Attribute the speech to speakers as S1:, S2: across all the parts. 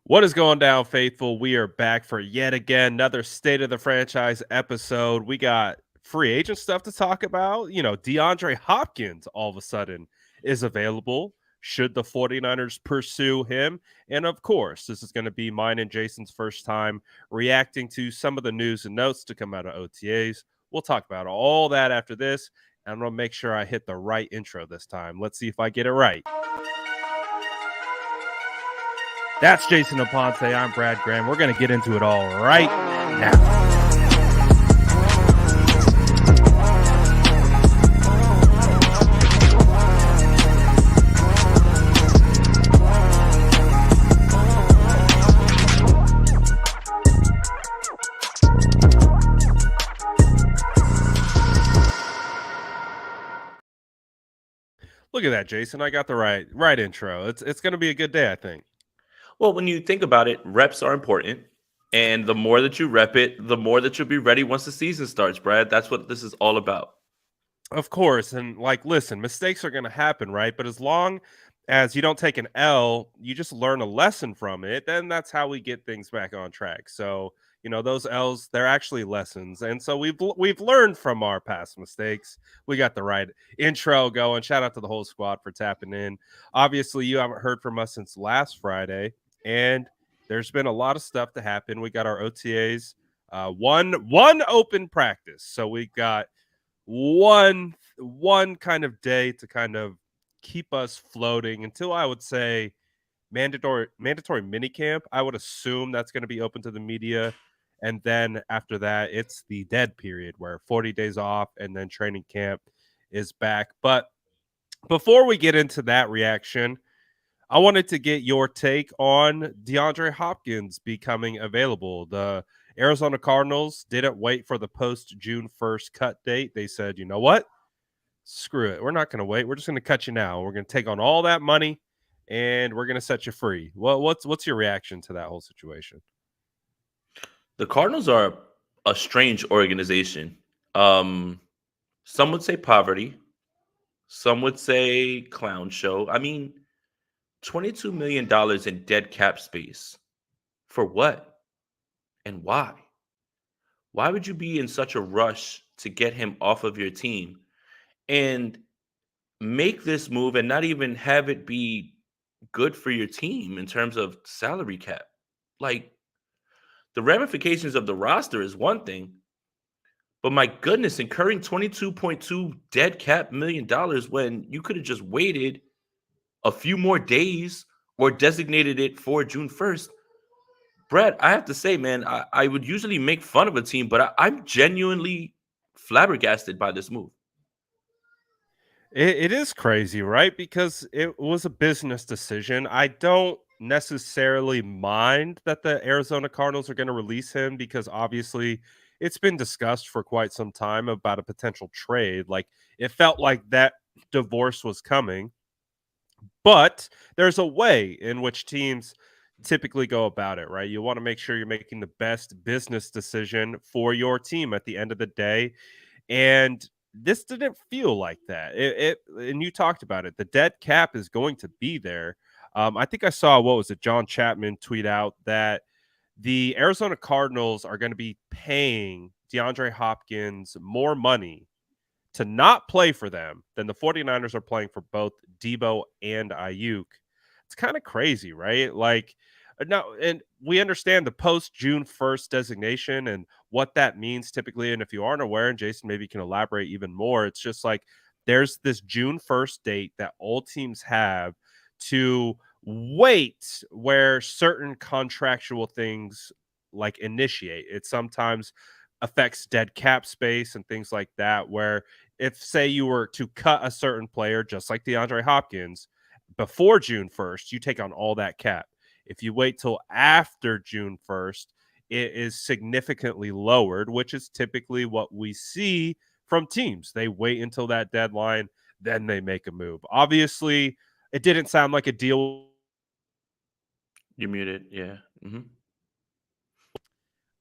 S1: What is going down, faithful? We are back for yet again another State of the Franchise episode. We got free agent stuff to talk about. DeAndre Hopkins all of a sudden is available. Should the 49ers pursue him? And of course, this is going to be mine and Jason's first time reacting to some of the news and notes to come out of OTAs. We'll talk about all that after this. And I'm going to make sure I hit the right intro this time. Let's see if I get it right. That's Jason Aponte. I'm Brad Graham. We're going to get into it all right now. Look at that, Jason. I got the right intro. It's going to be a good day, I think.
S2: Well, when you think about it, reps are important. And the more that you rep it, the more that you'll be ready once the season starts, Brad. That's what this is all about.
S1: Of course, and listen, mistakes are going to happen, right? But as long as you don't take an L, you just learn a lesson from it, then that's how we get things back on track. So, those L's, they're actually lessons. And so we've learned from our past mistakes. We got the right intro going. Shout out to the whole squad for tapping in. Obviously, you haven't heard from us since last Friday, and there's been a lot of stuff to happen. We got our OTAs, one open practice. So we got one kind of day to kind of keep us floating until I would say mandatory mini camp. I would assume that's going to be open to the media. And then after that, it's the dead period where 40 days off and then training camp is back. But before we get into that reaction, I wanted to get your take on DeAndre Hopkins becoming available. The Arizona Cardinals didn't wait for the post June 1st cut date. They said, you know what? Screw it. We're not going to wait. We're just going to cut you now. We're going to take on all that money and we're going to set you free. Well, what's your reaction to that whole situation?
S2: The Cardinals are a strange organization. Um, some would say poverty, some would say clown show. I mean, $22 million in dead cap space. For what? And why? Why would you be in such a rush to get him off of your team and make this move and not even have it be good for your team in terms of salary cap? Like, the ramifications of the roster is one thing, but my goodness, incurring 22.2 dead cap $1 million when you could have just waited a few more days or designated it for June 1st. Brad, I have to say, man, I would usually make fun of a team, but I'm genuinely flabbergasted by this move.
S1: It is crazy, right? Because it was a business decision. I don't necessarily mind that the Arizona Cardinals are going to release him because obviously it's been discussed for quite some time about a potential trade. Like it felt like that divorce was coming, but there's a way in which teams typically go about it, right? You want to make sure you're making the best business decision for your team at the end of the day, and this didn't feel like that. And you talked about it. The dead cap is going to be there. I think I saw what was it? John Chapman tweet out that the Arizona Cardinals are going to be paying DeAndre Hopkins more money to not play for them than the 49ers are playing for both Debo and Ayuk. It's kind of crazy, right? Like, now, and we understand the post June 1st designation and what that means typically. And if you aren't aware, and Jason maybe can elaborate even more, it's just like there's this June 1st date that all teams have to wait where certain contractual things like initiate. It sometimes affects dead cap space and things like that, where if say you were to cut a certain player just like DeAndre Hopkins before June 1st, you take on all that cap. If you wait till after June 1st, it is significantly lowered, which is typically what we see from teams. They wait until that deadline, then they make a move. Obviously, it didn't sound like a deal.
S2: You're muted. Yeah.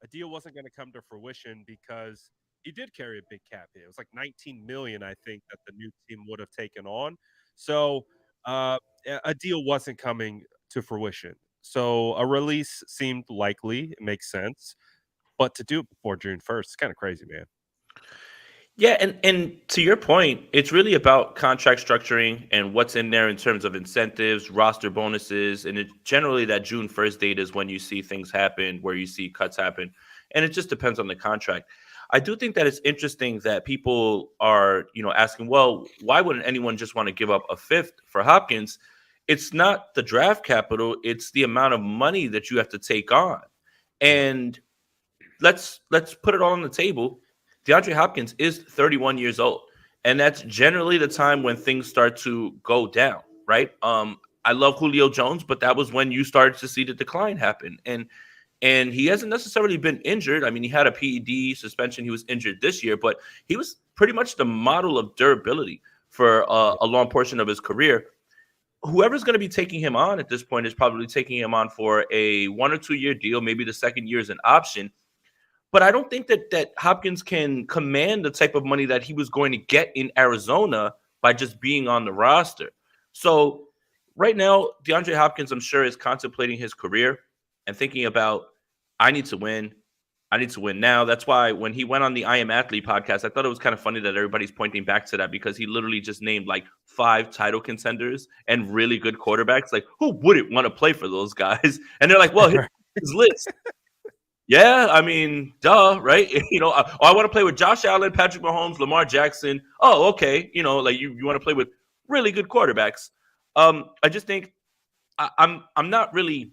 S1: A deal wasn't going to come to fruition because he did carry a big cap hit. It was like 19 million, I think, that the new team would have taken on. So uh, a deal wasn't coming to fruition. So a release seemed likely. It makes sense. But to do it before June 1st is kind of crazy, man.
S2: Yeah, and to your point, it's really about contract structuring and what's in there in terms of incentives, roster bonuses, and it generally that June 1st date is when you see things happen, where you see cuts happen, and it just depends on the contract. I do think that it's interesting that people are, asking, well, why wouldn't anyone just want to give up a fifth for Hopkins? It's not the draft capital, it's the amount of money that you have to take on.
S1: Yeah.
S2: And let's put it all on the table. DeAndre Hopkins is 31 years old, and that's generally the time when things start to go down, right? I love Julio Jones, but that was when you started to see the decline happen, and he hasn't necessarily been injured. I mean, he had a PED suspension. He was injured this year, but he was pretty much the model of durability for
S1: Yeah.
S2: a long portion of his career. Whoever's going to be taking him on at this point is probably taking him on for a 1 or 2 year deal. Maybe the second year is an option, but I don't think that Hopkins can command the type of money that he was going to get in Arizona by just being on the roster. So right now, DeAndre Hopkins, I'm sure, is contemplating his career and thinking about, I need to win. I need to win now. That's why when he went on the I Am Athlete podcast, I thought it was kind of funny that everybody's pointing back to that, because he literally just named like 5 title contenders and really good quarterbacks. Like, who wouldn't want to play for those guys? And they're like, well, here's
S1: Right.
S2: his list. Yeah, I mean, duh, right? I want to play with Josh Allen, Patrick Mahomes, Lamar Jackson. Oh, okay. Like you want to play with really good quarterbacks. I just think I'm not really.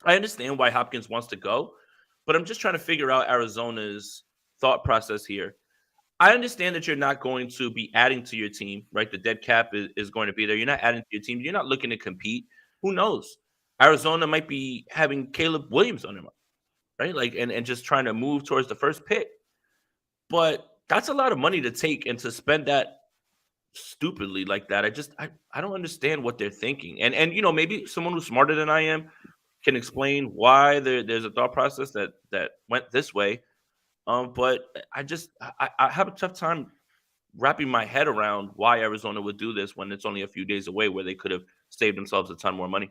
S2: I understand why Hopkins wants to go, but I'm just trying to figure out Arizona's thought process here. I understand that you're not going to be adding to your team, right? The dead cap is going to be there. You're not adding to your team. You're not looking to compete. Who knows? Arizona might be having Caleb Williams on their mind, right? Like, and just trying to move towards the first pick. But that's a lot of money to take and to spend that stupidly like that. I don't understand what they're thinking. And maybe someone who's smarter than I am can explain why there's a thought process that went this way. But I have a tough time wrapping my head around why Arizona would do this when it's only a few days away, where they could have saved themselves a ton more money.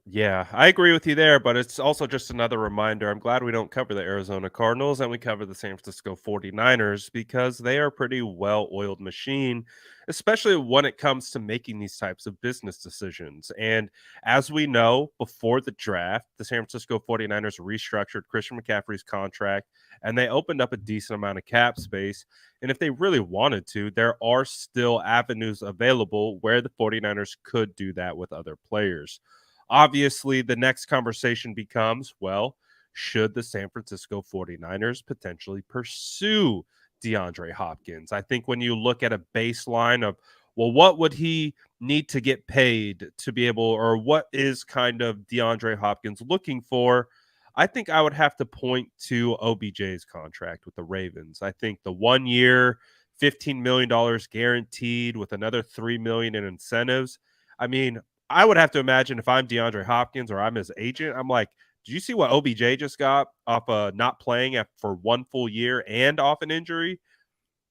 S1: Yeah, I agree with you there, but it's also just another reminder. I'm glad we don't cover the Arizona Cardinals and we cover the San Francisco 49ers because they are a pretty well-oiled machine, especially when it comes to making these types of business decisions. And as we know, before the draft, the San Francisco 49ers restructured Christian McCaffrey's contract and they opened up a decent amount of cap space. And if they really wanted to, there are still avenues available where the 49ers could do that with other players. Obviously, the next conversation becomes, well, should the San Francisco 49ers potentially pursue DeAndre Hopkins? I think when you look at a baseline of, well, what would he need to get paid to be able, or what is kind of DeAndre Hopkins looking for? I think I would have to point to OBJ's contract with the Ravens. I think the 1 year, $15 million guaranteed with another $3 million in incentives. I mean, I would have to imagine if I'm DeAndre Hopkins or I'm his agent, I'm like, did you see what OBJ just got off not playing for 1 full year and off an injury?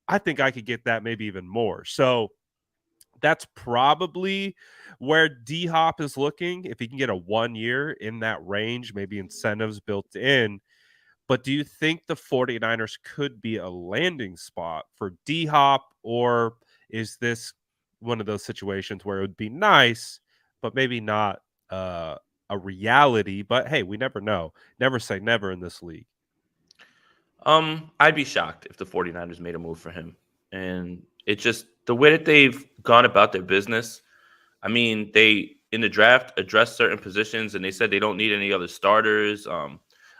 S1: I think I could get that maybe even more. So that's probably where DHop is looking. If he can get a 1 year in that range, maybe incentives built in. But do you think the 49ers could be a landing spot for DHop, or is this one of those situations where it would be nice, but maybe not a reality? But hey, we never know. Never say never in this league.
S2: I'd be shocked if the 49ers made a move for him. And it's just the way that they've gone about their business. I mean, they in the draft addressed certain positions and they said they don't need any other starters.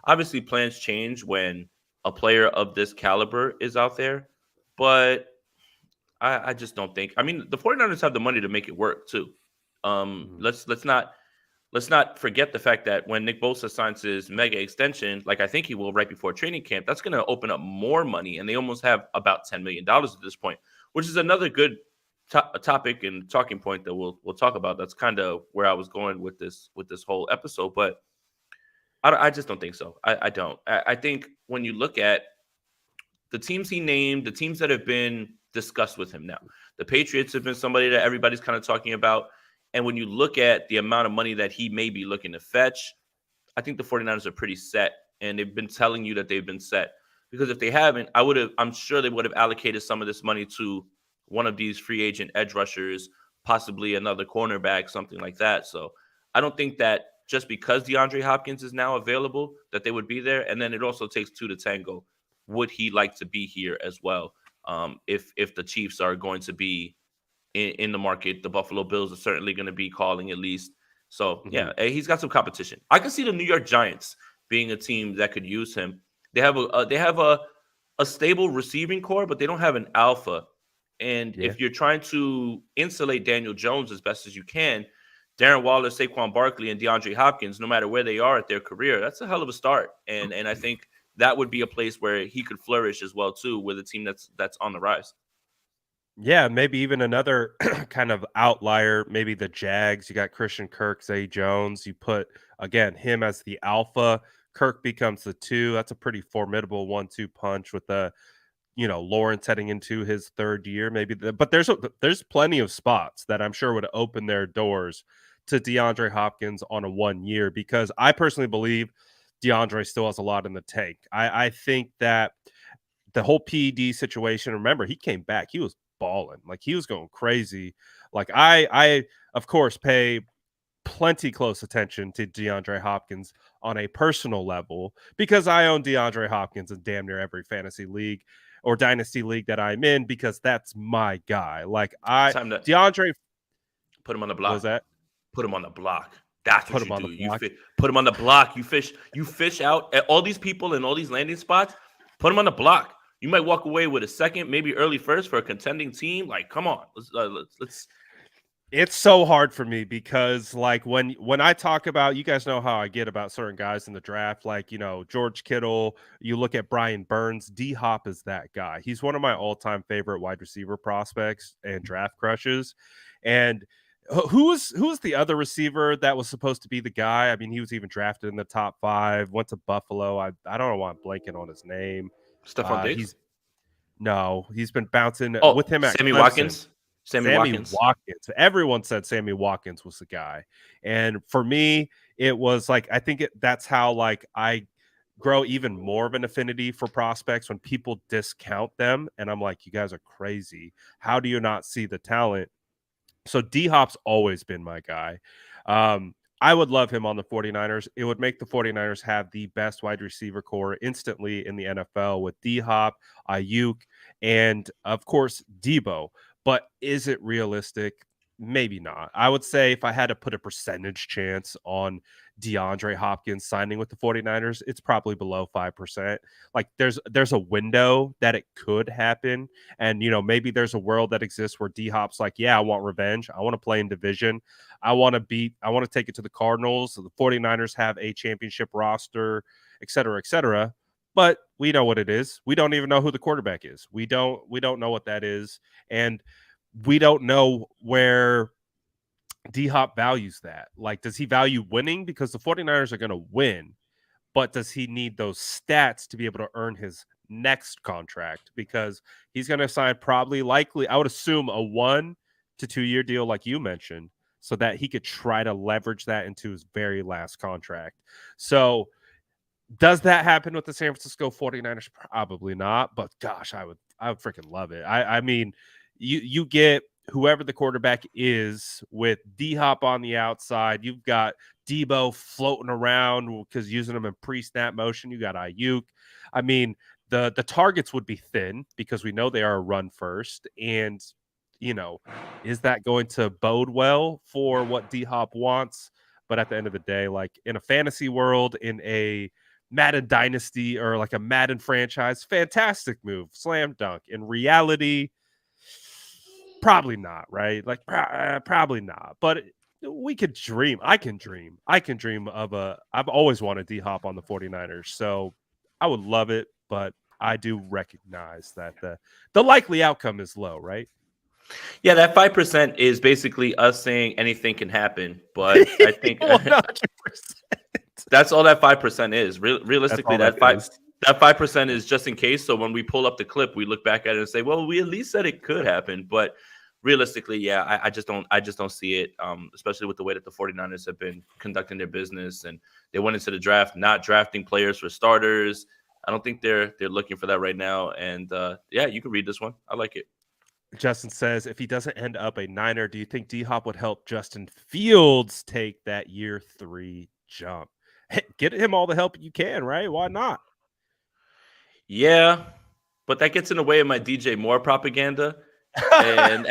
S2: Obviously plans change when a player of this caliber is out there, but I just don't think. I mean, the 49ers have the money to make it work too.
S1: Mhm.
S2: Let's not forget the fact that when Nick Bosa signs his mega extension, like I think he will right before training camp, that's going to open up more money, and they almost have about $10 million at this point, which is another good topic and talking point that we'll talk about. That's kind of where I was going with this whole episode, but I just don't think so. I don't. I think when you look at the teams he named, the teams that have been discussed with him now, the Patriots have been somebody that everybody's kind of talking about. And when you look at the amount of money that he may be looking to fetch, I think the 49ers are pretty set, and they've been telling you that they've been set. Because if they haven't, I'm sure they would have allocated some of this money to one of these free agent edge rushers, possibly another cornerback, something like that. So I don't think that just because DeAndre Hopkins is now available, that they would be there. And then it also takes two to tango. Would he like to be here as well? If the Chiefs are going to be in the market, the Buffalo Bills are certainly going to be calling at least. So
S1: Mhm.
S2: yeah, he's got some competition. I can see the New York Giants being a team that could use him. They have a stable receiving core, but they don't have an alpha. And
S1: Yeah.
S2: if you're trying to insulate Daniel Jones as best as you can, Darren Waller, Saquon Barkley, and DeAndre Hopkins, no matter where they are at their career, that's a hell of a start. And I think that would be a place where he could flourish as well too, with a team that's on the rise.
S1: Yeah, maybe even another kind of outlier, maybe the Jags. You got Christian Kirk, Zay Jones. You put again him as the alpha. Kirk becomes the two. That's a pretty formidable 1-2 punch with the Lawrence heading into his third year. But there's plenty of spots that I'm sure would open their doors to DeAndre Hopkins on a 1 year because I personally believe DeAndre still has a lot in the tank. I think that the whole PED situation. Remember, he came back. He was balling. Like he was going crazy. Like I of course pay plenty close attention to DeAndre Hopkins on a personal level because I own DeAndre Hopkins in damn near every fantasy league or dynasty league that I'm in because that's my guy. Like
S2: It's
S1: I
S2: time to
S1: DeAndre
S2: put him on the
S1: was
S2: block.
S1: that
S2: Put him on the block. That's
S1: put
S2: what you
S1: him on
S2: do.
S1: the
S2: You
S1: block.
S2: put him on the block. You fish out at all these people in all these landing spots. Put him on the block. You might walk away with a second, maybe early first for a contending team. Like, come on, let's.
S1: It's so hard for me because like when I talk about you guys know how I get about certain guys in the draft, like George Kittle, you look at Brian Burns, DHop is that guy. He's one of my all-time favorite wide receiver prospects and draft crushes. And who's the other receiver that was supposed to be the guy? I mean, he was even drafted in the top 5, went to Buffalo. I don't know why I'm blanking on his name.
S2: Stephon Diggs.
S1: He's no, he's been bouncing with
S2: Oh,
S1: him at
S2: Sammy
S1: Clemson.
S2: Watkins. Sammy
S1: Sammy
S2: Watkins.
S1: Watkins. Everyone said Sammy Watkins was the guy. And for me, it was like I think that's how like I grow even more of an affinity for prospects when people discount them and I'm like you guys are crazy. How do you not see the talent? So D-Hop's always been my guy. I would love him on the 49ers. It would make the 49ers have the best wide receiver core instantly in the NFL with D-Hop, Ayuk, and of course Debo. But is it realistic? Maybe not. I would say if I had to put a percentage chance on DeAndre Hopkins signing with the 49ers, it's probably below 5%. Like there's a window that it could happen. And maybe there's a world that exists where D-Hop's like, yeah, I want revenge. I want to play in division. I want to take it to the Cardinals. The 49ers have a championship roster, et cetera, et cetera. But we know what it is. We don't even know who the quarterback is. We don't know what that is. And we don't know where D-Hop values that. Like, does he value winning? Because the 49ers are going to win, but does he need those stats to be able to earn his next contract? Because he's going to sign likely, I would assume, a 1 to 2 year deal, like you mentioned, so that he could try to leverage that into his very last contract. So, does that happen with the San Francisco 49ers? Probably not, but gosh, I would freaking love it. I mean, you get whoever the quarterback is with D-Hop on the outside. You've got Debo floating around because using them in pre-snap motion. You got Ayuk. I mean, the targets would be thin because we know they are a run first. And, is that going to bode well for what D-Hop wants? But at the end of the day, like in a fantasy world, in a Madden Dynasty or like a Madden franchise, fantastic move, slam dunk. In reality, probably not, right? Like probably not. But we could dream. I can dream. I can dream of I've always wanted D-Hop on the 49ers. So I would love it, but I do recognize that the likely outcome is low, right?
S2: Yeah, that 5% is basically us saying anything can happen. But I think
S1: 100%.
S2: that's all that 5% is.
S1: That's
S2: Realistically,
S1: all that is.
S2: that 5% is just in case. So when we pull up the clip, we look back at it and say, well, we at least said it could happen. But realistically, yeah, I just don't see it. Especially with the way that the 49ers have been conducting their business, and they went into the draft not drafting players for starters. I don't think they're looking for that right now. And yeah, you can read this one. I like it.
S1: Justin says, if he doesn't end up a Niner, do you think D-Hop would help Justin Fields take that year 3 jump? Hey, get him all the help you can, right? Why not?
S2: Yeah, but that gets in the way of my DJ Moore propaganda. And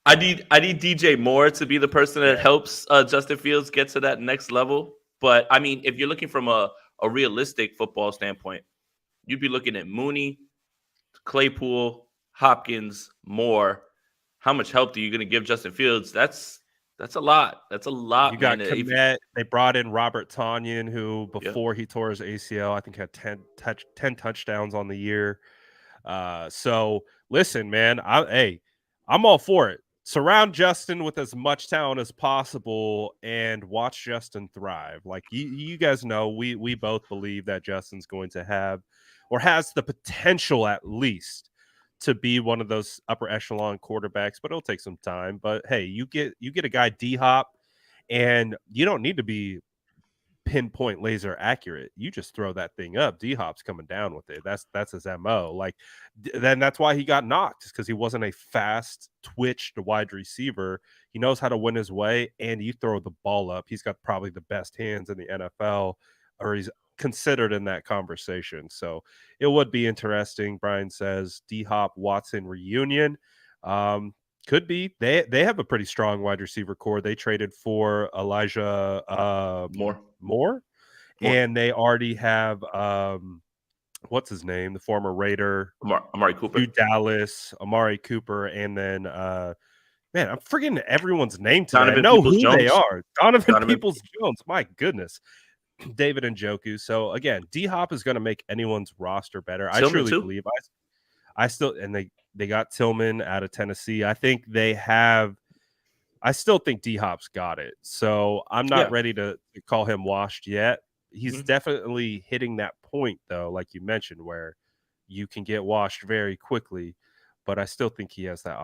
S2: I need DJ Moore to be the person that
S1: Yeah,
S2: helps Justin Fields get to that next level. But I mean, if you're looking from a realistic football standpoint, you'd be looking at Mooney, Claypool, Hopkins, Moore. How much help are you going to give Justin Fields? That's a lot. That's a
S1: you
S2: lot, man.
S1: got
S2: If you,
S1: Komet. They brought in Robert Tonyan, who
S2: yeah,
S1: before he tore his ACL, I think had 10 touchdowns on the year. So listen, man, I'm all for it. Surround Justin with as much talent as possible and watch Justin thrive. Like you guys know, we both believe that Justin's going to have or has the potential at least to be one of those upper echelon quarterbacks, but it'll take some time. But hey, you get a guy D Hop, and you don't need to be pinpoint laser accurate. You just throw that thing up. D Hop's coming down with it. That's his MO. Like then that's why he got knocked, because he wasn't a fast twitched wide receiver. He knows how to win his way, and you throw the ball up. He's got probably the best hands in the NFL, or he's considered in that conversation. So it would be interesting. Brian says D Hop Watson reunion. Um, could be. They have a pretty strong wide receiver core. They traded for Elijah
S2: more,
S1: Moore,
S2: more.
S1: and they already have what's his name, the former Raider
S2: Amari Cooper,
S1: to Dallas, Amari Cooper, and then man, I'm forgetting everyone's name today. I
S2: Donovan
S1: know
S2: Peoples
S1: who they
S2: Jones,
S1: are. Donovan
S2: Donovan
S1: Peoples Jones. My goodness. David and Njoku. So again, D Hop is going to make anyone's roster better. I
S2: Tillman
S1: truly
S2: too.
S1: believe. I still, and they got Tillman out of Tennessee. I think they have. I still think D Hop's got it. So I'm not
S2: Yeah.
S1: ready to call him washed yet. He's
S2: Mhm.
S1: definitely hitting that point, though, like you mentioned, where you can get washed very quickly. But I still think he has that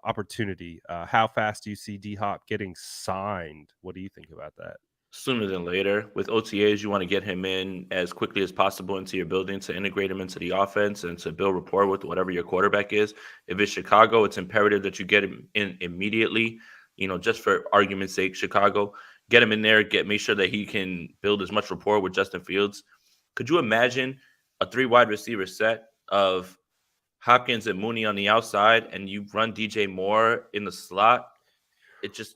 S1: opportunity. How fast do you see D Hop getting signed? What do you think about that?
S2: Sooner than later. With OTAs, you want to get him in as quickly as possible into your building to integrate him into the offense and to build rapport with whatever your quarterback is. If it's Chicago, it's imperative that you get him in immediately. Just for argument's sake, Chicago, get him in there, make sure that he can build as much rapport with Justin Fields. Could you imagine a three wide receiver set of Hopkins and Mooney on the outside, and you run DJ Moore in the slot? It just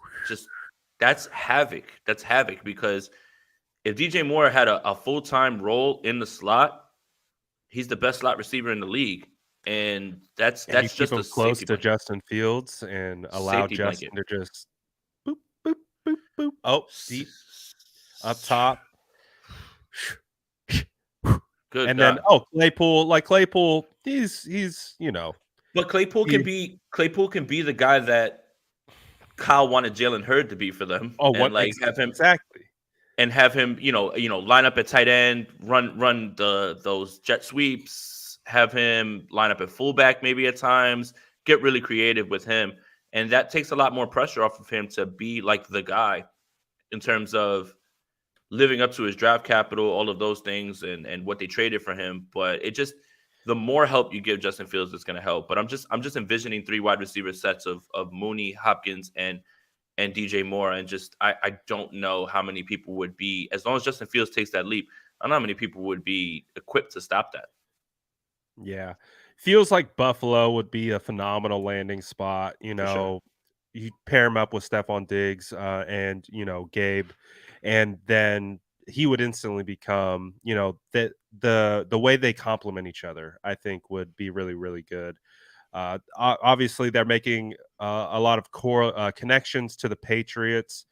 S2: that's havoc. That's havoc because if DJ Moore had a full time role in the slot, he's the best slot receiver in the league, and that's
S1: And you
S2: that's
S1: keep
S2: just a
S1: him close
S2: safety
S1: to
S2: blanket.
S1: Justin Fields and allow
S2: Safety
S1: Justin
S2: blanket.
S1: to just boop, boop, boop, boop. Oh, deep up top.
S2: Good
S1: And then,
S2: God.
S1: Claypool, he's
S2: But
S1: he
S2: Claypool can be the guy that Kyle wanted Jalen Hurd to be for them,
S1: oh,
S2: and
S1: what
S2: like
S1: exactly.
S2: have him, line up at tight end, run those jet sweeps, have him line up at fullback maybe at times, get really creative with him, and that takes a lot more pressure off of him to be like the guy in terms of living up to his draft capital, all of those things, and what they traded for him. But it just the more help you give Justin Fields, it's going to help. But I'm just envisioning three wide receiver sets of Mooney, Hopkins, and DJ Moore. And just I don't know how many people would be, as long as Justin Fields takes that leap, I don't know how many people would be equipped to stop that.
S1: Yeah. Feels like Buffalo would be a phenomenal landing spot.
S2: For sure.
S1: You pair him up with Stephon Diggs, and, Gabe, and then he would instantly become, the way they complement each other, I think would be really, really good. Obviously, they're making a lot of core connections to the Patriots.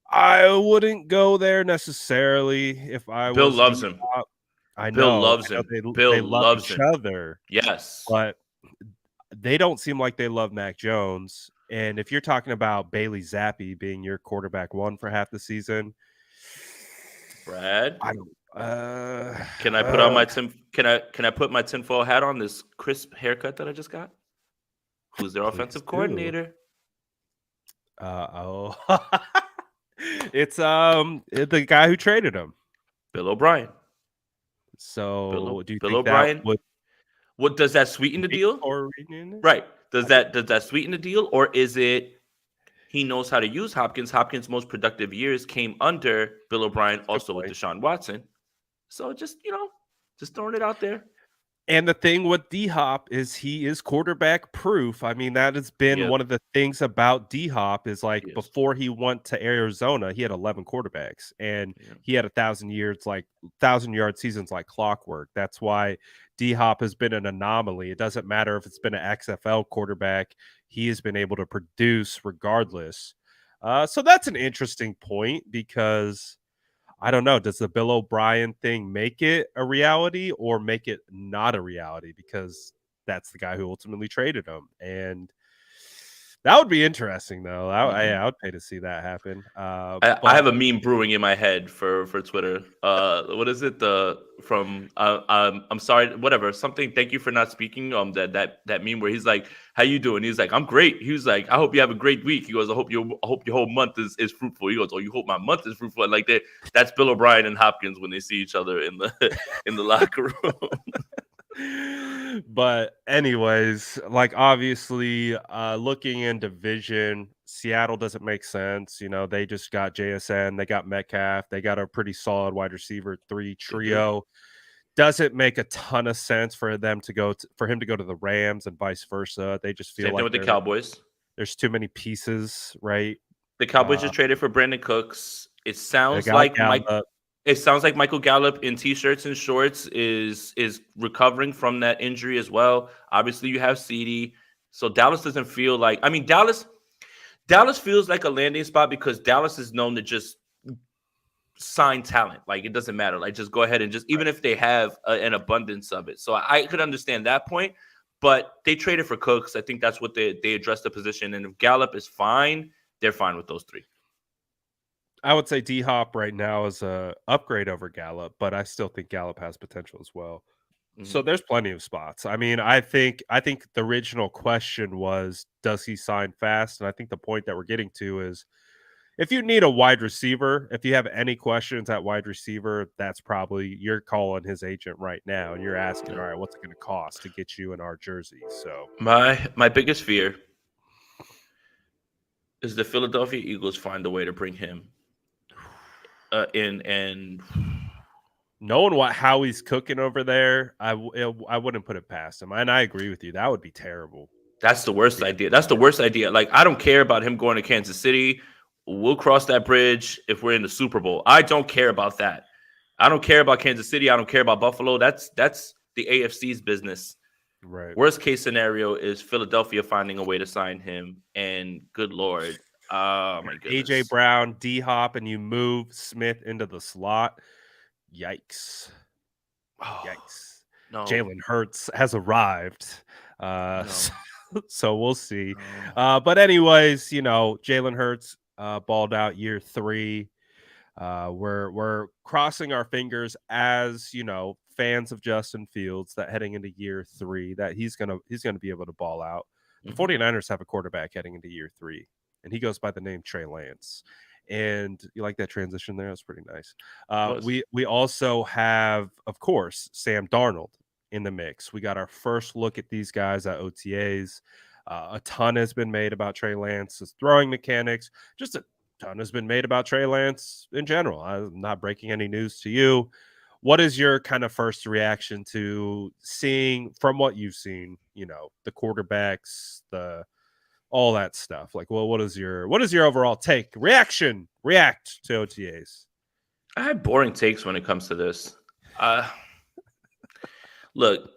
S1: I wouldn't go there necessarily if I
S2: Bill
S1: was
S2: loves
S1: D
S2: him.
S1: Hop. I
S2: Bill
S1: know,
S2: loves
S1: I know
S2: him. Bill
S1: they love
S2: loves
S1: each
S2: him.
S1: other,
S2: Yes.
S1: but they don't seem like they love Mac Jones. And if you're talking about Bailey Zappi being your quarterback one for half the season,
S2: Brad,
S1: I don't.
S2: can I put on my tin? Can I put my tinfoil hat on this crisp haircut that I just got? Who's their
S1: Please
S2: offensive
S1: do.
S2: coordinator?
S1: Oh. It's, the guy who traded him.
S2: Bill O'Brien.
S1: So, do you
S2: Bill
S1: think that
S2: O'Brien.
S1: would
S2: What does that sweeten the
S1: make
S2: deal?
S1: for a reunion?
S2: Right. Does that sweeten the deal, or is it he knows how to use Hopkins? Hopkins' most productive years came under Bill O'Brien,
S1: That's a good
S2: also with
S1: point.
S2: Deshaun Watson. So just throwing it out there.
S1: And the thing with DHop is he is quarterback proof. I mean, that has been
S2: Yep.
S1: one of the things about DHop is like
S2: Yes.
S1: before he went to Arizona, he had 11 quarterbacks and
S2: Yeah.
S1: he had 1,000-yard seasons like clockwork. That's why DHop has been an anomaly. It doesn't matter if it's been an XFL quarterback, he has been able to produce regardless. So that's an interesting point because I don't know. Does the Bill O'Brien thing make it a reality or make it not a reality? Because that's the guy who ultimately traded him, and that would be interesting, though.
S2: Mhm.
S1: I would pay to see that happen.
S2: I
S1: But
S2: have a meme brewing in my head for Twitter. What is it? The from I'm sorry, whatever, something. Thank you for not speaking. That meme where he's like, "How you doing?" He's like, "I'm great." He was like, "I hope you have a great week." He goes, I hope your whole month is fruitful." He goes, "Oh, you hope my month is fruitful." And like that, that's Bill O'Brien and Hopkins when they see each other in the in the locker room.
S1: but anyways, like obviously, looking in division, Seattle doesn't make sense. You know, they just got JSN, they got Metcalf, they got a pretty solid wide receiver three
S2: They do.
S1: trio. Doesn't make a ton of sense for them to for him to go to the Rams and vice versa. They just feel
S2: Same thing
S1: like
S2: with the Cowboys.
S1: there's too many pieces, right?
S2: The Cowboys
S1: Uh,
S2: just traded for Brandon Cooks.
S1: they got Gallup.
S2: It sounds like Michael Gallup in t-shirts and shorts is recovering from that injury as well. Obviously, you have CD. So Dallas doesn't feel like Dallas feels like a landing spot because Dallas is known to just sign talent. Like it doesn't matter. Like just go ahead and just even if they have an abundance of it. So I could understand that point, but they traded for Cooks. I think that's what they addressed the position. And if Gallup is fine, they're fine with those three.
S1: I would say D Hop right now is a upgrade over Gallup, but I still think Gallup has potential as well. So
S2: Mhm.
S1: there's plenty of spots. I mean, I think the original question was, does he sign fast? And I think the point that we're getting to is if you need a wide receiver, if you have any questions at wide receiver, that's probably you're calling his agent right now and you're asking,
S2: Yeah.
S1: all right, what's it going to cost to get you in our jersey? So
S2: My biggest fear is the Philadelphia Eagles find a way to bring him in, and
S1: knowing what how he's cooking over there, I wouldn't put it past him. And I agree with you. That would be terrible.
S2: that's the worst idea. That's the worst idea. Like I don't care about him going to Kansas City. We'll cross that bridge if we're in the Super Bowl. I don't care about that. I don't care about Kansas City. I don't care about Buffalo. That's the AFC's business.
S1: Right.
S2: Worst case scenario is Philadelphia finding a way to sign him. And good lord, oh my
S1: AJ
S2: goodness.
S1: Brown, D Hop, and you move Smith into the slot. Yikes.
S2: Oh,
S1: Yikes.
S2: no,
S1: Jalen Hurts has arrived.
S2: no,
S1: So we'll see.
S2: no.
S1: But anyways, you know, Jalen Hurts balled out year three. We're crossing our fingers as you know fans of Justin Fields that heading into year three that he's gonna be able to ball out. The
S2: Mhm.
S1: 49ers have a quarterback heading into year three, and he goes by the name Trey Lance. And you like that transition there? That's pretty nice.
S2: It was.
S1: We also have, of course, Sam Darnold in the mix. We got our first look at these guys at OTAs. A ton has been made about Trey Lance's throwing mechanics. Just a ton has been made about Trey Lance in general. I'm not breaking any news to you. What is your kind of first reaction to seeing from what you've seen, you know, the quarterbacks, the all that stuff? Like, well, what is your overall take? React to OTAs.
S2: I have boring takes when it comes to this. Uh, Look,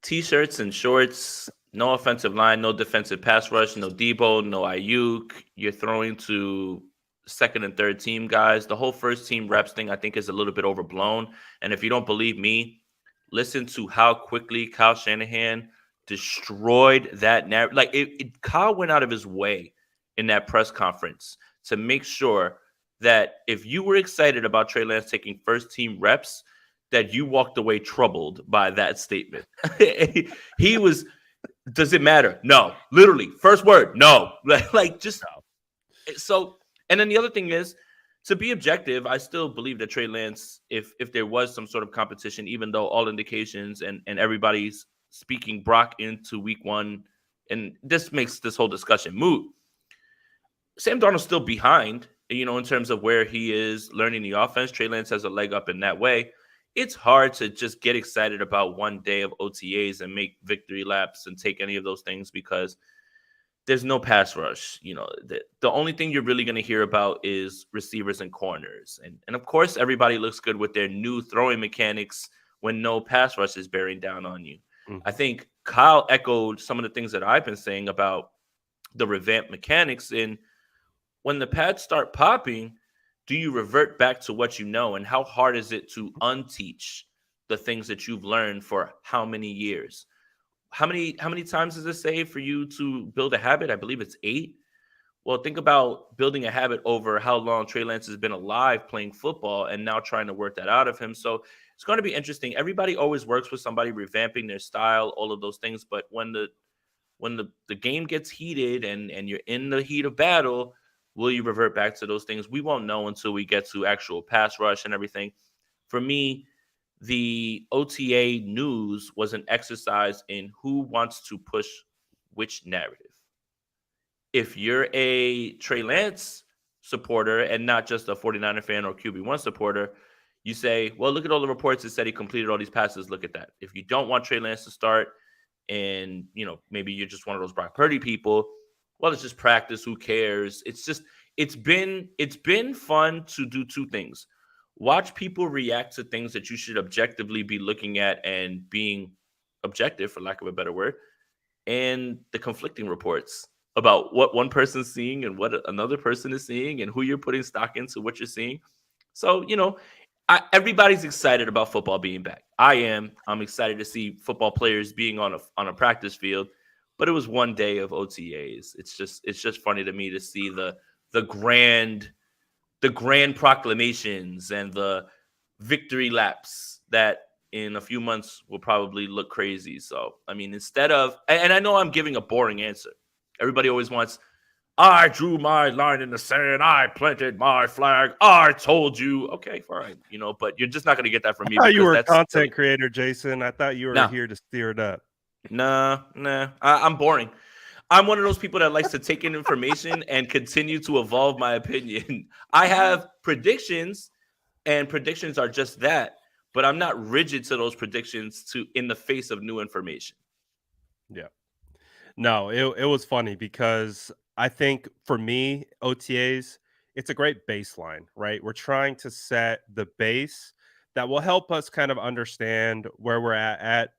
S2: t-shirts and shorts, no offensive line, no defensive pass rush, no Debo, no Ayuk. You're throwing to second and third team guys. The whole first team reps thing, I think, is a little bit overblown. And if you don't believe me, listen to how quickly Kyle Shanahan destroyed that narrative. Like Kyle went out of his way in that press conference to make sure that if you were excited about Trey Lance taking first team reps, that you walked away troubled by that statement. He was, does it matter? No. Literally, first word, no. Like just so. And then the other thing is, to be objective, I still believe that Trey Lance, if there was some sort of competition, even though all indications and everybody's speaking Brock into week one, and this makes this whole discussion moot. Sam Darnold's still behind, in terms of where he is learning the offense. Trey Lance has a leg up in that way. It's hard to just get excited about one day of OTAs and make victory laps and take any of those things because there's no pass rush. The only thing you're really going to hear about is receivers and corners. And of course, everybody looks good with their new throwing mechanics when no pass rush is bearing down on you. I think Kyle echoed some of the things that I've been saying about the revamped mechanics. And when the pads start popping, do you revert back to what you know? And how hard is it to unteach the things that you've learned for how many years? How many times does it say for you to build a habit? I believe it's 8. Well, think about building a habit over how long Trey Lance has been alive playing football and now trying to work that out of him. So it's going to be interesting. Everybody always works with somebody revamping their style, all of those things. But when the game gets heated and you're in the heat of battle, will you revert back to those things? We won't know until we get to actual pass rush and everything. For me, the OTA news was an exercise in who wants to push which narrative. If you're a Trey Lance supporter and not just a 49er fan or QB1 supporter, you say, well, look at all the reports that said he completed all these passes. Look at that. If you don't want Trey Lance to start and, maybe you're just one of those Brock Purdy people, well, it's just practice. Who cares? It's been fun to do two things. Watch people react to things that you should objectively be looking at and being objective, for lack of a better word, and the conflicting reports about what one person's seeing and what another person is seeing and who you're putting stock into what you're seeing. So, everybody's excited about football being back. I am. I'm excited to see football players being on a practice field. But it was one day of OTAs. It's just funny to me to see the grand proclamations and the victory laps that in a few months will probably look crazy. So, I mean, instead of, and I know I'm giving a boring answer. Everybody always wants, I drew my line in the sand. I planted my flag. I told you. Okay, fine. But you're just not going to get that from me.
S1: I thought you
S2: because
S1: were a
S2: that's
S1: content
S2: silly.
S1: creator, Jason. I thought you were here to steer it up.
S2: Nah. I'm boring. I'm one of those people that likes to take in information and continue to evolve my opinion. I have predictions, and predictions are just that, but I'm not rigid to those predictions in the face of new information.
S1: Yeah. No, it was funny because I think for me, OTAs, it's a great baseline, right? We're trying to set the base that will help us kind of understand where we're at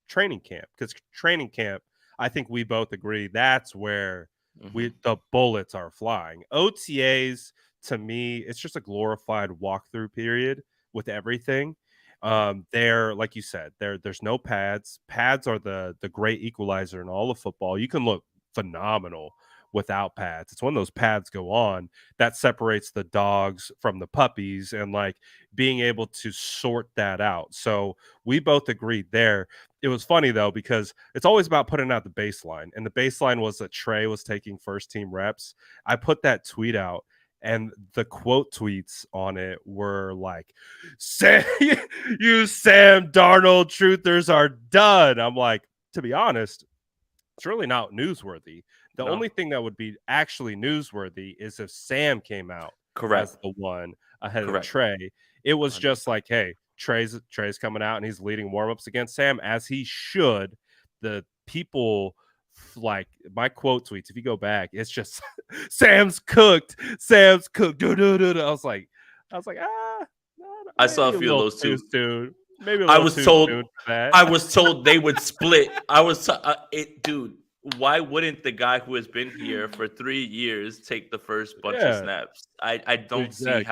S1: training camp. Because training camp, I think we both agree that's where the bullets are flying. OTAs, to me, it's just a glorified walkthrough period with everything. There, like you said, there's no pads. Pads are the great equalizer in all of football. You can look phenomenal without pads. It's when those pads go on that separates the dogs from the puppies, and like being able to sort that out. So we both agreed there. It was funny though, because it's always about putting out the baseline, and the baseline was that Trey was taking first team reps. I put that tweet out, and the quote tweets on it were like, Sam, you Sam Darnold truthers are done. I'm like, to be honest, it's really not newsworthy. The only thing that would be actually newsworthy is if Sam came out as the one ahead of Trey. It was just like, hey, Trey's coming out and he's leading warmups against Sam, as he should. The people, like my quote tweets, if you go back, it's just Sam's cooked. I was like,
S2: I saw a few of those too.
S1: Dude. Maybe I was
S2: told they would split. Dude. Why wouldn't the guy who has been here for 3 years take the first bunch of snaps? I don't see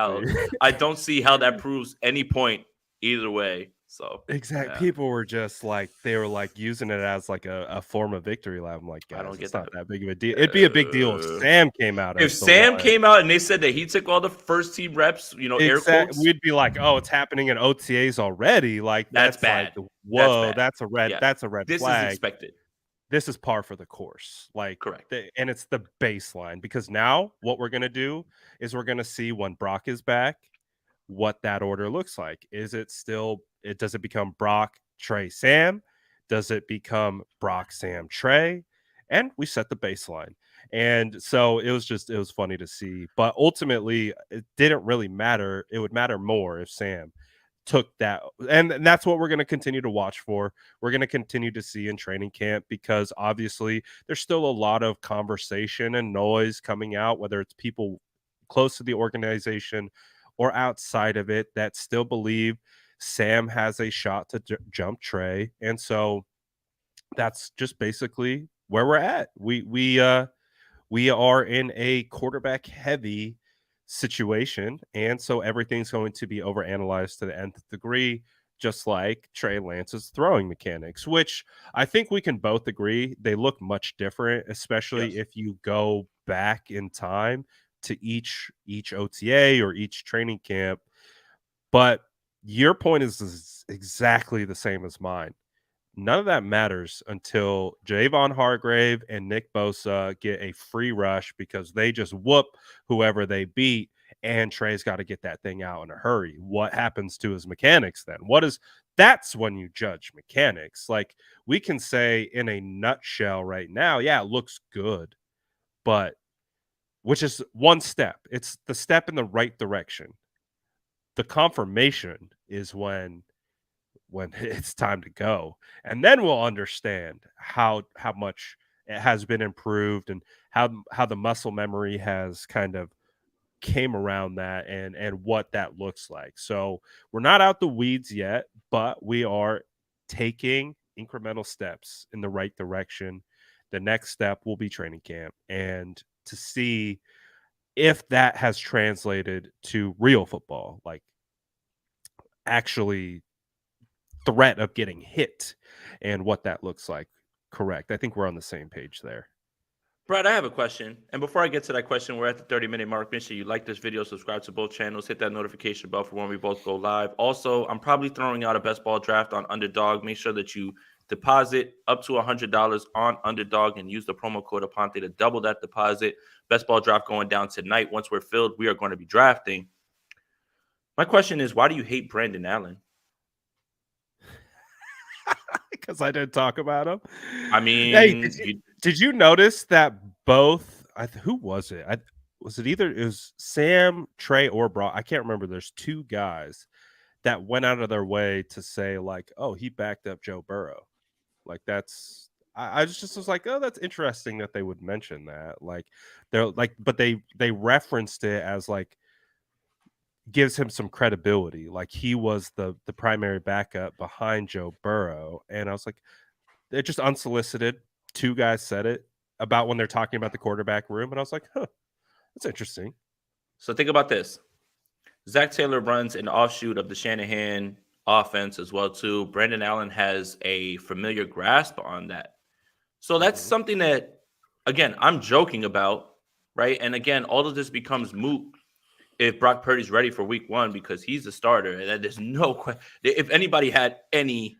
S2: how that proves any point either way. So
S1: Exact
S2: yeah,
S1: people were just like they were, like, using it as, like, a form of victory lap. I'm like,
S2: I don't
S1: "Guys,
S2: get
S1: it's not
S2: that.
S1: that big of a deal." It'd be a big deal if
S2: Uh,
S1: Sam came out
S2: if
S1: as the
S2: Sam
S1: one.
S2: came out and they said that he took all the first team reps, air quotes,
S1: We'd be like, "Oh, it's happening in OTAs already." Like,
S2: that's
S1: that's like,
S2: bad. That's
S1: "Whoa,
S2: bad. Yeah,
S1: that's a red
S2: this is
S1: flag."
S2: expected.
S1: This is par for the course. Like,
S2: Correct.
S1: and it's the baseline because now what we're gonna do is we're gonna see when Brock is back, what that order looks like. Is it still it does it become Brock, Trey, Sam? Does it become Brock, Sam, Trey? And we set the baseline. And so it was funny to see. But ultimately, it didn't really matter. It would matter more if Sam took that, and that's what we're going to continue to watch for. We're going to continue to see in training camp because obviously there's still a lot of conversation and noise coming out, whether it's people close to the organization or outside of it that still believe Sam has a shot to jump Trey. And so that's just basically where we're at. We are in a quarterback heavy situation, and so everything's going to be overanalyzed to the nth degree, just like Trey Lance's throwing mechanics, which I think we can both agree they look much different, especially
S2: Yes.
S1: if you go back in time to each OTA or each training camp. But your point is exactly the same as mine. None of that matters until Javon Hargrave and Nick Bosa get a free rush because they just whoop whoever they beat, and Trey's got to get that thing out in a hurry. What happens to his mechanics then? That's when you judge mechanics. Like, we can say in a nutshell right now, yeah, it looks good, but which is one step. It's the step in the right direction. The confirmation is when it's time to go, and then we'll understand how much it has been improved and how the muscle memory has kind of came around that and what that looks like. So we're not out the weeds yet, but we are taking incremental steps in the right direction. The next step will be training camp, and to see if that has translated to real football, like actually threat of getting hit and what that looks like. Correct. I think we're on the same page there.
S2: Brad, I have a question. And before I get to that question, we're at the 30-minute mark. Make sure you like this video, subscribe to both channels, hit that notification bell for when we both go live. Also, I'm probably throwing out a best ball draft on Underdog. Make sure that you deposit up to $100 on Underdog and use the promo code Aponte to double that deposit. Best ball draft going down tonight. Once we're filled, we are going to be drafting. My question is, why do you hate Brandon Allen?
S1: Because I didn't talk about him.
S2: I
S1: Hey,
S2: mean,
S1: did you notice that both who was it? Was it either it was Sam, Trey, or Brock? I can't remember. There's two guys that went out of their way to say, like, oh, he backed up Joe Burrow. Like, that's I just was like, oh, that's interesting that they would mention that. Like, they're like, but they referenced it as like gives him some credibility. Like, he was the primary backup behind Joe Burrow, and I was like, they're just unsolicited. Two guys said it about when they're talking about the quarterback room, and I was like, huh, that's interesting.
S2: so think about this. Zach Taylor runs an offshoot of the Shanahan offense as well too. Brandon Allen has a familiar grasp on that. So that's
S1: Mhm.
S2: something that, again, I'm joking about, right? And again, all of this becomes moot if Brock Purdy's ready for week one because he's the starter. And there's no question. If anybody had any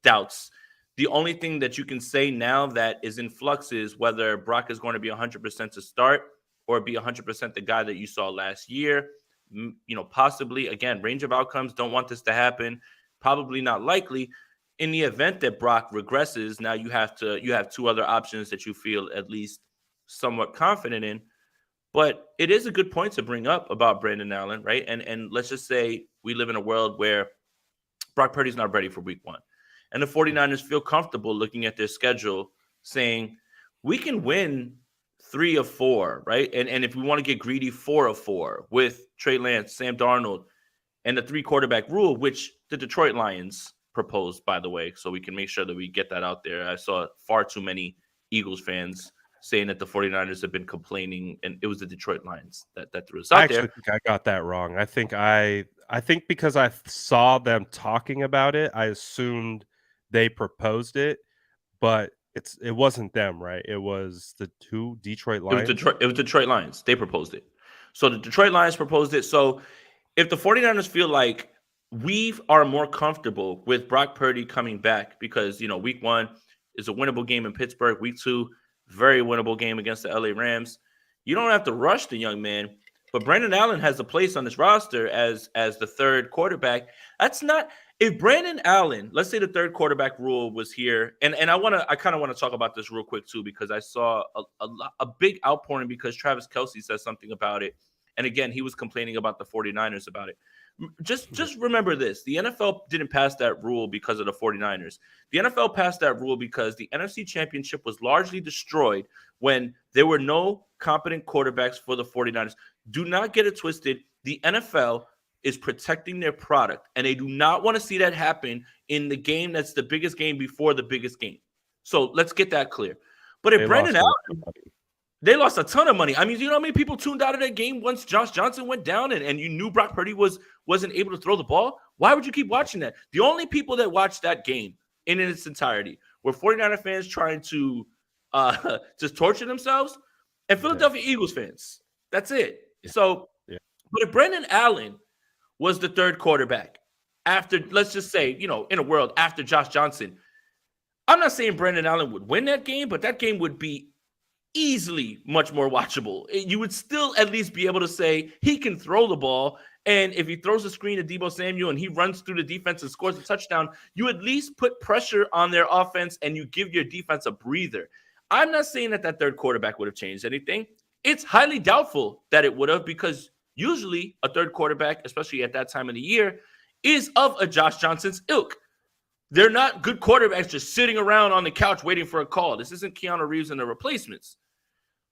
S2: doubts, the only thing that you can say now that is in flux is whether Brock is going to be 100% to start or be 100% the guy that you saw last year. Possibly, again, range of outcomes. Don't want this to happen. Probably not likely. In the event that Brock regresses, now you have two other options that you feel at least somewhat confident in. But it is a good point to bring up about Brandon Allen, right? And let's just say we live in a world where Brock Purdy's not ready for week one. And the 49ers feel comfortable looking at their schedule saying, we can win 3 of 4, right? And if we want to get greedy, 4 of 4 with Trey Lance, Sam Darnold, and the 3 quarterback rule, which the Detroit Lions proposed, by the way, so we can make sure that we get that out there. I saw far too many Eagles fans saying that the 49ers have been complaining, and it was the Detroit Lions that threw us
S1: I
S2: out
S1: actually
S2: there.
S1: think I got that wrong. I think because I saw them talking about it, I assumed they proposed it, but it wasn't them, right? It was the 2 Detroit Lions?
S2: It was Detroit Lions. They proposed it. So the Detroit Lions proposed it. So if the 49ers feel like we are more comfortable with Brock Purdy coming back because, week 1 is a winnable game in Pittsburgh, week 2 very winnable game against the LA Rams. You don't have to rush the young man, but Brandon Allen has a place on this roster as the third quarterback. That's not if Brandon Allen, let's say the third quarterback rule was here, and I kind of want to talk about this real quick too, because I saw a big outpouring because Travis Kelce said something about it. And again, he was complaining about the 49ers about it. Just remember this. The NFL didn't pass that rule because of the 49ers. The NFL passed that rule because the NFC Championship was largely destroyed when there were no competent quarterbacks for the 49ers. Do not get it twisted. The NFL is protecting their product, and they do not want to see that happen in the game that's the biggest game before the biggest game. So let's get that clear. But if
S1: They
S2: Brandon
S1: lost a lot of
S2: Allen,
S1: money.
S2: they lost a ton of money. I mean, you know how many people tuned out of that game once Josh Johnson went down and you knew Brock Purdy wasn't able to throw the ball? Why would you keep watching that? The only people that watched that game in its entirety were 49er fans trying to just torture themselves and
S1: Yeah,
S2: Philadelphia Eagles fans. That's it.
S1: yeah,
S2: So,
S1: yeah.
S2: but if Brandon Allen was the third quarterback after, let's just say, in a world after Josh Johnson, I'm not saying Brandon Allen would win that game, but that game would be easily much more watchable. You would still at least be able to say he can throw the ball. And if he throws a screen to Deebo Samuel and he runs through the defense and scores a touchdown, you at least put pressure on their offense and you give your defense a breather. I'm not saying that third quarterback would have changed anything. It's highly doubtful that it would have, because usually a third quarterback, especially at that time of the year, is of a Josh Johnson's ilk. They're not good quarterbacks just sitting around on the couch waiting for a call. This isn't Keanu Reeves and the replacements.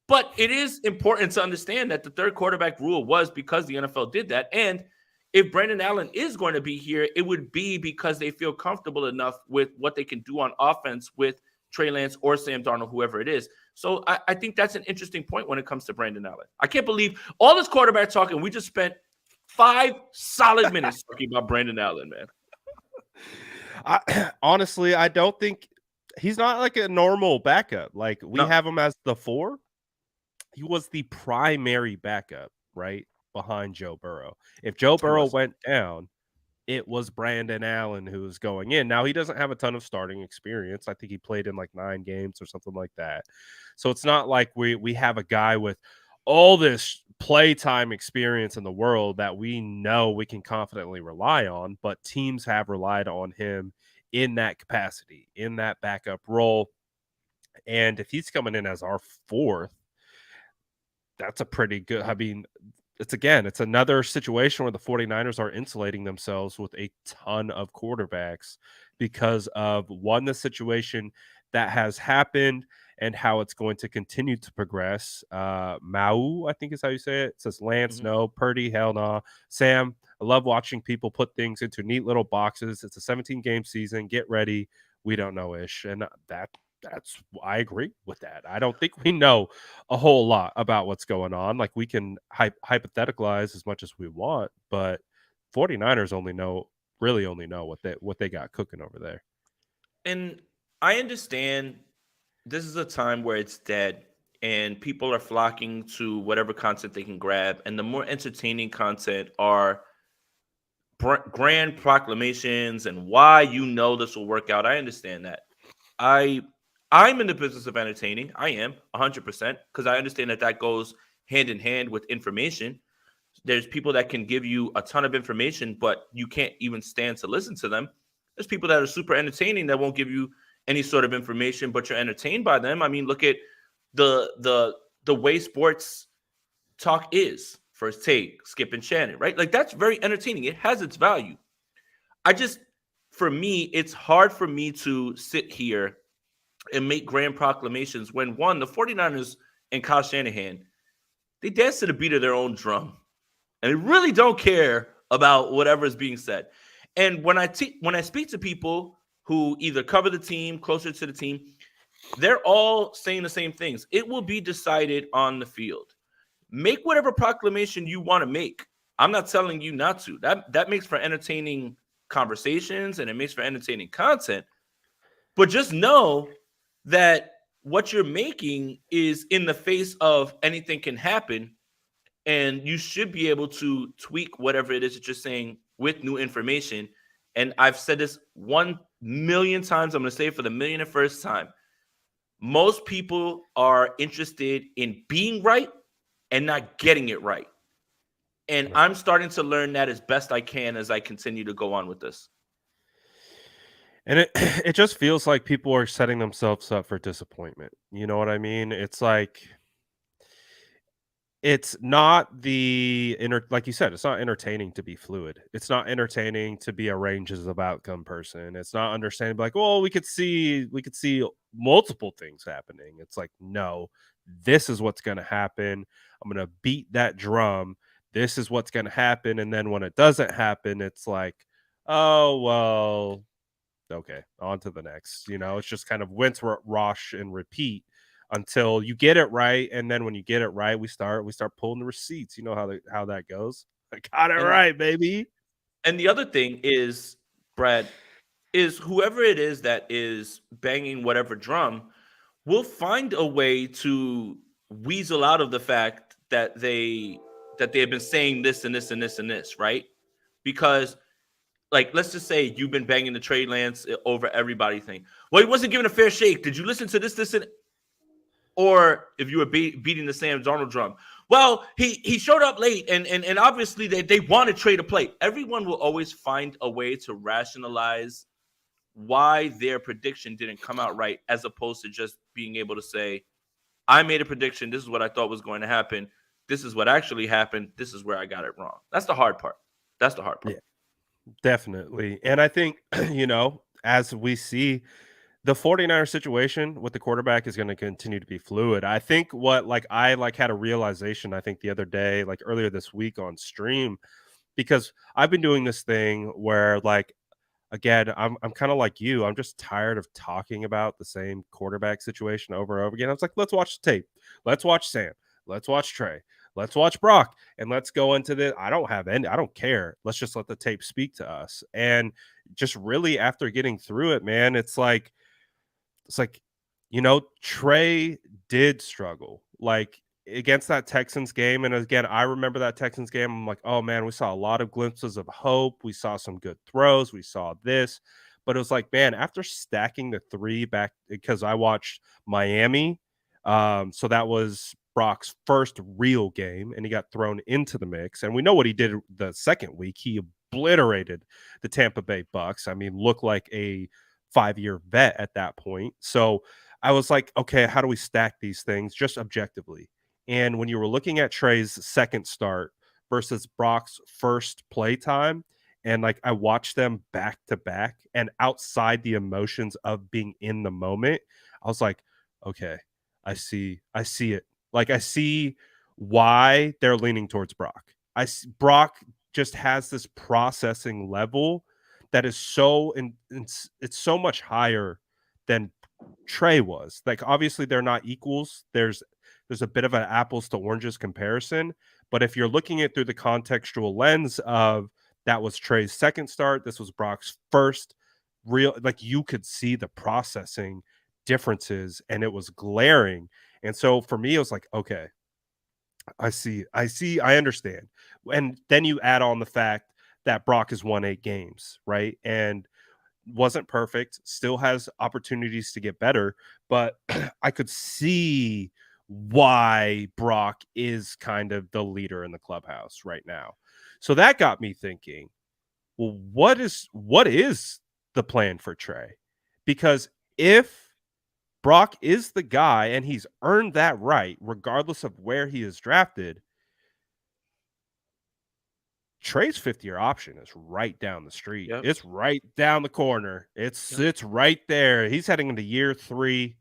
S2: But it is important to understand that the third quarterback rule was because the NFL did that. And if Brandon Allen is going to be here, it would be because they feel comfortable enough with what they can do on offense with Trey Lance or Sam Darnold, whoever it is. So I think that's an interesting point when it comes to Brandon Allen. I can't believe all this quarterback talking. We just spent 5 solid minutes talking about Brandon Allen, man.
S1: Honestly, I don't think he's not like a normal backup. Like, we
S2: No,
S1: have him as the 4. He was the primary backup, right, behind Joe Burrow. If Joe
S2: he
S1: Burrow
S2: was.
S1: went down, it was Brandon Allen who was going in. Now, he doesn't have a ton of starting experience. I think he played in like 9 games or something like that. So it's not like we have a guy with all this playtime experience in the world that we know we can confidently rely on, but teams have relied on him in that capacity, in that backup role. And if he's coming in as our 4th, that's a pretty good. I mean, it's another situation where the 49ers are insulating themselves with a ton of quarterbacks because of one, the situation that has happened and how it's going to continue to progress. Mau, I think is how you say it. It says Lance,
S2: Mhm.
S1: no. Purdy, hell no. Sam, I love watching people put things into neat little boxes. It's a 17-game season. Get ready. We don't know ish. And that's I agree with that. I don't think we know a whole lot about what's going on. Like, we can hypotheticalize as much as we want, but 49ers really only know what they got cooking over there.
S2: And I understand this is a time where it's dead and people are flocking to whatever content they can grab. And the more entertaining content are grand proclamations and why this will work out. I understand that. I I'm in the business of entertaining. I am 100% because I understand that goes hand in hand with information. There's people that can give you a ton of information, but you can't even stand to listen to them. There's people that are super entertaining that won't give you any sort of information, but you're entertained by them. I mean, look at the way sports talk is. First Take, Skip and Shannon, right? Like, that's very entertaining. It has its value. For me, it's hard for me to sit here and make grand proclamations when, one, the 49ers and Kyle Shanahan, they dance to the beat of their own drum. And they really don't care about whatever is being said. And when I speak to people who either cover the team, closer to the team, They're all saying the same things. It will be decided on the field. Make whatever proclamation you want to make. I'm not telling you not to. That makes for entertaining conversations and it makes for entertaining content. But just know that what you're making is in the face of anything can happen, and you should be able to tweak whatever it is that you're saying with new information. And I've said this 1,000,000 times. I'm going to say it for the million and first time. Most people are interested in being right and not getting it right. And
S1: Right.
S2: I'm starting to learn that as best I can as I continue to go on with this.
S1: And it it just feels like people are setting themselves up for disappointment. You know what I mean? It's like it's not like you said, it's not entertaining to be fluid. It's not entertaining to be a ranges of outcome person. It's not understanding like, well, we could see multiple things happening. It's like, no, this is what's gonna happen. I'm gonna beat that drum. This is what's gonna happen. And then when it doesn't happen, it's like, oh well, okay, on to the next. It's just kind of rinse, wash, and repeat until you get it right. And then when you get it right, we start pulling the receipts. You know how that goes. I got it
S2: And
S1: right, baby.
S2: and the other thing is, Brad, is whoever it is that is banging whatever drum will find a way to weasel out of the fact that they have been saying this and this and this and this, right? Because like let's just say you've been banging the Trey Lance over everybody thing. Well, he wasn't given a fair shake. Did you listen to this and or if you were beating the Sam Darnold drum? Well, he showed up late and obviously they wanted Trey to play. Everyone will always find a way to rationalize why their prediction didn't come out right, as opposed to just being able to say, I made a prediction. This is what I thought was going to happen. This is what actually happened. This is where I got it wrong. That's the hard part. That's the hard part.
S1: Yeah, definitely. And I think, as we see, the 49er situation with the quarterback is going to continue to be fluid. I think what like I like had a realization I think the other day, like earlier this week on stream, because I've been doing this thing where like again, I'm kind of like you. I'm just tired of talking about the same quarterback situation over and over again. I was like, let's watch the tape. Let's watch Sam. Let's watch Trey. Let's watch Brock. And let's go into the I don't care. Let's just let the tape speak to us. And just really after getting through it, man, it's like, Trey did struggle. Like against that Texans game. And again, I remember that Texans game. I'm like, oh man, we saw a lot of glimpses of hope. We saw some good throws. We saw this. But it was like, man, after stacking the three back, because I watched Miami. So that was Brock's first real game, and he got thrown into the mix. And we know what he did the second week. He obliterated the Tampa Bay Bucks. I mean, looked like a 5-year vet at that point. So I was like, okay, how do we stack these things just objectively? And when you were looking at Trey's second start versus Brock's first play time, and like I watched them back to back and outside the emotions of being in the moment, I was like, okay, I see it. Like I see why they're leaning towards Brock. Brock just has this processing level that is it's so much higher than Trey was. Like obviously they're not equals. There's a bit of an apples to oranges comparison, but if you're looking at through the contextual lens of that was Trey's second start, this was Brock's first real, like you could see the processing differences and it was glaring. And so for me, it was like, okay, I understand. And then you add on the fact that Brock has won 8 games, right? And wasn't perfect, still has opportunities to get better, but I could see why Brock is kind of the leader in the clubhouse right now. So that got me thinking, well, what is the plan for Trey? Because if Brock is the guy and he's earned that right, regardless of where he is drafted, Trey's 5th-year option is right down the street.
S2: Yep.
S1: It's right down the corner. It's
S2: Yep.
S1: it's right there. He's heading into year 3.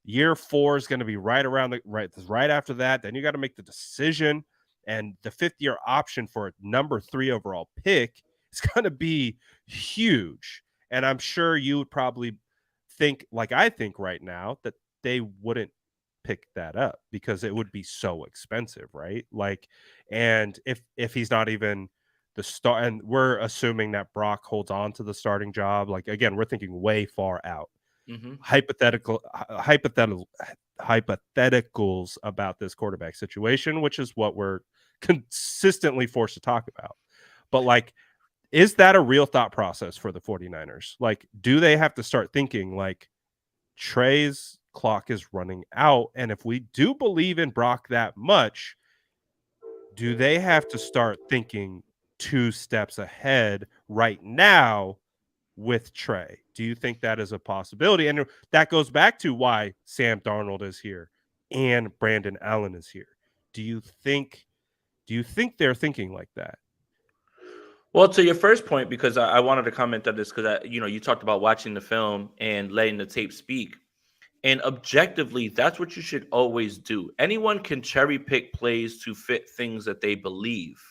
S1: Year 4 is going to be right around the right after that. Then you got to make the decision, and the 5th-year option for a number 3 overall pick is going to be huge. And I'm sure you would probably think, like I think right now, that they wouldn't pick that up because it would be so expensive, right? Like, and if he's not even the start, and we're assuming that Brock holds on to the starting job. Like again, we're thinking way far out.
S2: Mhm.
S1: Hypotheticals about this quarterback situation, which is what we're consistently forced to talk about. But like, is that a real thought process for the 49ers? Like, do they have to start thinking like Trey's clock is running out? And if we do believe in Brock that much, do they have to start thinking 2 steps ahead right now with Trey? Do you think that is a possibility? And that goes back to why Sam Darnold is here and Brandon Allen is here. Do you think they're thinking like that?
S2: Well, to your first point, because I wanted to comment on this because you talked about watching the film and letting the tape speak. And objectively, that's what you should always do. Anyone can cherry pick plays to fit things that they believe.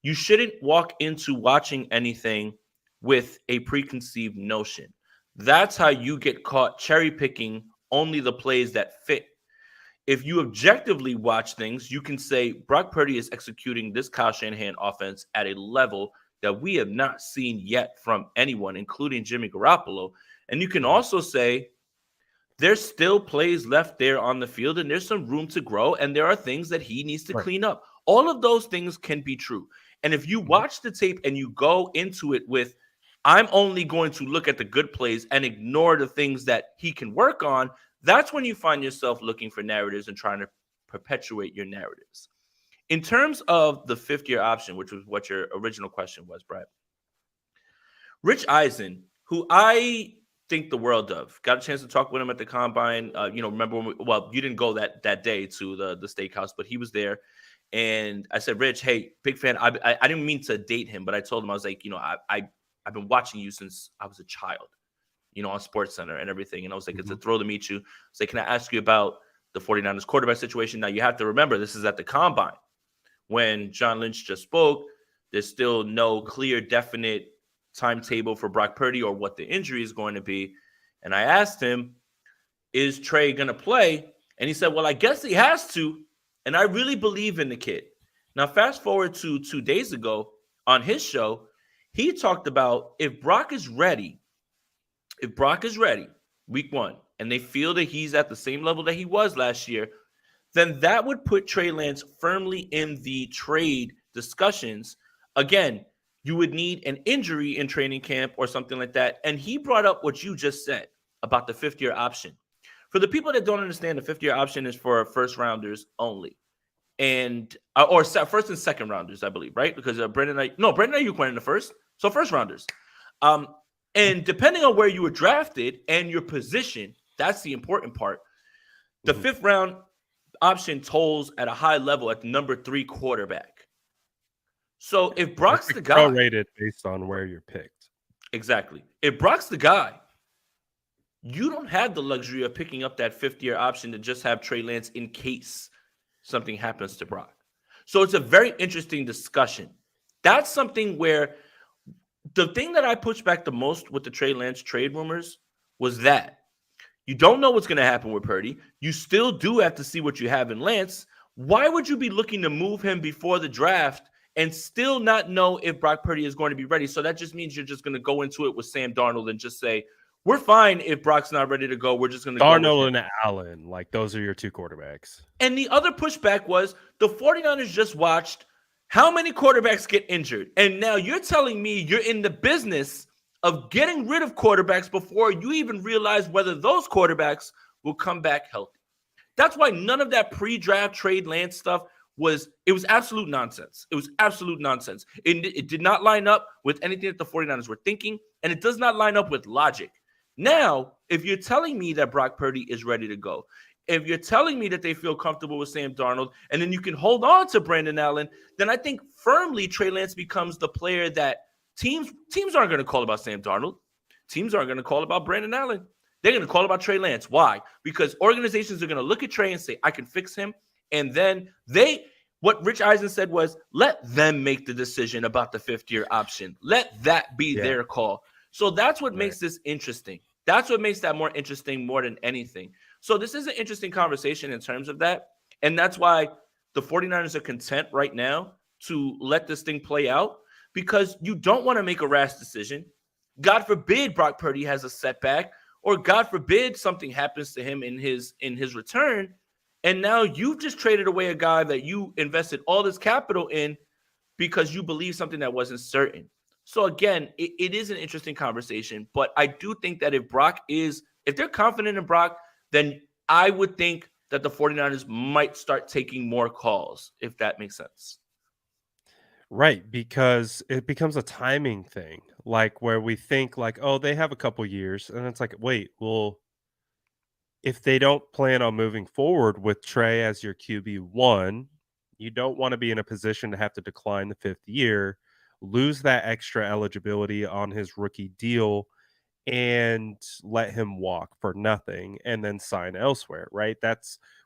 S2: You shouldn't walk into watching anything with a preconceived notion. That's how you get caught cherry picking only the plays that fit. If you objectively watch things, you can say Brock Purdy is executing this Kyle Shanahan offense at a level that we have not seen yet from anyone, including Jimmy Garoppolo. And you can also say there's still plays left there on the field, and there's some room to grow, and there are things that he needs to clean up. All of those things can be true. And if you watch the tape and you go into it with, I'm only going to look at the good plays and ignore the things that he can work on, that's when you find yourself looking for narratives and trying to perpetuate your narratives. In terms of the fifth-year option, which was what your original question was, Brett, Rich Eisen, who I think the world of, got a chance to talk with him at the combine. Remember when you didn't go that day to the steakhouse, but he was there. And I said, Rich, hey, big fan. I didn't mean to date him, but I told him, I was like, I've been watching you since I was a child, on SportsCenter and everything. And I was like, it's a thrill to meet you. I was like, can I ask you about the 49ers quarterback situation? Now, you have to remember, this is at the combine. When John Lynch just spoke, there's still no clear, definite timetable for Brock Purdy or what the injury is going to be. And I asked him, is Trey going to play? And he said, well, I guess he has to. And I really believe in the kid. Now, fast forward to 2 days ago on his show, he talked about if Brock is ready, week 1, and they feel that he's at the same level that he was last year, then that would put Trey Lance firmly in the trade discussions. Again, you would need an injury in training camp or something like that. And he brought up what you just said about the fifth-year option. For the people that don't understand, the fifth-year option is for first-rounders only. And or first and second rounders, I believe, right? Because Brandon Ayuk went in the first. So first-rounders. And depending on where you were drafted and your position, that's the important part. The fifth-round option tolls at a high level at the number 3 quarterback. So if Brock's the guy,
S1: prorated based on where you're picked.
S2: Exactly. If Brock's the guy, you don't have the luxury of picking up that fifth-year option to just have Trey Lance in case something happens to Brock. So it's a very interesting discussion. That's something where the thing that I pushed back the most with the Trey Lance trade rumors was that you don't know what's going to happen with Purdy. You still do have to see what you have in Lance. Why would you be looking to move him before the draft and still not know if Brock Purdy is going to be ready? So that just means you're just going to go into it with Sam Darnold and just say, we're fine if Brock's not ready to go. We're just going to go with
S1: Darnold and Allen, like those are your 2 quarterbacks.
S2: And the other pushback was the 49ers just watched how many quarterbacks get injured. And now you're telling me you're in the business of getting rid of quarterbacks before you even realize whether those quarterbacks will come back healthy. That's why none of that pre-draft trade Lance stuff was absolute nonsense. It was absolute nonsense. It did not line up with anything that the 49ers were thinking, and it does not line up with logic. Now, if you're telling me that Brock Purdy is ready to go, if you're telling me that they feel comfortable with Sam Darnold, and then you can hold on to Brandon Allen, then I think firmly Trey Lance becomes the player that teams aren't going to call about Sam Darnold. Teams aren't going to call about Brandon Allen. They're going to call about Trey Lance. Why? Because organizations are going to look at Trey and say, I can fix him. And then what Rich Eisen said was, let them make the decision about the fifth-year option. Let that be their call. So that's what makes this interesting. That's what makes that more interesting more than anything. So this is an interesting conversation in terms of that. And that's why the 49ers are content right now to let this thing play out, because you don't want to make a rash decision. God forbid Brock Purdy has a setback, or God forbid something happens to him in his return. And now you've just traded away a guy that you invested all this capital in because you believe something that wasn't certain. So again, it is an interesting conversation, but I do think that if they're confident in Brock, then I would think that the 49ers might start taking more calls, if that makes sense.
S1: Right, because it becomes a timing thing, like where we think like, oh, they have a couple years, and it's like, wait, well, if they don't plan on moving forward with Trey as your QB1, you don't want to be in a position to have to decline the fifth year, lose that extra eligibility on his rookie deal, and let him walk for nothing and then sign elsewhere, right?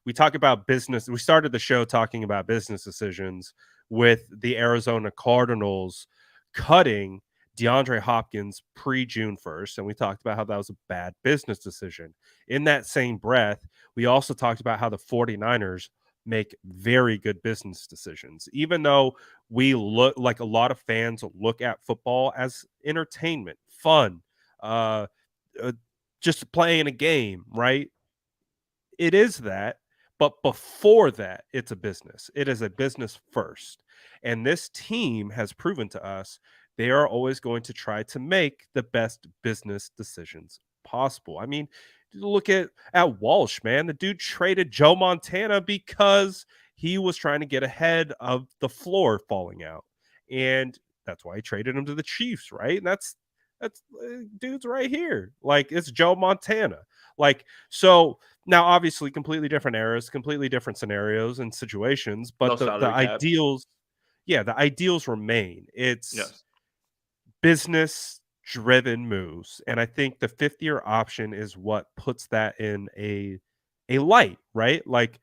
S1: We talk about business. We started the show talking about business decisions with the Arizona Cardinals cutting DeAndre Hopkins pre June 1st. And we talked about how that was a bad business decision. In that same breath, we also talked about how the 49ers make very good business decisions, even though we look like a lot of fans look at football as entertainment, fun, uh, uh, just playing a game, right? It is that, but before that, it's a business. It is a business first. And this team has proven to us they are always going to try to make the best business decisions possible. I mean, look at Walsh, man. The dude traded Joe Montana because he was trying to get ahead of the floor falling out. And that's why he traded him to the Chiefs, right? And that's dude's right here. Like it's Joe Montana. Like so now, obviously, completely different eras, completely different scenarios and situations,
S2: No
S1: but the
S2: salary cap.
S1: ideals, yeah, the ideals remain. It's
S2: Yes.
S1: business driven moves, and I think the fifth year option is what puts that in a light, right? Like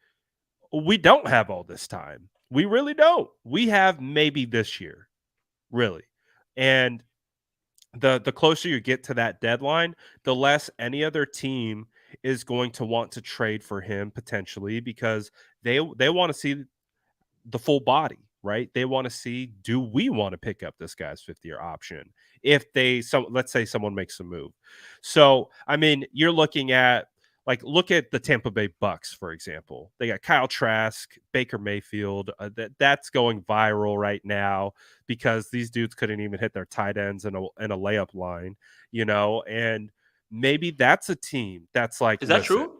S1: we don't have all this time. We really don't. We have maybe this year, really, and the closer you get to that deadline, the less any other team is going to want to trade for him potentially because they want to see the full body, right? They want to see, do we want to pick up this guy's fifth year option if let's say someone makes a move. So I mean, you're looking at look at the Tampa Bay Bucks, for example. They got Kyle Trask, Baker Mayfield. That's going viral right now because these dudes couldn't even hit their tight ends in a layup line, and maybe that's a team that's like,
S2: Is that
S1: listen,
S2: true?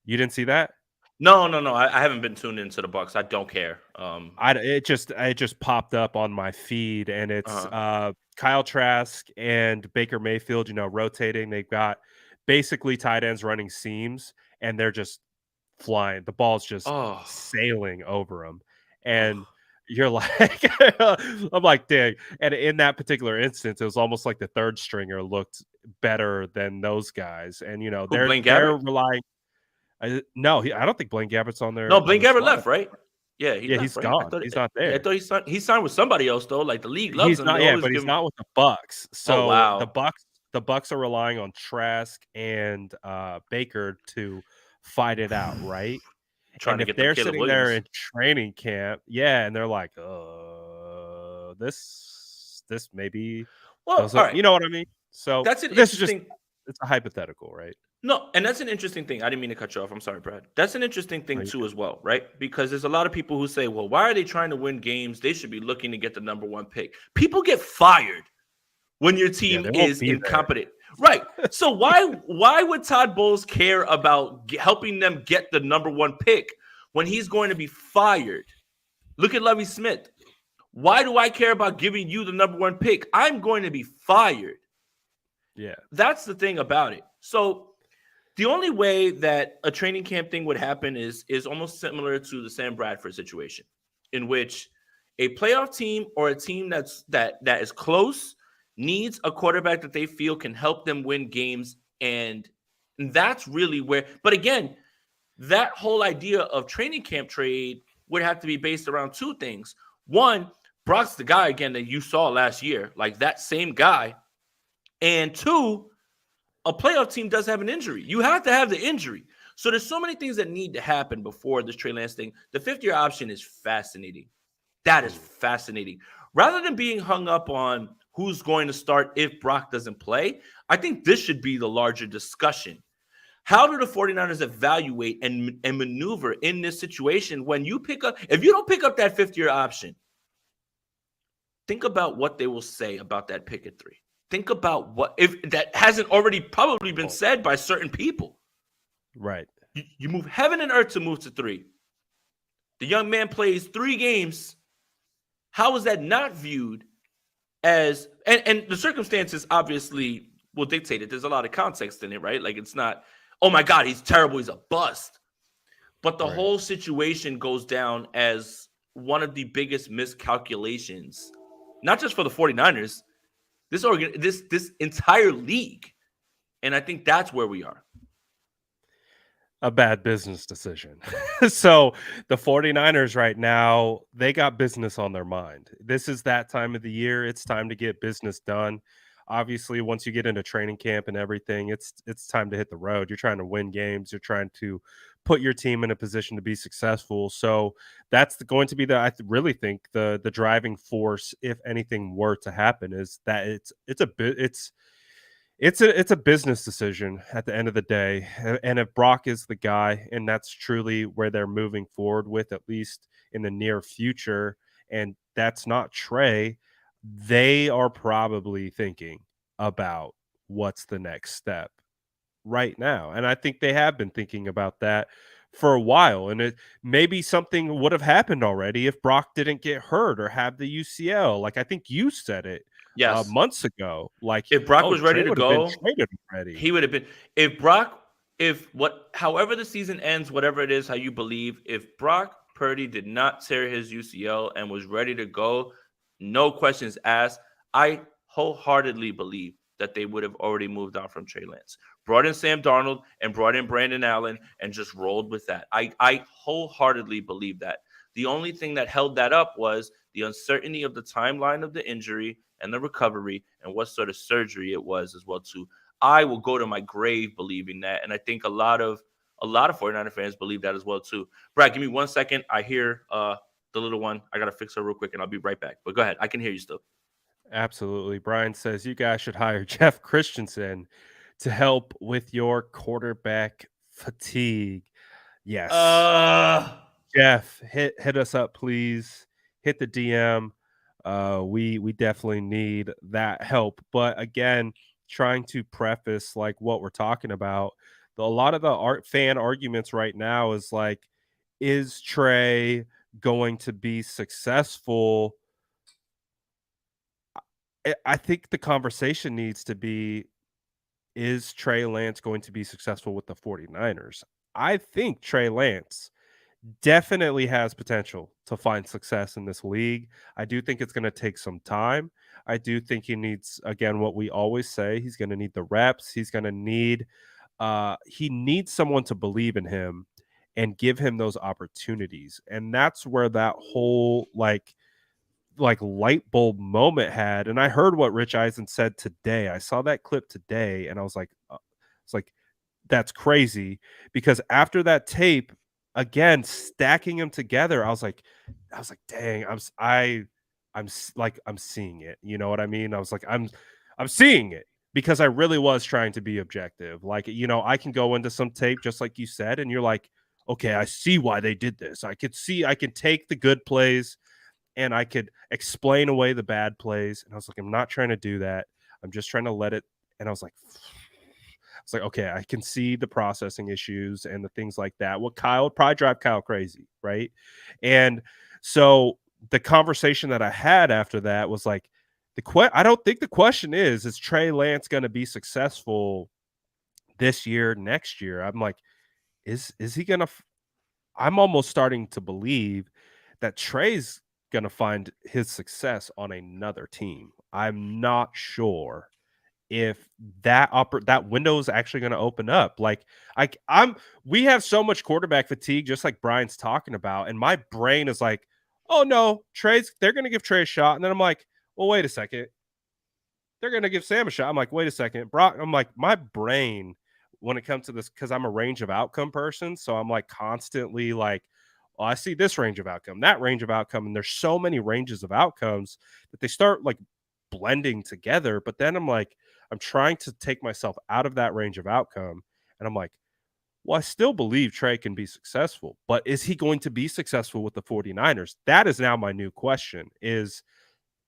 S1: you didn't see that?
S2: No. I haven't been tuned into the Bucks. I don't care.
S1: It just popped up on my feed, and it's
S2: Uh-huh.
S1: Kyle Trask and Baker Mayfield, rotating. They've got basically tight ends running seams, and they're just flying. The ball's just
S2: Oh,
S1: sailing over them, and
S2: oh.
S1: you're like, I'm like, dang. And in that particular instance, it was almost like the third stringer looked better than those guys, and
S2: Who,
S1: they're
S2: Blaine
S1: they're
S2: Gabbert?
S1: relying. No, I don't think Blaine Gabbert's on
S2: No,
S1: there on
S2: Blaine
S1: the
S2: Gabbert
S1: squad.
S2: left, right? Yeah, he
S1: Yeah,
S2: left,
S1: he's
S2: right?
S1: gone. He's not
S2: I
S1: there.
S2: thought he signed with somebody else though. Like the league loves
S1: He's
S2: him. They
S1: not yeah,
S2: always
S1: but
S2: give
S1: he's
S2: him.
S1: not with the Bucks.
S2: Oh
S1: So the
S2: wow,
S1: Bucks are relying on Trask and Baker to fight it out, right?
S2: trying
S1: And
S2: to
S1: if
S2: get them
S1: they're
S2: Caleb
S1: sitting there
S2: Williams.
S1: in training camp, yeah, and they're like, this maybe
S2: Well, all
S1: doesn't,
S2: right,
S1: what I mean? So
S2: that's an
S1: this is just
S2: interesting.
S1: it's a hypothetical, right?
S2: No, and that's an interesting thing. I didn't mean to cut you off. I'm sorry, Brad. That's an interesting
S1: No,
S2: thing
S1: you
S2: too, as well, right? Because there's a lot of people who say, "Well, why are they trying to win games? They should be looking to get the number one pick." People get fired when your
S1: yeah,
S2: team
S1: they won't
S2: is
S1: be there.
S2: incompetent. Right. So why would Todd Bowles care about helping them get the number one pick when he's going to be fired? Look at Lovie Smith. Why do I care about giving you the number one pick? I'm going to be fired.
S1: Yeah.
S2: That's the thing about it. So the only way that a training camp thing would happen is almost similar to the Sam Bradford situation, in which a playoff team or a team that is close needs a quarterback that they feel can help them win games, and that's really where. But again, that whole idea of training camp trade would have to be based around two things. One, Brock's the guy again that you saw last year, like that same guy, and two, a playoff team does have an injury. You have to have the injury. So there's so many things that need to happen before this Trey Lance thing. The fifth-year option is fascinating. That is fascinating. Rather than being hung up on who's going to start if Brock doesn't play, I think this should be the larger discussion. How do the 49ers evaluate and maneuver in this situation when you pick up, if you don't pick up that fifth-year option, think about what they will say about that pick at 3. Think about what, if that hasn't already probably been said by certain people.
S1: Right.
S2: You move heaven and earth to move to 3. The young man plays 3 games. How is that not viewed as, and the circumstances obviously will dictate it. There's a lot of context in it, right? Like, it's not, oh my God, he's terrible, he's a bust. But the whole situation goes down as one of the biggest miscalculations, not just for the 49ers, this entire league. And I think that's where we are.
S1: A bad business decision. So the 49ers right now, they got business on their mind. This is that time of the year. It's time to get business done. Obviously, once you get into training camp and everything, it's time to hit the road. You're trying to win games. You're trying to put your team in a position to be successful. So that's going to be really think the driving force, if anything were to happen, is that it's a business decision at the end of the day. And if Brock is the guy, and that's truly where they're moving forward with, at least in the near future, and that's not Trey, they are probably thinking about what's the next step right now. And I think they have been thinking about that for a while. And it maybe something would have happened already if Brock didn't get hurt or have the UCL. Like, I think you said it
S2: Yes.
S1: months ago. Like,
S2: If Brock was ready
S1: Trey
S2: to
S1: would have been
S2: go,
S1: traded already.
S2: he would have been. However the season ends, whatever it is, how you believe, if Brock Purdy did not tear his UCL and was ready to go, no questions asked, I wholeheartedly believe that they would have already moved on from Trey Lance. Brought in Sam Darnold and brought in Brandon Allen and just rolled with that. I wholeheartedly believe that. The only thing that held that up was the uncertainty of the timeline of the injury and the recovery and what sort of surgery it was as well too. I will go to my grave believing that, and I think a lot of 49er fans believe that as well too. Brad, give me 1 second. I hear the little one. I gotta fix her real quick, and I'll be right back. But go ahead. I can hear you still.
S1: Absolutely. Brian says you guys should hire Jeff Christensen to help with your quarterback fatigue. Yes. Jeff, hit us up, please. Hit the DM. We definitely need that help. But again, trying to preface like what we're talking about, a lot of the fan arguments right now is like, is Trey going to be successful? I think the conversation needs to be, is Trey Lance going to be successful with the 49ers? I think Trey Lance definitely has potential to find success in this league. I do think it's going to take some time. I do think he needs, again, what we always say, he's going to need the reps. He's going to need he needs someone to believe in him and give him those opportunities. And that's where that whole like light bulb moment had. And I heard what Rich Eisen said today. I saw that clip today and I was like, it's like, that's crazy, because after that tape, again, stacking them together, I was like, dang, I'm seeing it. You know what I mean? I was like, I'm seeing it, because I really was trying to be objective. Like, I can go into some tape just like you said, and you're like, okay, I see why they did this. I can take the good plays and I could explain away the bad plays. And I was like, I'm not trying to do that. I'm just trying to let it. And I was like, okay, I can see the processing issues and the things like that. What Kyle probably drive Kyle crazy, right? And so the conversation that I had after that was like, I don't think the question is Trey Lance going to be successful this year, next year? I'm like, is he going to? I'm almost starting to believe that Trey's going to find his success on another team. I'm not sure if that window is actually going to open up. Like, we have so much quarterback fatigue, just like Brian's talking about, and my brain is like, oh no, they're going to give Trey a shot, and then I'm like, well, wait a second, they're gonna give Sam a shot. I'm like, wait a second, Brock. I'm like, my brain when it comes to this, because I'm a range of outcome person, so I'm like constantly like, oh, I see this range of outcome, that range of outcome, and there's so many ranges of outcomes that they start like blending together. But then I'm like, I'm trying to take myself out of that range of outcome, and I'm like, well, I still believe Trey can be successful, but is he going to be successful with the 49ers? That is now my new question is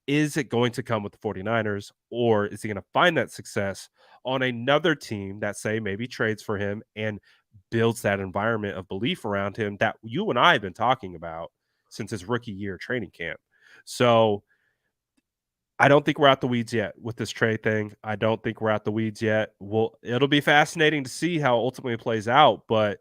S1: it going to come with the 49ers, or is he going to find that success on another team that, say, maybe trades for him and builds that environment of belief around him that you and I have been talking about since his rookie year training camp? So I don't think we're out the weeds yet with this trade thing. I don't think we're out the weeds yet. Well, it'll be fascinating to see how ultimately it plays out, but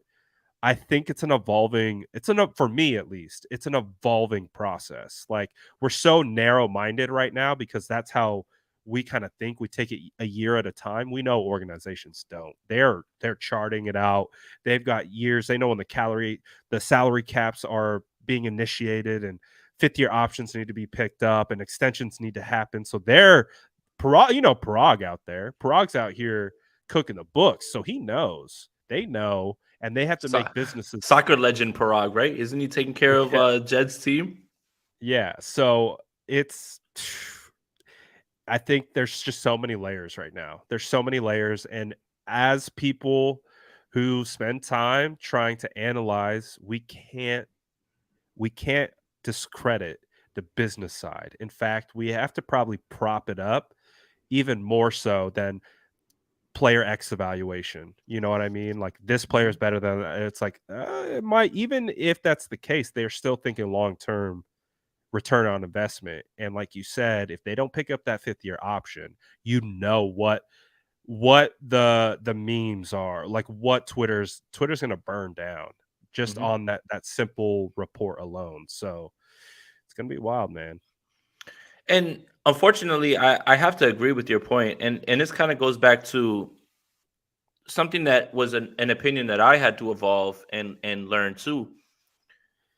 S1: I think for me at least, it's an evolving process. Like, we're so narrow-minded right now because that's how we kind of think. We take it a year at a time. We know organizations don't. They're charting it out. They've got years. They know when the salary caps are being initiated and fifth-year options need to be picked up and extensions need to happen. So Parag out there. Parag's out here cooking the books, so he knows. They know, and they have to
S2: So-
S1: make businesses.
S2: Soccer legend Parag, right? Isn't he taking care of Jed's team?
S1: Yeah, so it's I think there's just so many layers right now. There's so many layers, and as people who spend time trying to analyze, we can't discredit the business side. In fact, we have to probably prop it up even more so than player X evaluation. You know what I mean? Like, this player is
S2: Mhm.
S1: better than it's like it might, even if that's the case, they're still thinking long term return on investment. And like you said, if they don't pick up that fifth year option, you know what the memes are, like what Twitter's gonna burn down just
S2: Mhm.
S1: on that simple report alone. So it's gonna be wild, man.
S2: And unfortunately, I have to agree with your point, and this kind of goes back to something that was an opinion that I had to evolve and learn too.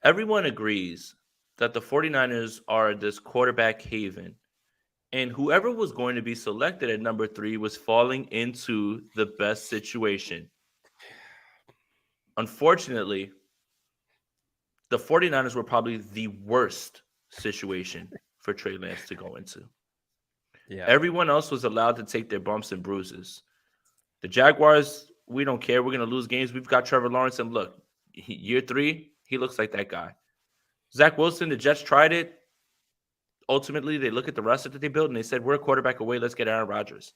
S2: Everyone agrees that the 49ers are this quarterback haven, and whoever was going to be selected at number 3 was falling into the best situation. Unfortunately, the 49ers were probably the worst situation for Trey Lance to go into.
S1: Yeah.
S2: Everyone else was allowed to take their bumps and bruises. The Jaguars, we don't care. We're going to lose games. We've got Trevor Lawrence, and look, year 3, he looks like that guy. Zach Wilson, the Jets tried it. Ultimately, they look at the roster that they built, and they said, we're a quarterback away. Let's get Aaron Rodgers.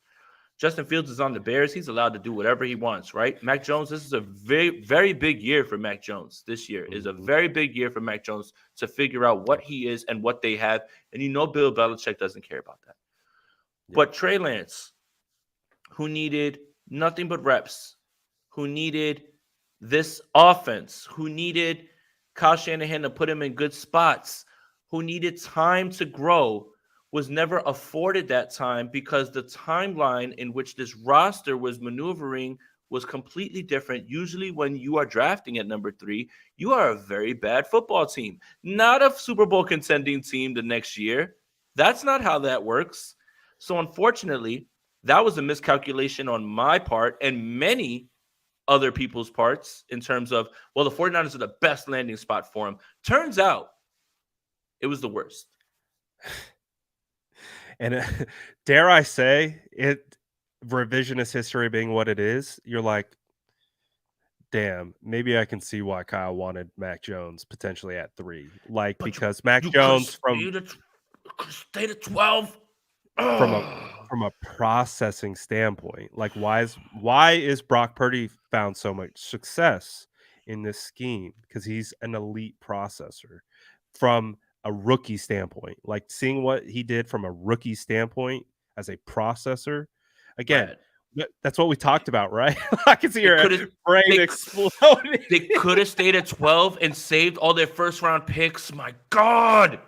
S2: Justin Fields is on the Bears. He's allowed to do whatever he wants, right? Mac Jones, this is a very, very big year for Mac Jones. This year is a
S1: Mhm.
S2: very big year for Mac Jones to figure out what he is and what they have. And you know Bill Belichick doesn't care about that.
S1: Yeah.
S2: But Trey Lance, who needed nothing but reps, who needed this offense, who needed Kyle Shanahan to put him in good spots, who needed time to grow, was never afforded that time because the timeline in which this roster was maneuvering was completely different. Usually, when you are drafting at number 3, you are a very bad football team, not a Super Bowl contending team the next year. That's not how that works. So, unfortunately, that was a miscalculation on my part and many other people's parts in terms of, well, the 49ers are the best landing spot for him. Turns out it was the worst.
S1: And dare I say it, revisionist history being what it is, you're like, damn, maybe I can see why Kyle wanted Mac Jones potentially at 3. Like,
S2: But
S1: because Mac
S2: you could have
S1: Jones from
S2: stayed at 12.
S1: from a
S2: Oh.
S1: from a processing standpoint, like, why is Brock Purdy found so much success in this scheme? Because he's an elite processor from a rookie standpoint. Like, seeing what he did from a rookie standpoint as a processor, again,
S2: Brad,
S1: that's what we talked about, right? I can see
S2: they
S1: your
S2: could have
S1: brain
S2: they,
S1: exploding.
S2: they could have stayed at 12 and saved all their first round picks. My God.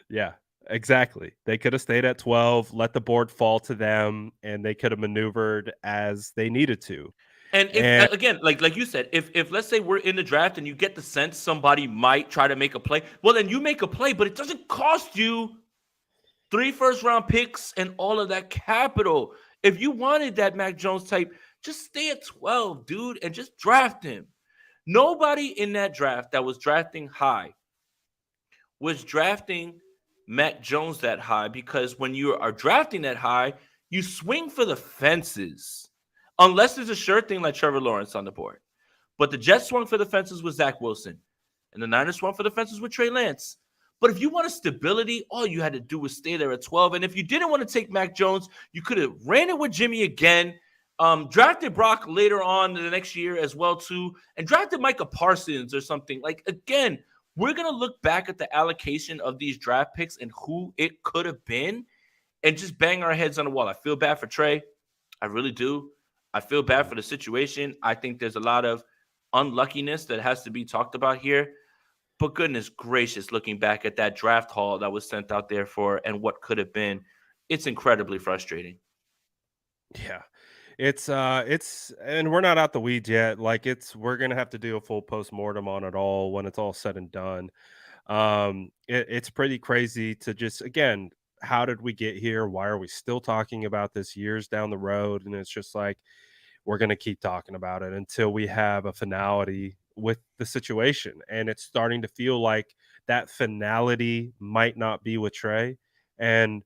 S1: Yeah, exactly. They could have stayed at 12, let the board fall to them, and they could have maneuvered as they needed to.
S2: And if
S1: And
S2: again, like you said, if let's say we're in the draft and you get the sense somebody might try to make a play, well then you make a play, but it doesn't cost you 3 first-round picks and all of that capital. If you wanted that Mac Jones type, just stay at 12, dude, and just draft him. Nobody in that draft that was drafting high was drafting Mac Jones that high, because when you are drafting that high, you swing for the fences. Unless there's a sure thing like Trevor Lawrence on the board. But the Jets swung for the fences with Zach Wilson, and the Niners swung for the fences with Trey Lance. But if you wanted stability, all you had to do was stay there at 12. And if you didn't want to take Mac Jones, you could have ran it with Jimmy again, drafted Brock later on in the next year as well, too, and drafted Micah Parsons or something. Like, again, we're going to look back at the allocation of these draft picks and who it could have been and just bang our heads on the wall. I feel bad for Trey. I really do. I feel bad for the situation. I think there's a lot of unluckiness that has to be talked about here. But goodness gracious, looking back at that draft haul that was sent out there for and what could have been, it's incredibly frustrating.
S1: Yeah. It's and we're not out the weeds yet. Like we're gonna have to do a full postmortem on it all when it's all said and done. It's pretty crazy to just, again, how did we get here? Why are we still talking about this years down the road? And it's just like we're gonna keep talking about it until we have a finality with the situation. And it's starting to feel like that finality might not be with Trey. And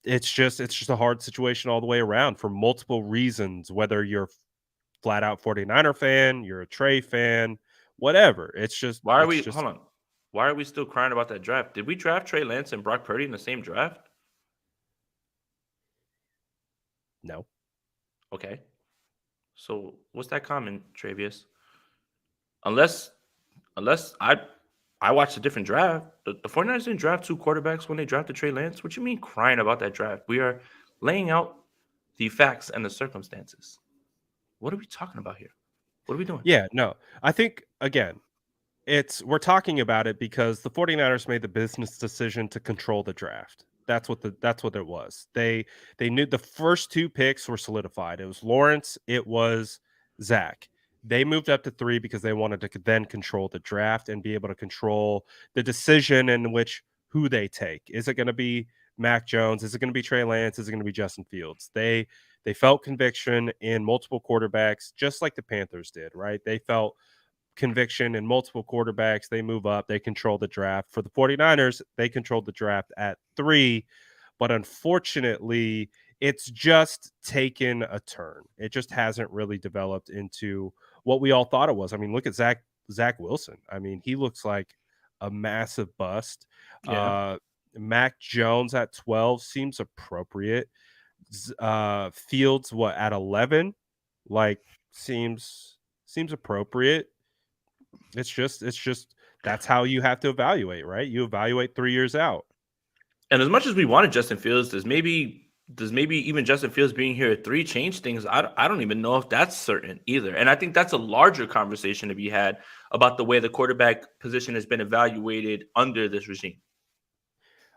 S1: it's just a hard situation all the way around for multiple reasons, whether you're flat out 49er fan, you're a Trey fan, whatever.
S2: Why are
S1: It's
S2: we
S1: just
S2: hold on? Why are we still crying about that draft? Did we draft Trey Lance and Brock Purdy in the same draft?
S1: no.
S2: Okay. So what's that comment, Travius? Unless I watched a different draft. The 49ers didn't draft 2 quarterbacks when they drafted Trey Lance. What you mean crying about that draft? We are laying out the facts and the circumstances. What are we talking about here? What are we doing?
S1: Yeah, no. I think, again, we're talking about it because the 49ers made the business decision to control the draft. That's what it was. They knew the first 2 picks were solidified. It was Lawrence, it was Zach. They moved up to 3 because they wanted to then control the draft and be able to control the decision in which who they take. Is it going to be Mac Jones? Is it going to be Trey Lance? Is it going to be Justin Fields? They felt conviction in multiple quarterbacks, just like the Panthers did, right? They felt conviction in multiple quarterbacks. They move up, they control the draft. For the 49ers, they controlled the draft at 3, but unfortunately, it's just taken a turn. It just hasn't really developed into what we all thought it was. I mean, look at Zach Wilson. I mean, he looks like a massive bust.
S2: Yeah.
S1: Mac Jones at 12 seems appropriate. Fields what at 11? Like seems appropriate. It's just that's how you have to evaluate, right? You evaluate 3 years out.
S2: And as much as we wanted Justin Fields, does maybe even Justin Fields being here at 3 change things? I don't even know if that's certain either. And I think that's a larger conversation to be had about the way the quarterback position has been evaluated under this regime.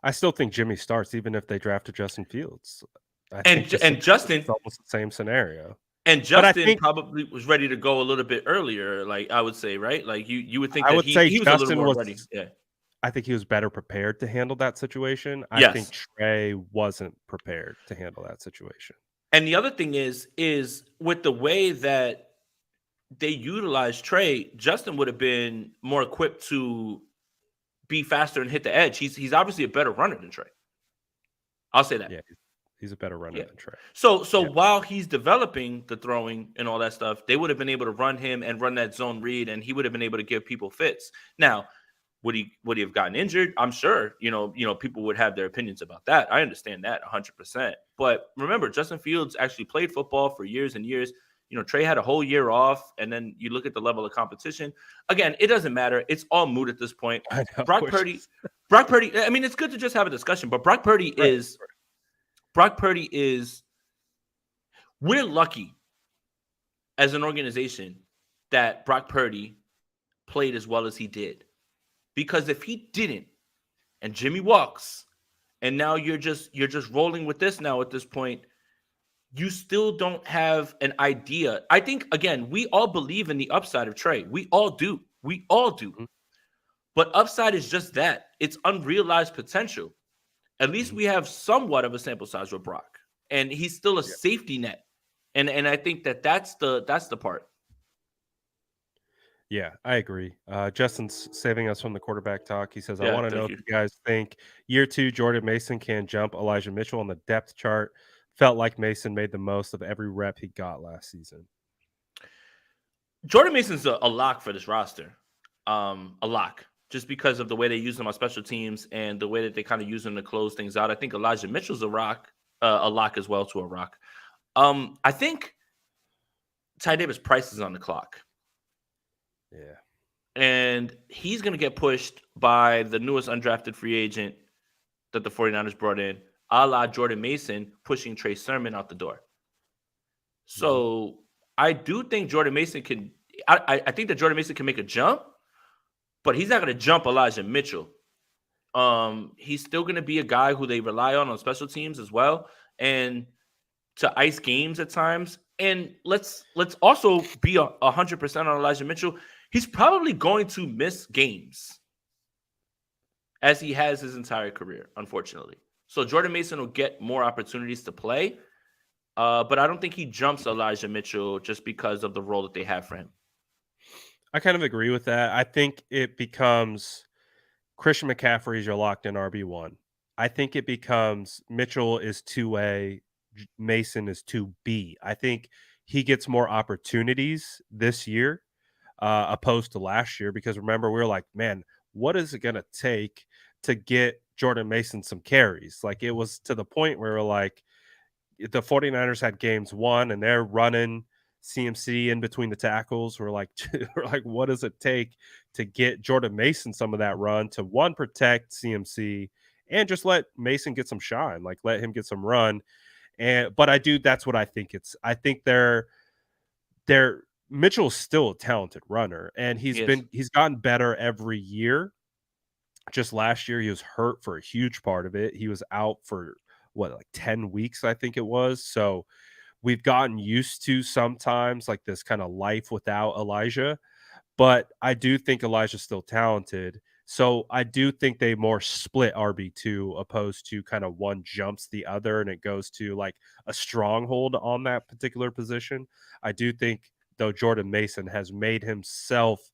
S1: I still think Jimmy starts even if they drafted Justin Fields. I
S2: And
S1: think
S2: Justin
S1: it's almost the same scenario.
S2: and
S1: But I
S2: Justin
S1: think
S2: probably was ready to go a little bit earlier, like I would say, right? Like you would think
S1: I
S2: that
S1: would say
S2: he was a little
S1: Justin
S2: more
S1: was
S2: ready. Yeah.
S1: I think he was better prepared to handle that situation. I think
S2: Yes.
S1: Trey wasn't prepared to handle that situation.
S2: And the other thing is with the way that they utilized Trey, Justin would have been more equipped to be faster and hit the edge. He's obviously a better runner than Trey. I'll say that.
S1: Yeah, he's a better runner
S2: Yeah.
S1: than Trey.
S2: So
S1: Yeah.
S2: while he's developing the throwing and all that stuff, they would have been able to run him and run that zone read, and he would have been able to give people fits. Now, would he have gotten injured? I'm sure, people would have their opinions about that. I understand that 100%. But remember, Justin Fields actually played football for years and years. Trey had a whole year off, and then you look at the level of competition. Again, it doesn't matter. It's all moot at this point.
S1: I know,
S2: Brock Purdy, I mean, it's good to just have a discussion, but Brock Purdy is we're lucky as an organization that Brock Purdy played as well as he did. Because if he didn't, and Jimmy walks, and now you're just rolling with this now at this point, you still don't have an idea. I think, again, we all believe in the upside of Trey. We all do.
S1: Mhm.
S2: But upside is just that. It's unrealized potential. At least we have somewhat of a sample size with Brock, and he's still a
S1: Yeah.
S2: safety net. And I think that's the part.
S1: Yeah, I agree. Justin's saving us from the quarterback talk. He says, I
S2: Yeah,
S1: want to know
S2: thank
S1: if
S2: you.
S1: you guys think year two Jordan Mason can jump Elijah Mitchell on the depth chart. Felt like Mason made the most of every rep he got last season.
S2: Jordan Mason's a lock for this roster. A lock. Just because of the way they use him on special teams and the way that they kind of use him to close things out. I think Elijah Mitchell's a lock as well to a rock. I think Ty Davis Price is on the clock.
S1: Yeah.
S2: And he's going to get pushed by the newest undrafted free agent that the 49ers brought in, a la Jordan Mason, pushing Trey Sermon out the door. So I do think Jordan Mason can – I think that Jordan Mason can make a jump, but he's not going to jump Elijah Mitchell. He's still going to be a guy who they rely on special teams as well, and to ice games at times. And let's also be 100% on Elijah Mitchell. He's probably going to miss games as he has his entire career, unfortunately. So Jordan Mason will get more opportunities to play, but I don't think he jumps Elijah Mitchell just because of the role that they have for him.
S1: I kind of agree with that. I think it becomes Christian McCaffrey is your locked in RB1. I think it becomes Mitchell is 2A, Mason is 2B. I think he gets more opportunities this year opposed to last year because remember, we were like, man, what is it going to take to get Jordan Mason some carries? Like it was to the point where we're like, the 49ers had games won and they're running CMC in between the tackles. We're like, what does it take to get Jordan Mason some of that run to one, protect CMC and just let Mason get some shine, like let him get some run. But that's what I think I think Mitchell's still a talented runner and he's gotten better every year. Just last year, he was hurt for a huge part of it. He was out for like 10 weeks, I think it was. So we've gotten used to sometimes like this kind of life without Elijah. But I do think Elijah's still talented. So I do think they more split RB2 opposed to kind of one jumps the other and it goes to like a stronghold on that particular position. I do think, though, Jordan Mason has made himself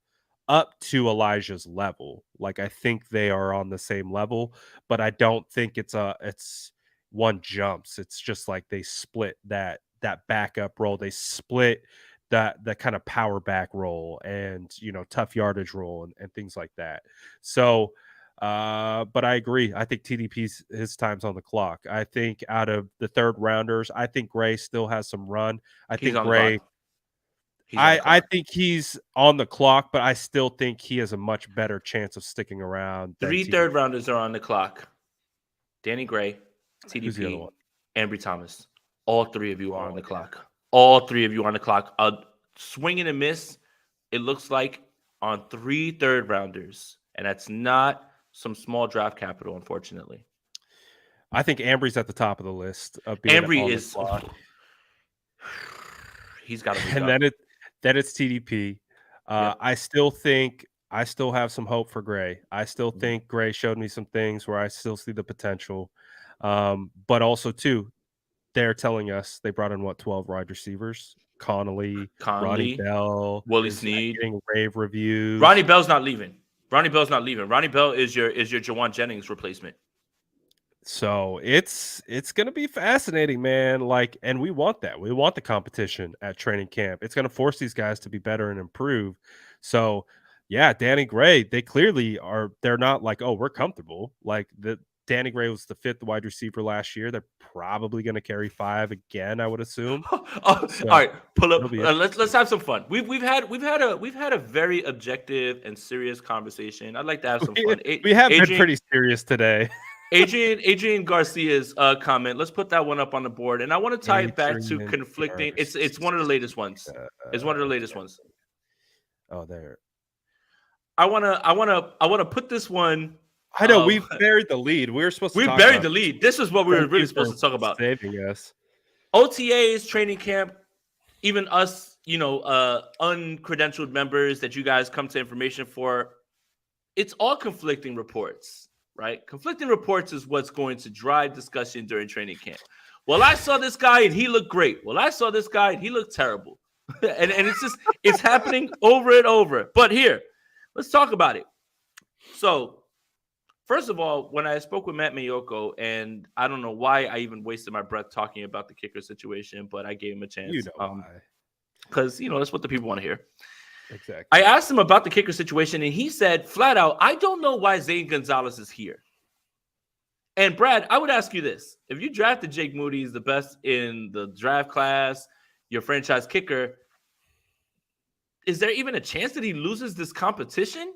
S1: up to Elijah's level. Like I think they are on the same level, but I don't think it's one jumps. It's just like they split that backup role. They split that kind of power back role and tough yardage role and things like that. So but I agree. I think TDP's his time's on the clock. I think out of the third rounders, I think Gray still has some run.
S2: He's on the clock.
S1: I think he's on the clock, but I still think he has a much better chance of sticking around.
S2: Three third rounders are on the clock. Danny Gray, TDP, Ambry Thomas. All three of you are on the clock. All three of you are on the clock. A swing and a miss, it looks like, on 3 third rounders. And that's not some small draft capital, unfortunately.
S1: I think Ambry's at the top of the list of being
S2: Ambry is. He's got to be.
S1: And then it's TDP. I still have some hope for Gray. I still think Gray showed me some things where I still see the potential. But also too, they're telling us they brought in 12 wide receivers. Conley, Ronnie Bell,
S2: Willie Snead,
S1: getting rave reviews.
S2: Ronnie Bell's not leaving. Ronnie Bell is your Jawan Jennings replacement.
S1: So it's gonna be fascinating, man. Like, and we want that. We want the competition at training camp. It's gonna force these guys to be better and improve. So yeah, Danny Gray, they clearly are. They're not like, oh, we're comfortable. Like Danny Gray was the 5th wide receiver last year. They're probably going to carry 5 again, I would assume.
S2: All right, pull up. Let's have some fun. We've had a very objective and serious conversation. I'd like to have some fun.
S1: We have been pretty serious today.
S2: Adrian Garcia's comment. Let's put that one up on the board, and I want to tie it back to conflicting. It's one of the latest ones. It's one of the latest ones.
S1: Oh, there.
S2: I wanna put this one.
S1: I know we've buried the lead. We were supposed to.
S2: We buried the lead. This is what we were really supposed to talk about.
S1: Saving us.
S2: OTAs, training camp, even us, uncredentialed members that you guys come to information for. It's all conflicting reports. right? Conflicting reports is what's going to drive discussion during training camp. Well, I saw this guy and he looked great. Well, I saw this guy and he looked terrible. and it's happening over and over. But here, let's talk about it. So, first of all, when I spoke with Matt Mayoko, and I don't know why I even wasted my breath talking about the kicker situation, but I gave him a chance.
S1: You know why.
S2: Because, that's what the people want to hear.
S1: Exactly.
S2: I asked him about the kicker situation, and he said flat out, I don't know why Zane Gonzalez is here. And Brad, I would ask you this. If you drafted Jake Moody as the best in the draft class, your franchise kicker, is there even a chance that he loses this competition?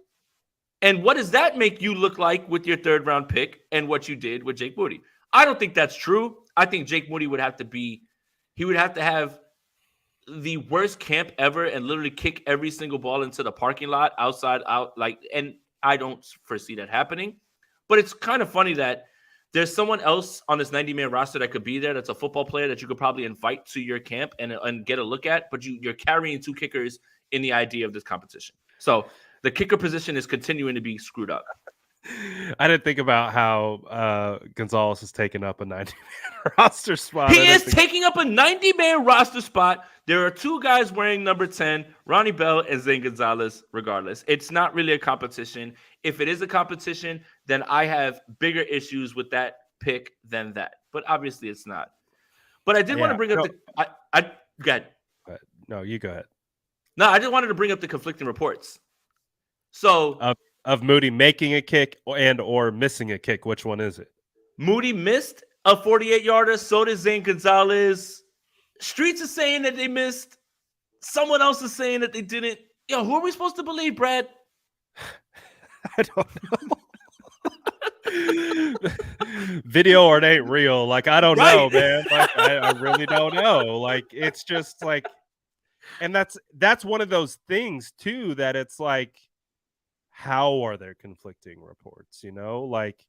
S2: And what does that make you look like with your third-round pick and what you did with Jake Moody? I don't think that's true. I think Jake Moody would have to have the worst camp ever and literally kick every single ball into the parking lot and I don't foresee that happening. But it's kind of funny that there's someone else on this 90-man roster that could be there that's a football player that you could probably invite to your camp and get a look at, but you're carrying two kickers in the idea of this competition. So the kicker position is continuing to be screwed up.
S1: I didn't think about how Gonzalez has taken up a 90-man roster spot.
S2: He is taking up a 90-man roster spot. There are two guys wearing number 10, Ronnie Bell and Zane Gonzalez, regardless. It's not really a competition. If it is a competition, then I have bigger issues with that pick than that. But obviously it's not. But I did want to bring up go ahead.
S1: No, you go ahead.
S2: No, I just wanted to bring up the conflicting reports. So
S1: of Moody making a kick or missing a kick, which one is it?
S2: Moody missed a 48-yarder. So did Zane Gonzalez. Streets is saying that they missed. Someone else is saying that they didn't. Yo, who are we supposed to believe, Brad?
S1: I don't know. Video or it ain't real. Like, I don't know, man. Like, I really don't know. Like, it's just like, and that's one of those things too, that it's like, how are there conflicting reports? Like,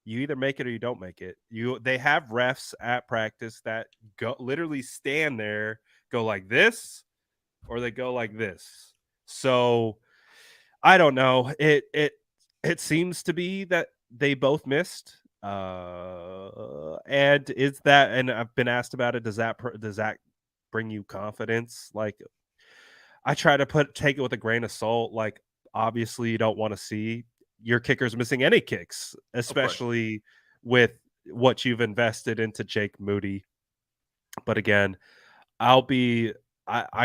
S1: you either make it or you don't make it. They have refs at practice that literally stand there, go like this, or they go like this. So I don't know. It seems to be that they both missed. And is that? And I've been asked about it. Does that bring you confidence? Like, I try to take it with a grain of salt. Like, obviously, you don't want to see your kickers missing any kicks, especially with what you've invested into Jake Moody. But again, I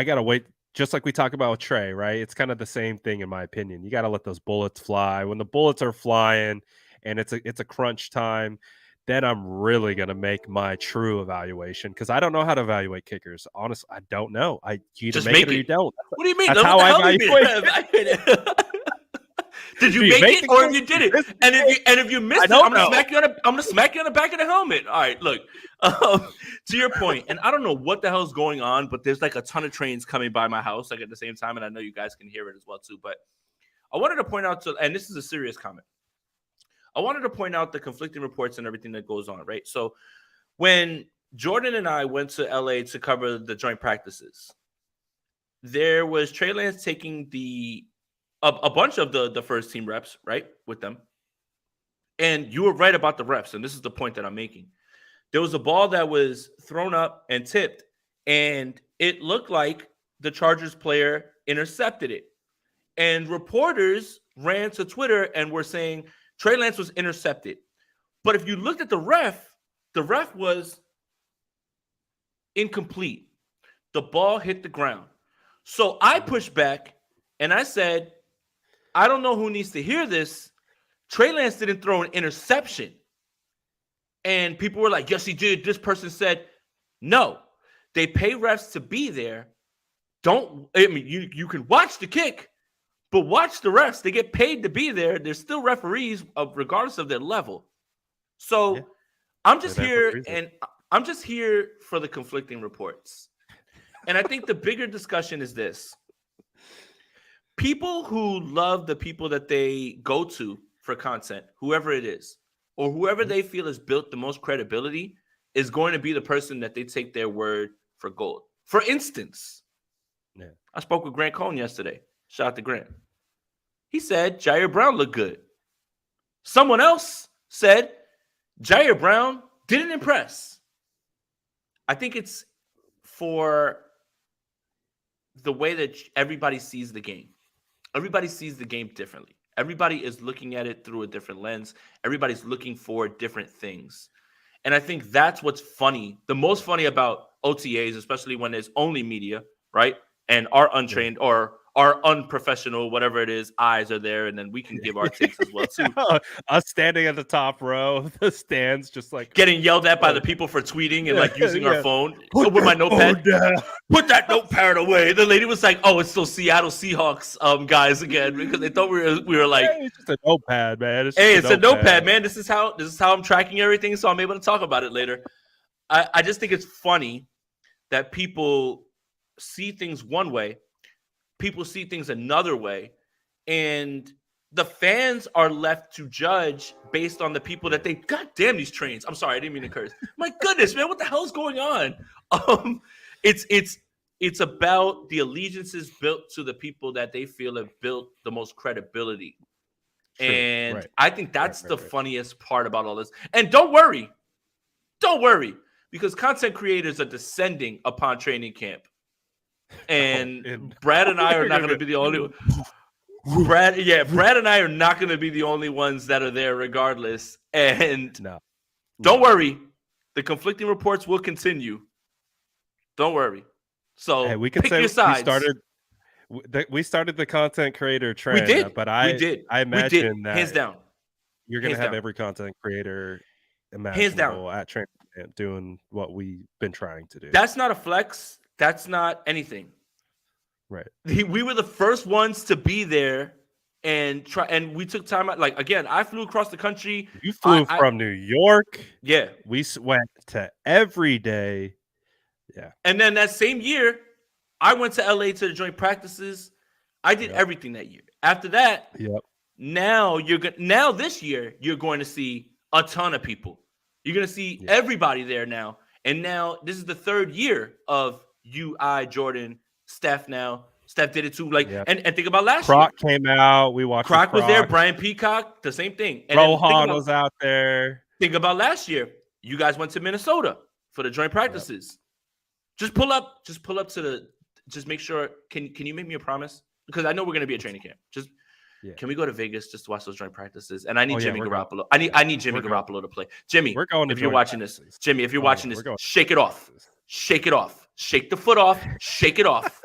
S1: gotta wait. Just like we talk about with Trey, right? It's kind of the same thing, in my opinion. You got to let those bullets fly. When the bullets are flying and it's a crunch time, then I'm really going to make my true evaluation, because I don't know how to evaluate kickers. Honestly, I don't know. You either
S2: just
S1: make it or you don't.
S2: What do you mean?
S1: That's how I evaluate.
S2: Did you make it or if you did it? And if you missed it, I'm gonna smack you on the back of the helmet. All right, look. To your point, and I don't know what the hell's going on, but there's like a ton of trains coming by my house like at the same time, and I know you guys can hear it as well too. But I wanted to point out and this is a serious comment. I wanted to point out the conflicting reports and everything that goes on, right? So when Jordan and I went to LA to cover the joint practices, there was Trey Lance taking a bunch of the first team reps, right, with them. And you were right about the refs, and this is the point that I'm making. There was a ball that was thrown up and tipped, and it looked like the Chargers player intercepted it. And reporters ran to Twitter and were saying Trey Lance was intercepted. But if you looked at the ref was incomplete. The ball hit the ground. So I pushed back, and I said, I don't know who needs to hear this. Trey Lance didn't throw an interception. And people were like, yes, he did. This person said, no. They pay refs to be there. You can watch the kick, but watch the refs. They get paid to be there. They're still referees regardless of their level. So yeah. I'm just here for the conflicting reports. And I think the bigger discussion is this. People who love the people that they go to for content, whoever it is, or whoever they feel has built the most credibility, is going to be the person that they take their word for gold. For instance, I spoke with Grant Cohn yesterday. Shout out to Grant. He said Jair Brown looked good. Someone else said Jair Brown didn't impress. I think it's for the way that everybody sees the game. Everybody sees the game differently. Everybody is looking at it through a different lens. Everybody's looking for different things. And I think that's what's funny. The most funny about OTAs, especially when there's only media, right? And our untrained or our unprofessional, whatever it is, eyes are there, and then we can give our takes as well too.
S1: Us standing at the top row of the stands, just like
S2: Getting yelled at by the people for tweeting and like using our phone with my notepad.
S1: down.
S2: Put that notepad away. The lady was like, "Oh, it's those Seattle Seahawks guys again," because they thought we were like,
S1: Hey, it's just a notepad, man.
S2: "Hey, it's a notepad, man. This is how I'm tracking everything, so I'm able to talk about it later." I just think it's funny that people see things one way, people see things another way, and the fans are left to judge based on the people that they. God damn these trains! I'm sorry, I didn't mean to curse. My goodness, man, what the hell's going on? It's about the allegiances built to the people that they feel have built the most credibility. True, and right. I think that's the funniest part about all this. And don't worry, because content creators are descending upon training camp. And Brad and I are not going to be the only Brad and I are not going to be the only ones that are there regardless. And don't worry, the conflicting reports will continue. Don't worry. So
S1: hey, we can
S2: pick
S1: say
S2: your sides.
S1: We started the content creator trend.
S2: We did,
S1: but
S2: I
S1: imagine that
S2: hands down,
S1: you're going to have every content creator imaginable at training camp doing what we've been trying to do.
S2: That's not a flex. That's not anything.
S1: Right.
S2: We were the first ones to be there and try, and we took time out. Like, again, I flew across the country.
S1: You flew from New York.
S2: Yeah.
S1: We went to every day. Yeah.
S2: And then that same year, I went to LA to the joint practices. I did everything that year. After that, now this year, you're going to see a ton of people. You're going to see everybody there now. And now this is the third year of you, I, Jordan, Steph now. Steph did it too. Like, and think about last year.
S1: Croc came out. We watched
S2: Croc was there. Brian Peacock, the same thing.
S1: And Rohan was out there.
S2: Think about last year. You guys went to Minnesota for the joint practices. Just pull up to just make sure. Can you make me a promise? Because I know we're going to be at training camp. Just can we go to Vegas just to watch those joint practices? And I need Jimmy Garoppolo. I need Jimmy Garoppolo to play. Jimmy,
S1: we're going
S2: if you're watching this, Jimmy, if you're watching this, shake it off. Shake it off. Shake the foot off. Shake it off.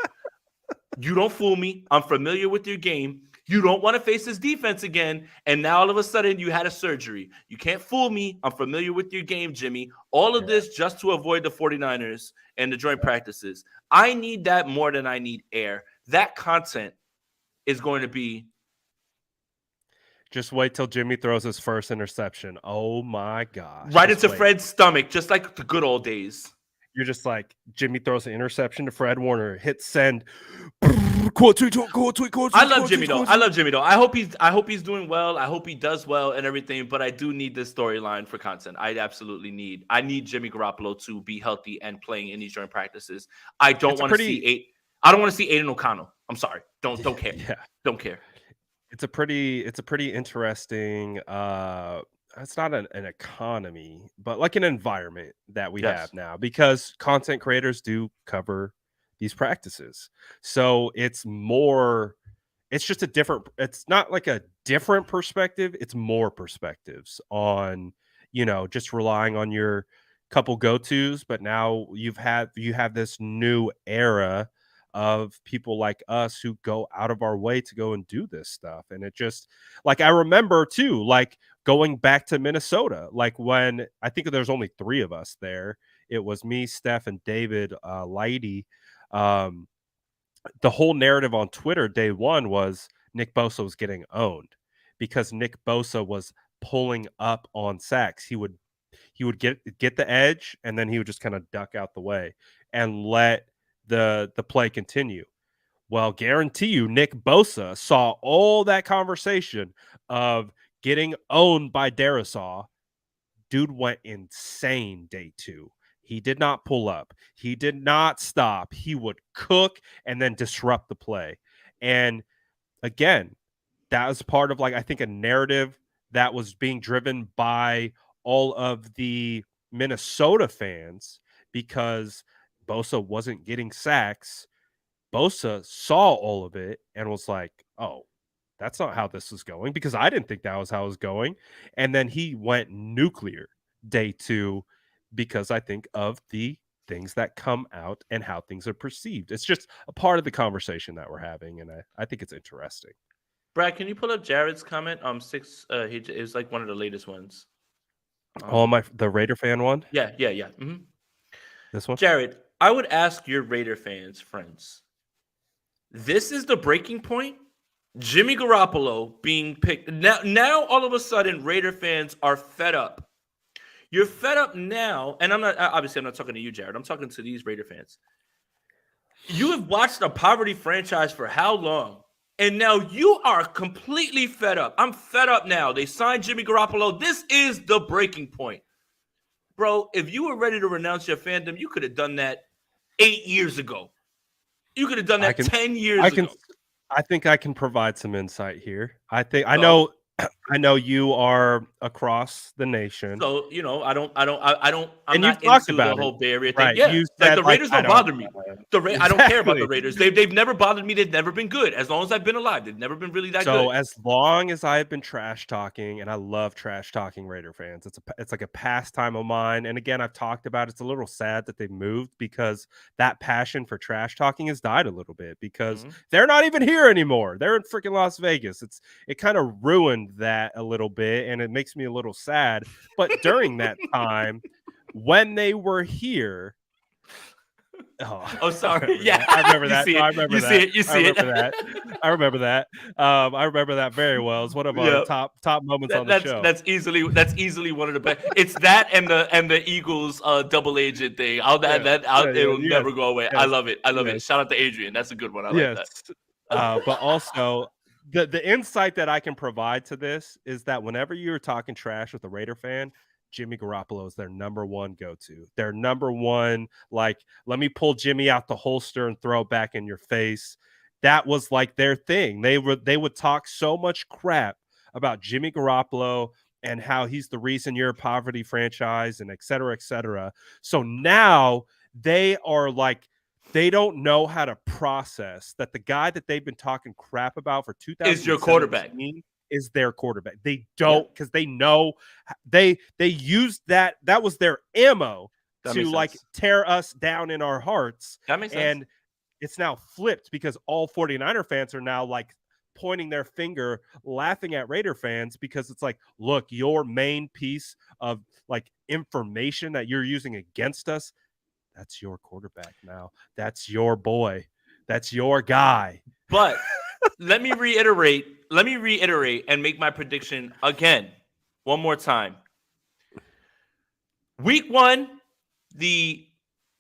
S2: You don't fool me. I'm familiar with your game. You don't want to face this defense again. And now all of a sudden you had a surgery. You can't fool me. I'm familiar with your game, Jimmy. All of this just to avoid the 49ers and the joint practices. I need that more than I need air. That content is going to be.
S1: Just wait till Jimmy throws his first interception. Oh my gosh.
S2: Right into Fred's stomach, just like the good old days.
S1: You're just like, Jimmy throws an interception to Fred Warner, hit send.
S2: I love Jimmy though. I hope he's doing well. I hope he does well and everything. But I do need this storyline for content. I absolutely need. I need Jimmy Garoppolo to be healthy and playing in these joint practices. I don't want to see Aiden O'Connell. I'm sorry. Don't care. Don't care.
S1: It's a pretty interesting. It's not an economy, but like an environment that we have now, because content creators do cover these practices. So it's just a different, it's not like a different perspective. It's more perspectives on, just relying on your couple go-tos. But now you have this new era of people like us who go out of our way to go and do this stuff. And it just, like, I remember too, like, going back to Minnesota, like when I think there's only 3 of us there. It was me, Steph, and David Lighty. The whole narrative on Twitter day one was Nick Bosa was getting owned because Nick Bosa was pulling up on sacks. He would get the edge, and then he would just kind of duck out the way and let the play continue. Well, guarantee you, Nick Bosa saw all that conversation of getting owned by Darisaw. Dude went insane day 2. He did not pull up. He did not stop. He would cook and then disrupt the play. And again, that was part of, like, I think, a narrative that was being driven by all of the Minnesota fans because Bosa wasn't getting sacks. Bosa saw all of it and was like, "Oh, that's not how this is going," because I didn't think that was how it was going. And then he went nuclear day 2 because I think of the things that come out and how things are perceived. It's just a part of the conversation that we're having, and I think it's interesting.
S2: Brad, can you pull up Jared's comment? Six. It was like one of the latest ones.
S1: Oh,
S2: Um,
S1: the Raider fan one?
S2: yeah.
S1: This one?
S2: Jared, I would ask your Raider fans, friends. This is the breaking point. Jimmy Garoppolo being picked now. All of a sudden, Raider fans are fed up. You're fed up now, and I'm not talking to you, Jared. I'm talking to these Raider fans. You have watched a poverty franchise for how long? And now you are completely fed up. I'm fed up now. They signed Jimmy Garoppolo. This is the breaking point. Bro, if you were ready to renounce your fandom, you could have done that 8 years ago. You could have done that 10 years ago.
S1: I think I can provide some insight here. I
S2: So,
S1: know you are across the nation.
S2: So, I'm
S1: And you've
S2: not
S1: talked
S2: into
S1: about
S2: the
S1: it.
S2: whole Bay Area thing.
S1: Right.
S2: Yeah,
S1: You
S2: like
S1: said,
S2: the Raiders don't bother me. I don't care about the
S1: Exactly.
S2: Raiders. They've never bothered me. They've never been good. As long as I've been alive, they've never been really that good.
S1: So as long as I've been trash talking, and I love trash talking Raider fans, it's like a pastime of mine. And again, I've talked about it's a little sad that they moved because that passion for trash talking has died a little bit because they're not even here anymore. They're in freaking Las Vegas. It kind of ruined that a little bit, and it makes me a little sad. But during that time, when they were here.
S2: Oh, sorry. Yeah,
S1: I remember that.
S2: I remember that. You see it.
S1: I remember that. I remember that very well. It's one of our top moments on the show.
S2: That's easily one of the best. It's that and the Eagles double agent thing. It'll never go away. Yes, I love it. It. Shout out to Adrian. That's a good one. I like that.
S1: But also the insight that I can provide to this is that whenever you're talking trash with a Raider fan, Jimmy Garoppolo is their number one go-to. Their number one, like, let me pull Jimmy out the holster and throw it back in your face. That was like their thing. They would talk so much crap about Jimmy Garoppolo and how he's the reason you're a poverty franchise and et cetera, et cetera. So now they are like, they don't know how to process that the guy that they've been talking crap about for 2000
S2: is your quarterback.
S1: Is their quarterback. They don't, because they know they used that was their ammo to like tear us down in our hearts.
S2: That makes sense.
S1: And it's now flipped because all 49er fans are now like pointing their finger, laughing at Raider fans because it's like, look, your main piece of like information that you're using against us, that's your quarterback now. That's your boy. That's your guy.
S2: But let me reiterate and make my prediction again, one more time. Week 1, the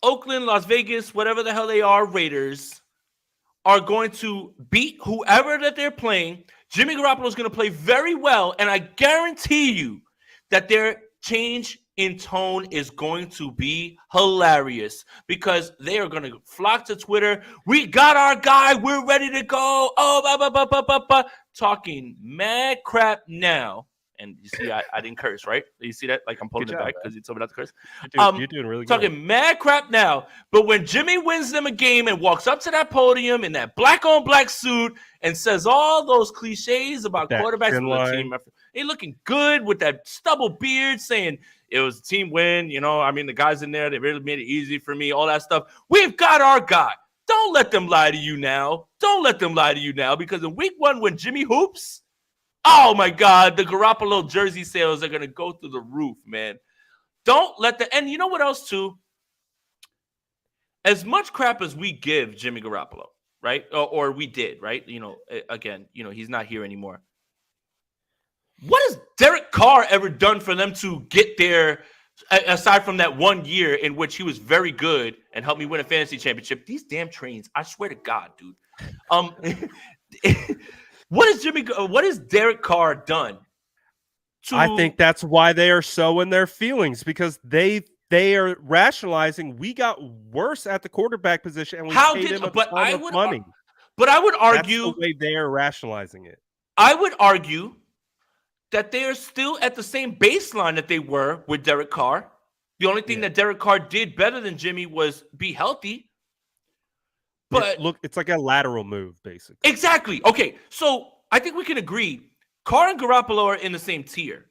S2: Oakland, Las Vegas, whatever the hell they are, Raiders are going to beat whoever that they're playing. Jimmy Garoppolo is going to play very well, and I guarantee you that their change in tone is going to be hilarious because they are going to flock to Twitter. We got our guy. We're ready to go. Oh, talking mad crap now. And you see, I didn't curse, right? You see that? Like I'm pulling it back because you told me not to curse.
S1: You're doing really good.
S2: Talking mad crap now. But when Jimmy wins them a game and walks up to that podium in that black on black suit and says all those cliches about quarterbacks for the team, he looking good with that stubble beard saying, it was a team win. The guys in there, they really made it easy for me, all that stuff. We've got our guy. Don't let them lie to you now. Because in week 1, when Jimmy hoops, oh, my God, the Garoppolo jersey sales are going to go through the roof, man. Don't let and you know what else, too? As much crap as we give Jimmy Garoppolo, right? Or we did, right? Again, he's not here anymore. What has Derek Carr ever done for them to get there, aside from that 1 year in which he was very good and helped me win a fantasy championship? These damn trains, I swear to God, dude. What has Derek Carr done?
S1: I think that's why they are so in their feelings, because they are rationalizing we got worse at the quarterback position and we paid him a ton of money.
S2: But I would argue
S1: that's the way they are rationalizing it.
S2: I would argue that they are still at the same baseline that they were with Derek Carr. The only thing that Derek Carr did better than Jimmy was be healthy. But
S1: it's like a lateral move, basically.
S2: Exactly. Okay, so I think we can agree Carr and Garoppolo are in the same tier.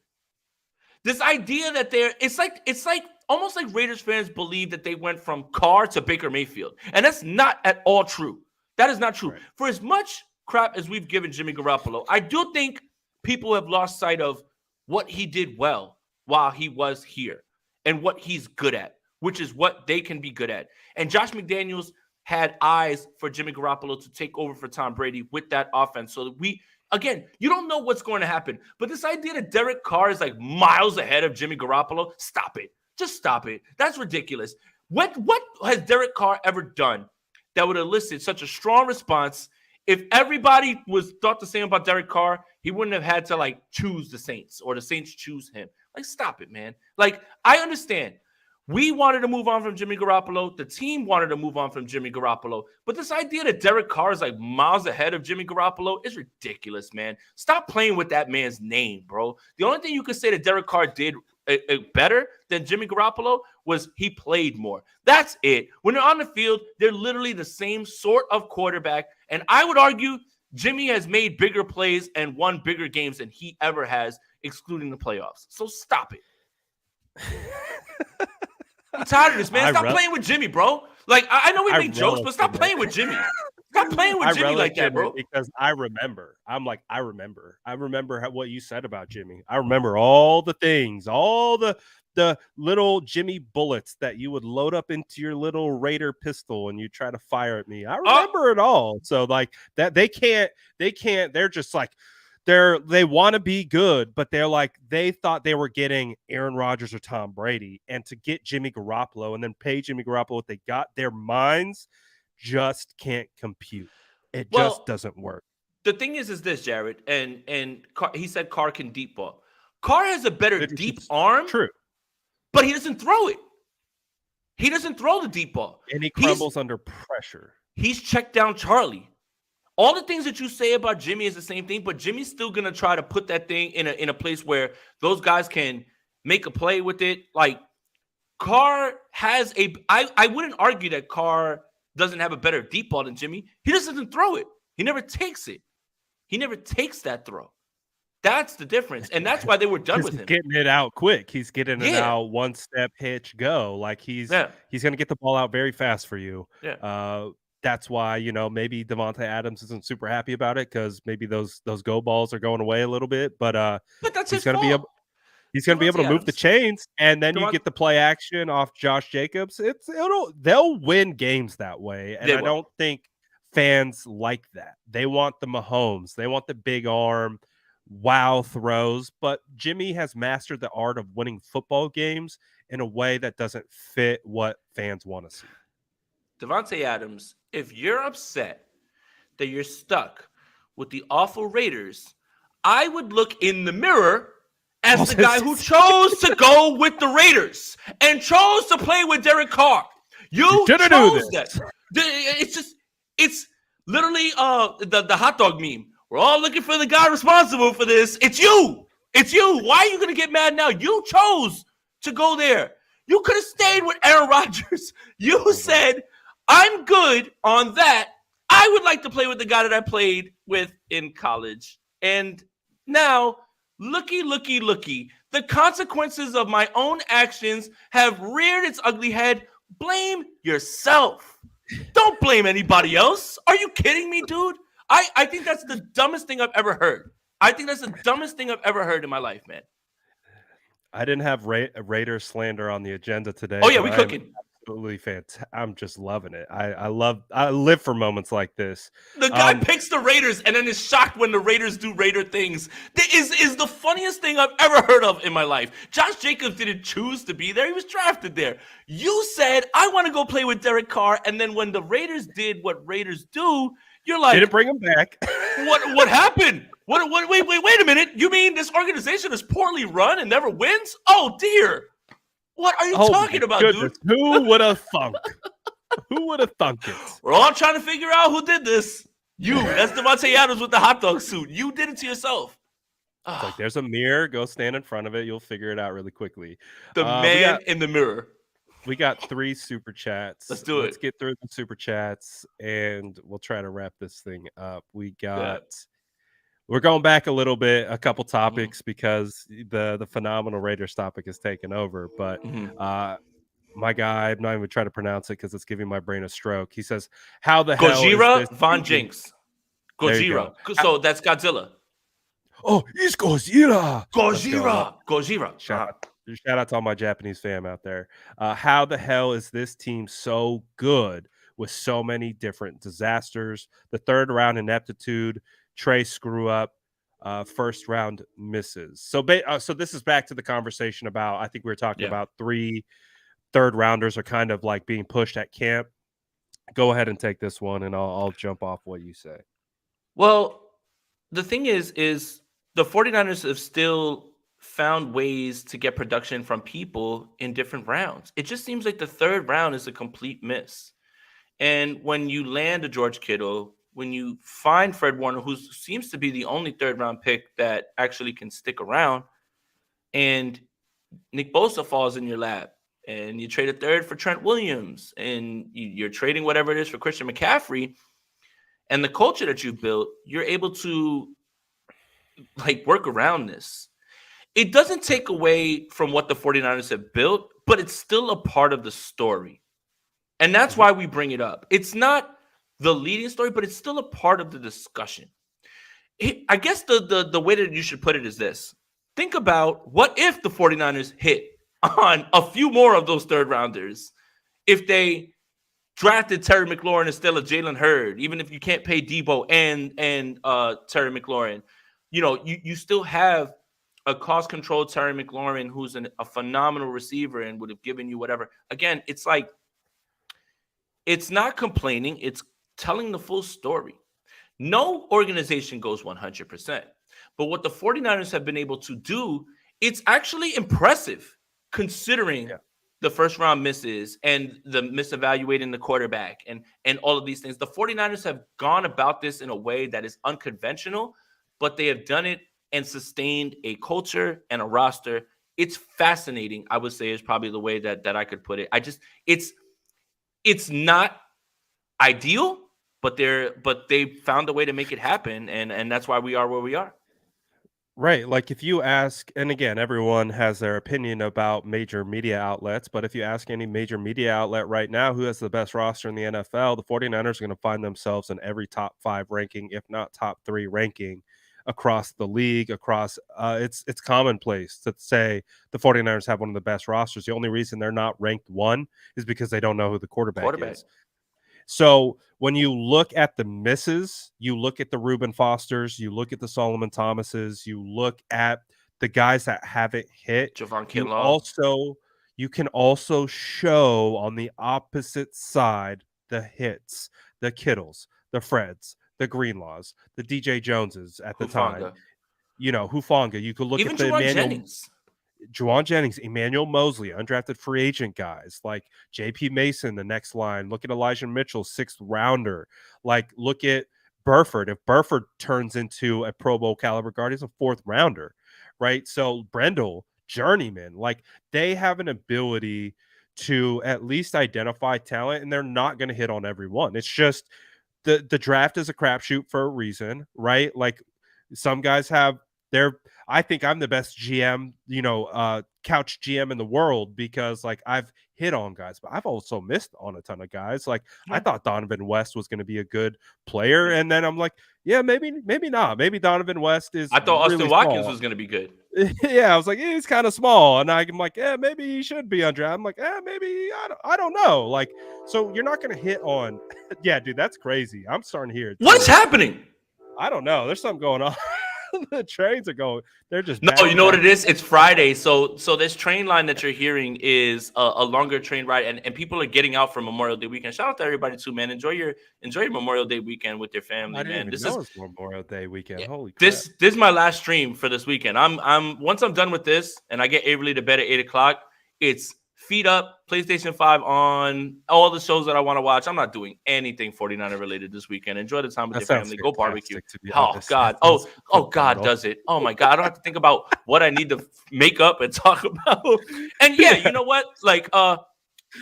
S2: This idea that it's like almost like Raiders fans believe that they went from Carr to Baker Mayfield. And that's not at all true. That is not true. Right. For as much crap as we've given Jimmy Garoppolo, I do think people have lost sight of what he did well while he was here and what he's good at, which is what they can be good at. And Josh McDaniels had eyes for Jimmy Garoppolo to take over for Tom Brady with that offense. So that again, you don't know what's going to happen. But this idea that Derek Carr is like miles ahead of Jimmy Garoppolo, stop it. Just stop it. That's ridiculous. What has Derek Carr ever done that would elicit such a strong response? If everybody thought the same about Derek Carr, he wouldn't have had to like choose the Saints or the Saints choose him. Like, stop it, man. Like, I understand. We wanted to move on from Jimmy Garoppolo. The team wanted to move on from Jimmy Garoppolo. But this idea that Derek Carr is like miles ahead of Jimmy Garoppolo is ridiculous, man. Stop playing with that man's name, bro. The only thing you could say that Derek Carr did better than Jimmy Garoppolo was he played more. That's it. When they're on the field, they're literally the same sort of quarterback. And I would argue Jimmy has made bigger plays and won bigger games than he ever has, excluding the playoffs. So stop it. I'm tired of this, man. Stop playing with Jimmy, bro. Like, I know we make jokes, but stop playing with Jimmy. Stop playing with Jimmy like that, bro.
S1: Because I remember. I remember what you said about Jimmy. I remember all the things, all the little Jimmy bullets that you would load up into your little Raider pistol and you try to fire at me. I remember it all. So like that, they can't. They're just like, they want to be good, but they're like, they thought they were getting Aaron Rodgers or Tom Brady, and to get Jimmy Garoppolo and then pay Jimmy Garoppolo what they got, their minds just can't compute. It just doesn't work.
S2: The thing is this, Jared, and Carr, he said Carr can deep ball. Carr has a better deep arm,
S1: true,
S2: but he doesn't throw it. He doesn't throw the deep ball,
S1: and he crumbles under pressure.
S2: He's checked down Charlie. All the things that you say about Jimmy is the same thing, but Jimmy's still going to try to put that thing in a place where those guys can make a play with it. Like, Carr has I wouldn't argue that Carr doesn't have a better deep ball than Jimmy. He just doesn't throw it. He never takes it. He never takes that throw. That's the difference. And that's why they were done with him.
S1: Getting it out quick. He's getting it out one step, hitch, go. Like, he's going to get the ball out very fast for you.
S2: Yeah.
S1: That's why, maybe Devontae Adams isn't super happy about it, because maybe those go balls are going away a little bit. But
S2: that's
S1: he's going to be able. He's going to be able to move the chains, and then you get the play action off Josh Jacobs. They'll win games that way, and I don't think fans like that. They want the Mahomes. They want the big arm, wow throws. But Jimmy has mastered the art of winning football games in a way that doesn't fit what fans want to see.
S2: Devontae Adams, if you're upset that you're stuck with the awful Raiders, I would look in the mirror as the guy who chose to go with the Raiders and chose to play with Derek Carr. You chose that. It's literally the hot dog meme. We're all looking for the guy responsible for this. It's you. It's you. Why are you going to get mad now? You chose to go there. You could have stayed with Aaron Rodgers. You said, I'm good on that. I would like to play with the guy that I played with in college. And now, looky. The consequences of my own actions have reared its ugly head. Blame yourself. Don't blame anybody else. Are you kidding me, dude? I think that's the dumbest thing I've ever heard. I think that's the dumbest thing I've ever heard in my life, man.
S1: I didn't have Raider slander on the agenda today.
S2: Oh, yeah, we cooking.
S1: Absolutely fantastic. I'm just loving it. I live for moments like this.
S2: The guy picks the Raiders and then is shocked when the Raiders do Raider things. This is the funniest thing I've ever heard of in my life. Josh Jacobs didn't choose to be there. He was drafted there. You said, I want to go play with Derek Carr. And then when the Raiders did what Raiders do, you're like,
S1: didn't bring him back.
S2: What happened? Wait a minute. You mean this organization is poorly run and never wins? Oh, dear. What are you talking about, dude?
S1: Who would have thunk? Who would have thunk it?
S2: We're all trying to figure out who did this. You. That's Devontae Adams with the hot dog suit. You did it to yourself.
S1: It's like,
S2: Ah,
S1: there's a mirror, go stand in front of it, you'll figure it out really quickly.
S2: the
S1: We
S2: man
S1: got
S2: in the mirror.
S1: we got 3 super chats.
S2: Let's do
S1: Let's
S2: it.
S1: get through the super chats, and we'll try to wrap this thing up.
S2: Yeah.
S1: We're going back a little bit, a couple
S2: Mhm,
S1: topics because the phenomenal Raiders topic has taken over, but,
S2: mhm.
S1: uh, my guy, I'm not even trying to pronounce it because it's giving my brain a stroke. He says, "How the hell is this
S2: Gojira Von
S1: team?"
S2: Jinx.
S1: There you go.
S2: Gojira. So that's Godzilla.
S1: "Oh, it's Godzilla!" Let's go.
S2: Gojira. Gojira.
S1: Shout out shout out to all my Japanese fam out there. How the hell is this team so good with so many different disasters? The third round ineptitude, Trey screw up, first round misses. So this is back to the conversation about I think we were talking
S2: Yeah.
S1: about 3 third rounders are kind of like being pushed at camp. Go ahead and take this one, and I'll jump off what you say.
S2: Well, the thing is the 49ers have still found ways to get production from people in different rounds. It just seems like the third round is a complete miss. And when you land a George Kittle, when you find Fred Warner, who seems to be the only third round pick that actually can stick around, and Nick Bosa falls in your lap, and you trade a third for Trent Williams, and you're trading whatever it is for Christian McCaffrey, and the culture that you've built, you're able to like work around this. It doesn't take away from what the 49ers have built, but it's still a part of the story. And that's
S1: Mhm.
S2: why we bring it up. It's not the leading story, but it's still a part of the discussion. I guess the way that you should put it is this. Think about what if the 49ers hit on a few more of those third rounders. If they drafted Terry McLaurin instead of Jalen Hurd, even if you can't pay Debo and Terry McLaurin, you still have a cost controlled Terry McLaurin who's a phenomenal receiver and would have given you whatever. Again, it's like it's not complaining, it's telling the full story. No organization goes 100%. But what the 49ers have been able to do, it's actually impressive considering
S1: Yeah.
S2: the first round misses and the misevaluating the quarterback and all of these things. The 49ers have gone about this in a way that is unconventional, but they have done it and sustained a culture and a roster. It's fascinating, I would say, is probably the way that I could put it. It's not ideal, but they found a way to make it happen, and that's why we are where we are.
S1: Right. Like if you ask, and again, everyone has their opinion about major media outlets, but if you ask any major media outlet right now who has the best roster in the NFL, the 49ers are going to find themselves in every top 5 ranking, if not top 3 ranking across the league, across it's commonplace to say the 49ers have one of the best rosters. The only reason they're not ranked 1 is because they don't know who the quarterback
S2: Quarterback.
S1: is. So when you look at the misses, you look at the Reuben Fosters, you look at the Solomon Thomases, you look at the guys that haven't hit,
S2: Javon
S1: you
S2: Kinlaw.
S1: also you can also show on the opposite side the hits, the Kittles, the Freds, the Greenlaws, the DJ Joneses at the time,
S2: Hufanga.
S1: Hufanga. You could look
S2: Even
S1: at the
S2: Juwan
S1: Emmanuel
S2: Jennings.
S1: Juwan Jennings, Emmanuel Mosley, undrafted free agent guys like JP Mason, the next line. Look at Elijah Mitchell, 6th rounder. Like, look at Burford. If Burford turns into a Pro Bowl caliber guard, he's a 4th rounder, right? So Brendel, journeyman, like they have an ability to at least identify talent, and they're not going to hit on everyone. It's just the draft is a crapshoot for a reason, right? Like some guys have their I think I'm the best GM, couch GM in the world because like I've hit on guys, but I've also missed on a ton of guys. Like I
S2: Yeah.
S1: thought Donovan West was going to be a good player,
S2: Yeah.
S1: and then I'm like, yeah, maybe not. Maybe Donovan West is
S2: I thought Austin
S1: really
S2: Watkins
S1: small.
S2: was going to be good.
S1: Yeah, I was like, he's kind of small, and I'm like, yeah, maybe he should be undrafted. I'm like, maybe I don't know. Like, so you're not going to hit on. Yeah, dude, that's crazy. I'm starting to hear it
S2: What's
S1: too.
S2: happening?
S1: I don't know. There's something going on. The trains are going. They're just
S2: No,
S1: back
S2: you
S1: to
S2: know what
S1: back.
S2: it is? It's Friday. So this train line that you're hearing is a longer train ride, and people are getting out for Memorial Day weekend. Shout out to everybody too, man. Enjoy your Memorial Day weekend with your
S1: I
S2: family,
S1: didn't
S2: man.
S1: even know it was Memorial Day weekend. Holy crap!
S2: This is my last stream for this weekend. I'm once I'm done with this and I get Avery to bed at 8 o'clock, it's feet up, PlayStation 5 on, all the shows that I want to watch. I'm not doing anything 49er related this weekend. Enjoy the time with
S1: That
S2: your
S1: sounds
S2: family. Go barbecue.
S1: fantastic, to be
S2: Oh
S1: honest. That
S2: God.
S1: sounds
S2: Oh God,
S1: phenomenal.
S2: does it? Oh my God. I don't have to think about what I need to make up and talk about. And yeah, you know what? Like,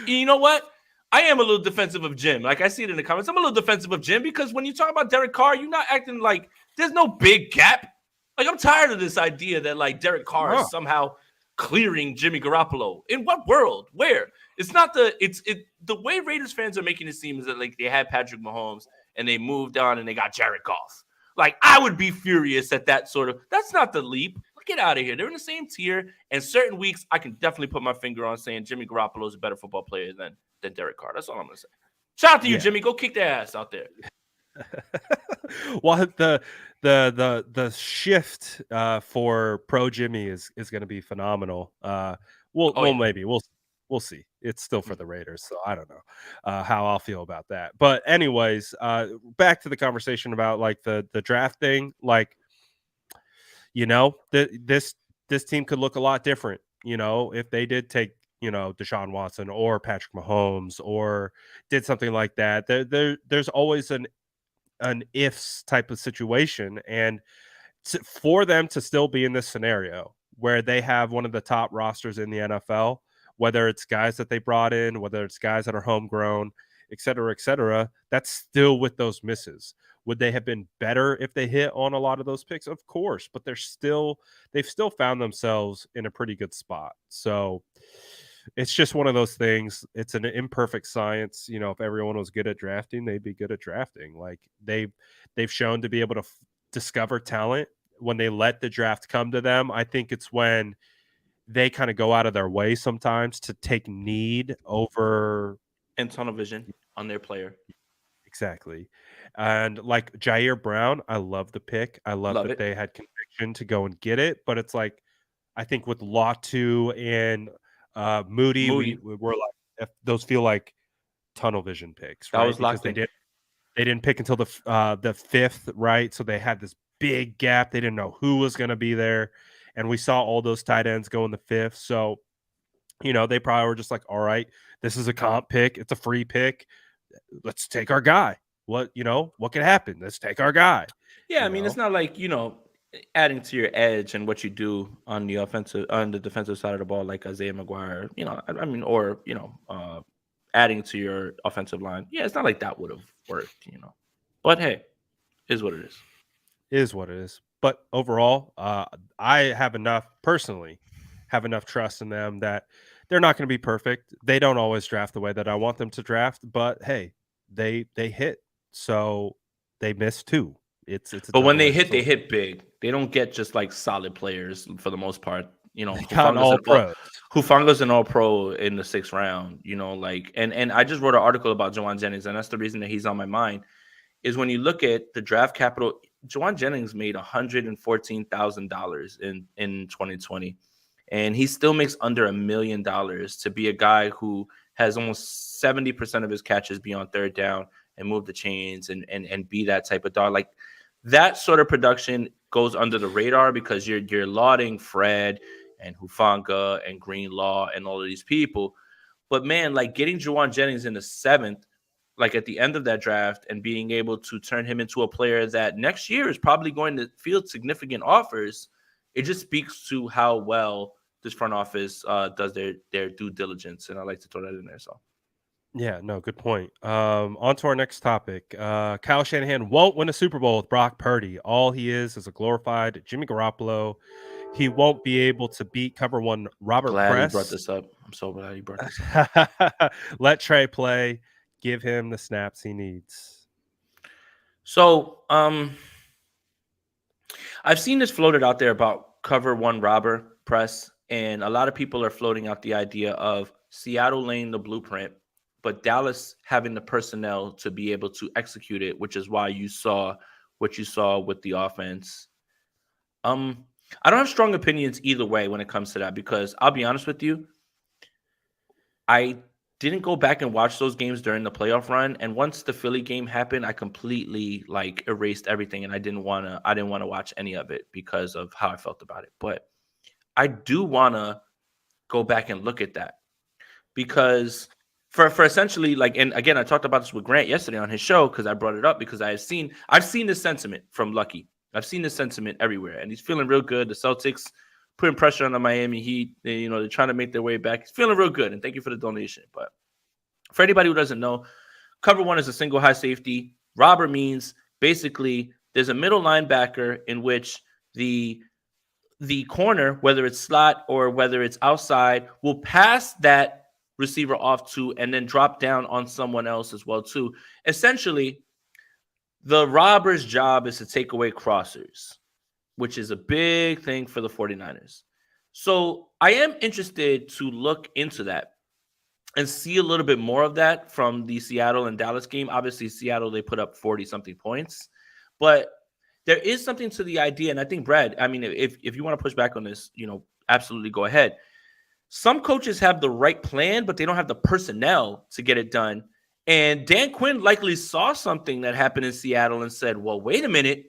S2: you know what? I am a little defensive of Jim. Like I see it in the comments. I'm a little defensive of Jim because when you talk about Derek Carr, you're not acting like there's no big gap. Like I'm tired of this idea that like Derek Carr
S1: No.
S2: is somehow clearing Jimmy Garoppolo. In what world? Where? It's not the way Raiders fans are making it seem is that like they had Patrick Mahomes and they moved on and they got Jared Goff. Like I would be furious at that sort of. That's not the leap. Get out of here. They're in the same tier. And certain weeks, I can definitely put my finger on saying Jimmy Garoppolo is a better football player than Derek Carr. That's all I'm going to say. Shout out to you, Jimmy. Go kick their ass out there.
S1: Well, the shift for pro Jimmy is going to be phenomenal. Maybe we'll see. It's still for the Raiders, so I don't know how I'll feel about that. But anyways, back to the conversation about like the draft thing. Like, this team could look a lot different. If they did take Deshaun Watson or Patrick Mahomes or did something like that. There's always an ifs type of situation, and for them to still be in this scenario where they have one of the top rosters in the NFL, whether it's guys that they brought in, whether it's guys that are homegrown, et cetera, that's still with those misses. Would they have been better if they hit on a lot of those picks? Of course, but they've still found themselves in a pretty good spot. So it's just one of those things. It's an imperfect science. If everyone was good at drafting, they'd be good at drafting. Like they've shown to be able to discover talent when they let the draft come to them. I think it's when they kind of go out of their way sometimes to take need over
S2: and tunnel vision on their player.
S1: Exactly. And like Jair Brown, I love the pick. I love that
S2: it.
S1: they had conviction to go and get it. But it's like, I think with Latu and Moody, we're like, those feel like tunnel vision picks, right?
S2: That was locked
S1: because
S2: in.
S1: they didn't pick until the fifth, right? So they had this big gap. They didn't know who was going to be there, and we saw all those tight ends go in the fifth. So, they probably were just like, all right, this is a comp pick. It's a free pick. Let's take our guy. What could happen? Let's take our guy.
S2: Yeah, I mean, it's not like adding to your edge and what you do on the defensive side of the ball, like Isaiah McGuire. I mean, or adding to your offensive line. Yeah, it's not like that would have worked. But hey, is what it is.
S1: Is what it is. But overall, I personally have enough trust in them that they're not going to be perfect. They don't always draft the way that I want them to draft, but hey, they hit. So they missed too.
S2: But when they hit, they hit big. They don't get just like solid players for the most part. Hufanga's an all-pro in the 6th round. And I just wrote an article about Juwan Jennings, and that's the reason that he's on my mind. Is when you look at the draft capital, Juwan Jennings made $114,000 in 2020, and he still makes under $1 million to be a guy who has almost 70% of his catches be on 3rd down and move the chains and be that type of dog. Like that sort of production goes under the radar because you're lauding Fred and Hufanga and Greenlaw and all of these people. But man, like getting Juwan Jennings in the 7th, like at the end of that draft, and being able to turn him into a player that next year is probably going to field significant offers, it just speaks to how well this front office does their due diligence. And I like to throw that in there. So.
S1: Yeah, no, good point. On to our next topic. Kyle Shanahan won't win a Super Bowl with Brock Purdy. All he is a glorified Jimmy Garoppolo. He won't be able to beat cover one Robert Press.
S2: You brought this up. I'm so glad you brought this up.
S1: Let Trey play. Give him the snaps he needs.
S2: So, I've seen this floated out there about cover one Robert Press, and a lot of people are floating out the idea of Seattle laying the blueprint, but Dallas having the personnel to be able to execute it, which is why you saw what you saw with the offense. I don't have strong opinions either way when it comes to that, because I'll be honest with you, I didn't go back and watch those games during the playoff run, and once the Philly game happened, I completely erased everything, and I didn't want to watch any of it because of how I felt about it. But I do want to go back and look at that, because for essentially like, and again, I talked about this with Grant yesterday on his show because I brought it up because I've seen this sentiment from Lucky. I've seen this sentiment everywhere, and he's feeling real good. The Celtics putting pressure on the Miami Heat. They're trying to make their way back. He's feeling real good, and thank you for the donation. But for anybody who doesn't know, cover one is a single high safety. Robber means basically there's a middle linebacker in which the corner, whether it's slot or whether it's outside, will pass that receiver off to and then drop down on someone else as well too. Essentially, the robber's job is to take away crossers, which is a big thing for the 49ers. So I am interested to look into that and see a little bit more of that from the Seattle and Dallas game. Obviously, Seattle, they put up 40-something points. But there is something to the idea, and I think, Brad, I mean, if you want to push back on this, absolutely go ahead. Some coaches have the right plan, but they don't have the personnel to get it done. And Dan Quinn likely saw something that happened in Seattle and said, well, wait a minute.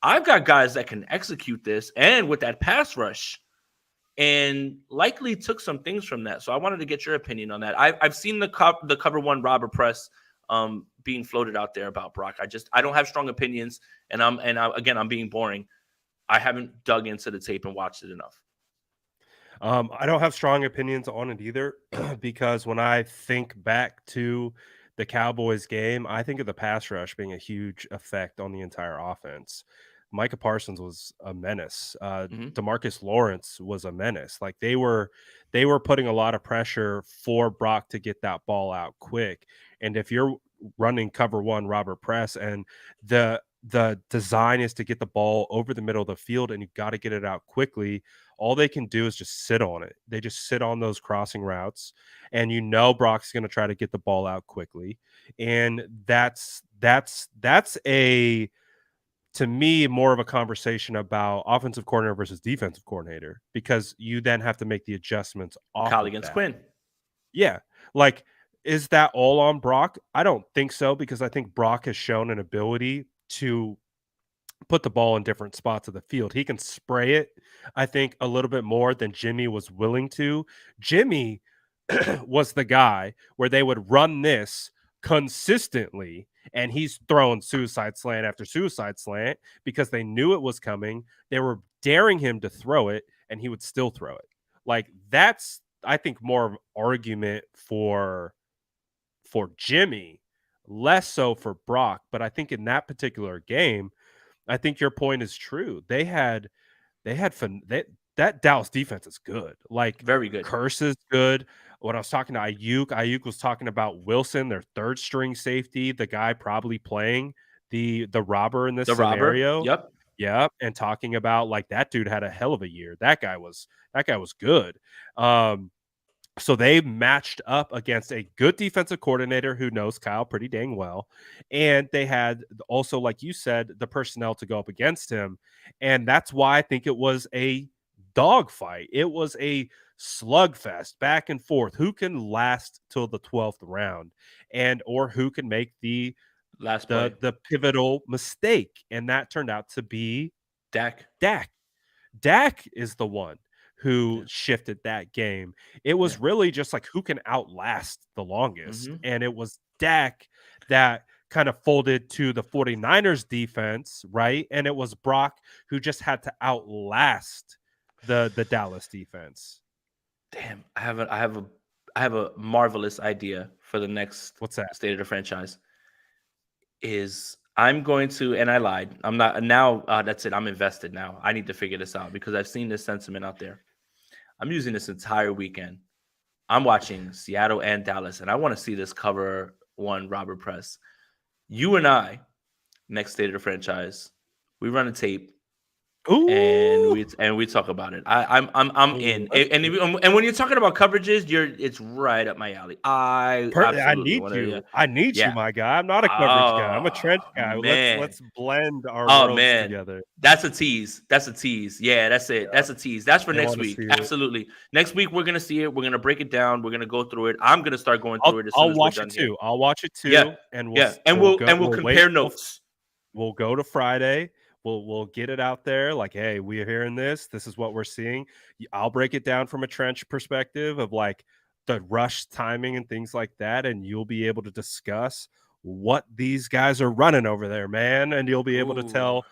S2: I've got guys that can execute this, and with that pass rush, and likely took some things from that. So I wanted to get your opinion on that. I've seen the cover one robber press being floated out there about Brock. I don't have strong opinions, and I'm being boring. I haven't dug into the tape and watched it enough.
S1: I don't have strong opinions on it either because when I think back to the Cowboys game, I think of the pass rush being a huge effect on the entire offense. Micah Parsons was a menace. DeMarcus Lawrence was a menace. Like they were putting a lot of pressure for Brock to get that ball out quick. And if you're running cover one robber press and the design is to get the ball over the middle of the field and you got to get it out quickly, all they can do is just sit on it. They just sit on those crossing routes, and Brock's going to try to get the ball out quickly. And that's a, to me, more of a conversation about offensive coordinator versus defensive coordinator, because you then have to make the adjustments off
S2: Kyle
S1: of
S2: against
S1: that.
S2: Quinn.
S1: Yeah. Like, is that all on Brock? I don't think so, because I think Brock has shown an ability to put the ball in different spots of the field. He can spray it, I think, a little bit more than Jimmy was willing to. Jimmy was the guy where they would run this consistently, and he's throwing suicide slant after suicide slant because they knew it was coming. They were daring him to throw it, and he would still throw it. Like, that's, I think, more of an argument for Jimmy, less so for Brock. But I think in that particular game, I think your point is true. That Dallas defense is good. Like,
S2: very good.
S1: Curse is good. When I was talking to Ayuk was talking about Wilson, their third string safety, the guy probably playing the robber in this scenario.
S2: Robber.
S1: Yep. And talking about, like, that dude had a hell of a year. That guy was good. So they matched up against a good defensive coordinator who knows Kyle pretty dang well. And they had also, like you said, the personnel to go up against him. And that's why I think it was a dogfight. It was a slugfest back and forth. Who can last till the 12th round, or who can make the pivotal mistake? And that turned out to be
S2: Dak.
S1: Dak is the one who shifted that game. It was really just like who can outlast the longest. And it was Dak that kind of folded to the 49ers defense, right? And it was Brock who just had to outlast the Dallas defense.
S2: Damn, I have a marvelous idea for the next
S1: What's that?
S2: State of the Franchise. I'm going to, and I lied. I'm not now. That's it. I'm invested now. I need to figure this out because I've seen this sentiment out there. I'm using this entire weekend. I'm watching Seattle and Dallas, and I want to see this cover one robber press. You and I, next State of the Franchise, we run a tape.
S1: Ooh.
S2: And we talk about it. I'm in. And when you're talking about coverages, it's right up my alley. I
S1: need you. I need you, my guy. I'm not a coverage guy. I'm a trench guy. Let's blend our worlds together.
S2: That's a tease. Yeah, that's it. Yeah. That's a tease. That's for next week. Absolutely. Next week we're gonna see it. We're gonna break it down. We're gonna go through it. I'm gonna start going through it as soon as we're done here.
S1: I'll watch it too.
S2: Yeah.
S1: And
S2: we'll compare notes.
S1: We'll go to Friday. We'll get it out there. Like, hey, we're hearing this. This is what we're seeing. I'll break it down from a trench perspective of like the rush timing and things like that, and you'll be able to discuss what these guys are running over there, man, and you'll be able to
S2: Ooh.
S1: tell.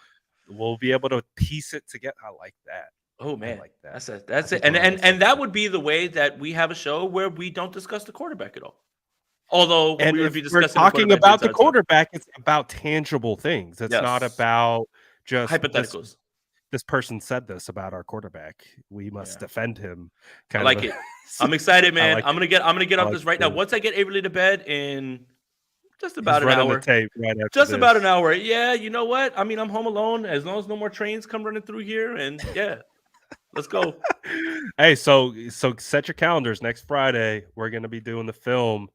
S1: We'll be able to piece it together. I like that.
S2: Oh
S1: I
S2: man,
S1: like that. I
S2: that's it.
S1: think we're onto
S2: And that
S1: something.
S2: would be the way that we have a show where we don't discuss the quarterback at all. Although
S1: And
S2: we would
S1: if
S2: be
S1: we're
S2: discussing the
S1: talking
S2: quarterback the
S1: about the
S2: entire time.
S1: quarterback, it's about tangible things. It's not
S2: Yes.
S1: about just
S2: Hypotheticals.
S1: this person said this about our quarterback. We must
S2: Yeah.
S1: defend him.
S2: I
S1: Kind of
S2: like
S1: a
S2: it. I'm excited,
S1: I
S2: man.
S1: like it.
S2: I'm gonna get
S1: I
S2: on
S1: like
S2: this right
S1: it
S2: now.
S1: too.
S2: Once I get Avery to bed in just
S1: He's
S2: about an
S1: running the
S2: hour.
S1: tape right after
S2: Just about an
S1: this.
S2: hour. Yeah, you know what? I mean, I'm home alone as long as no more trains come running through here. And yeah, let's go.
S1: Hey, so set your calendars. Next Friday, we're gonna be doing the film.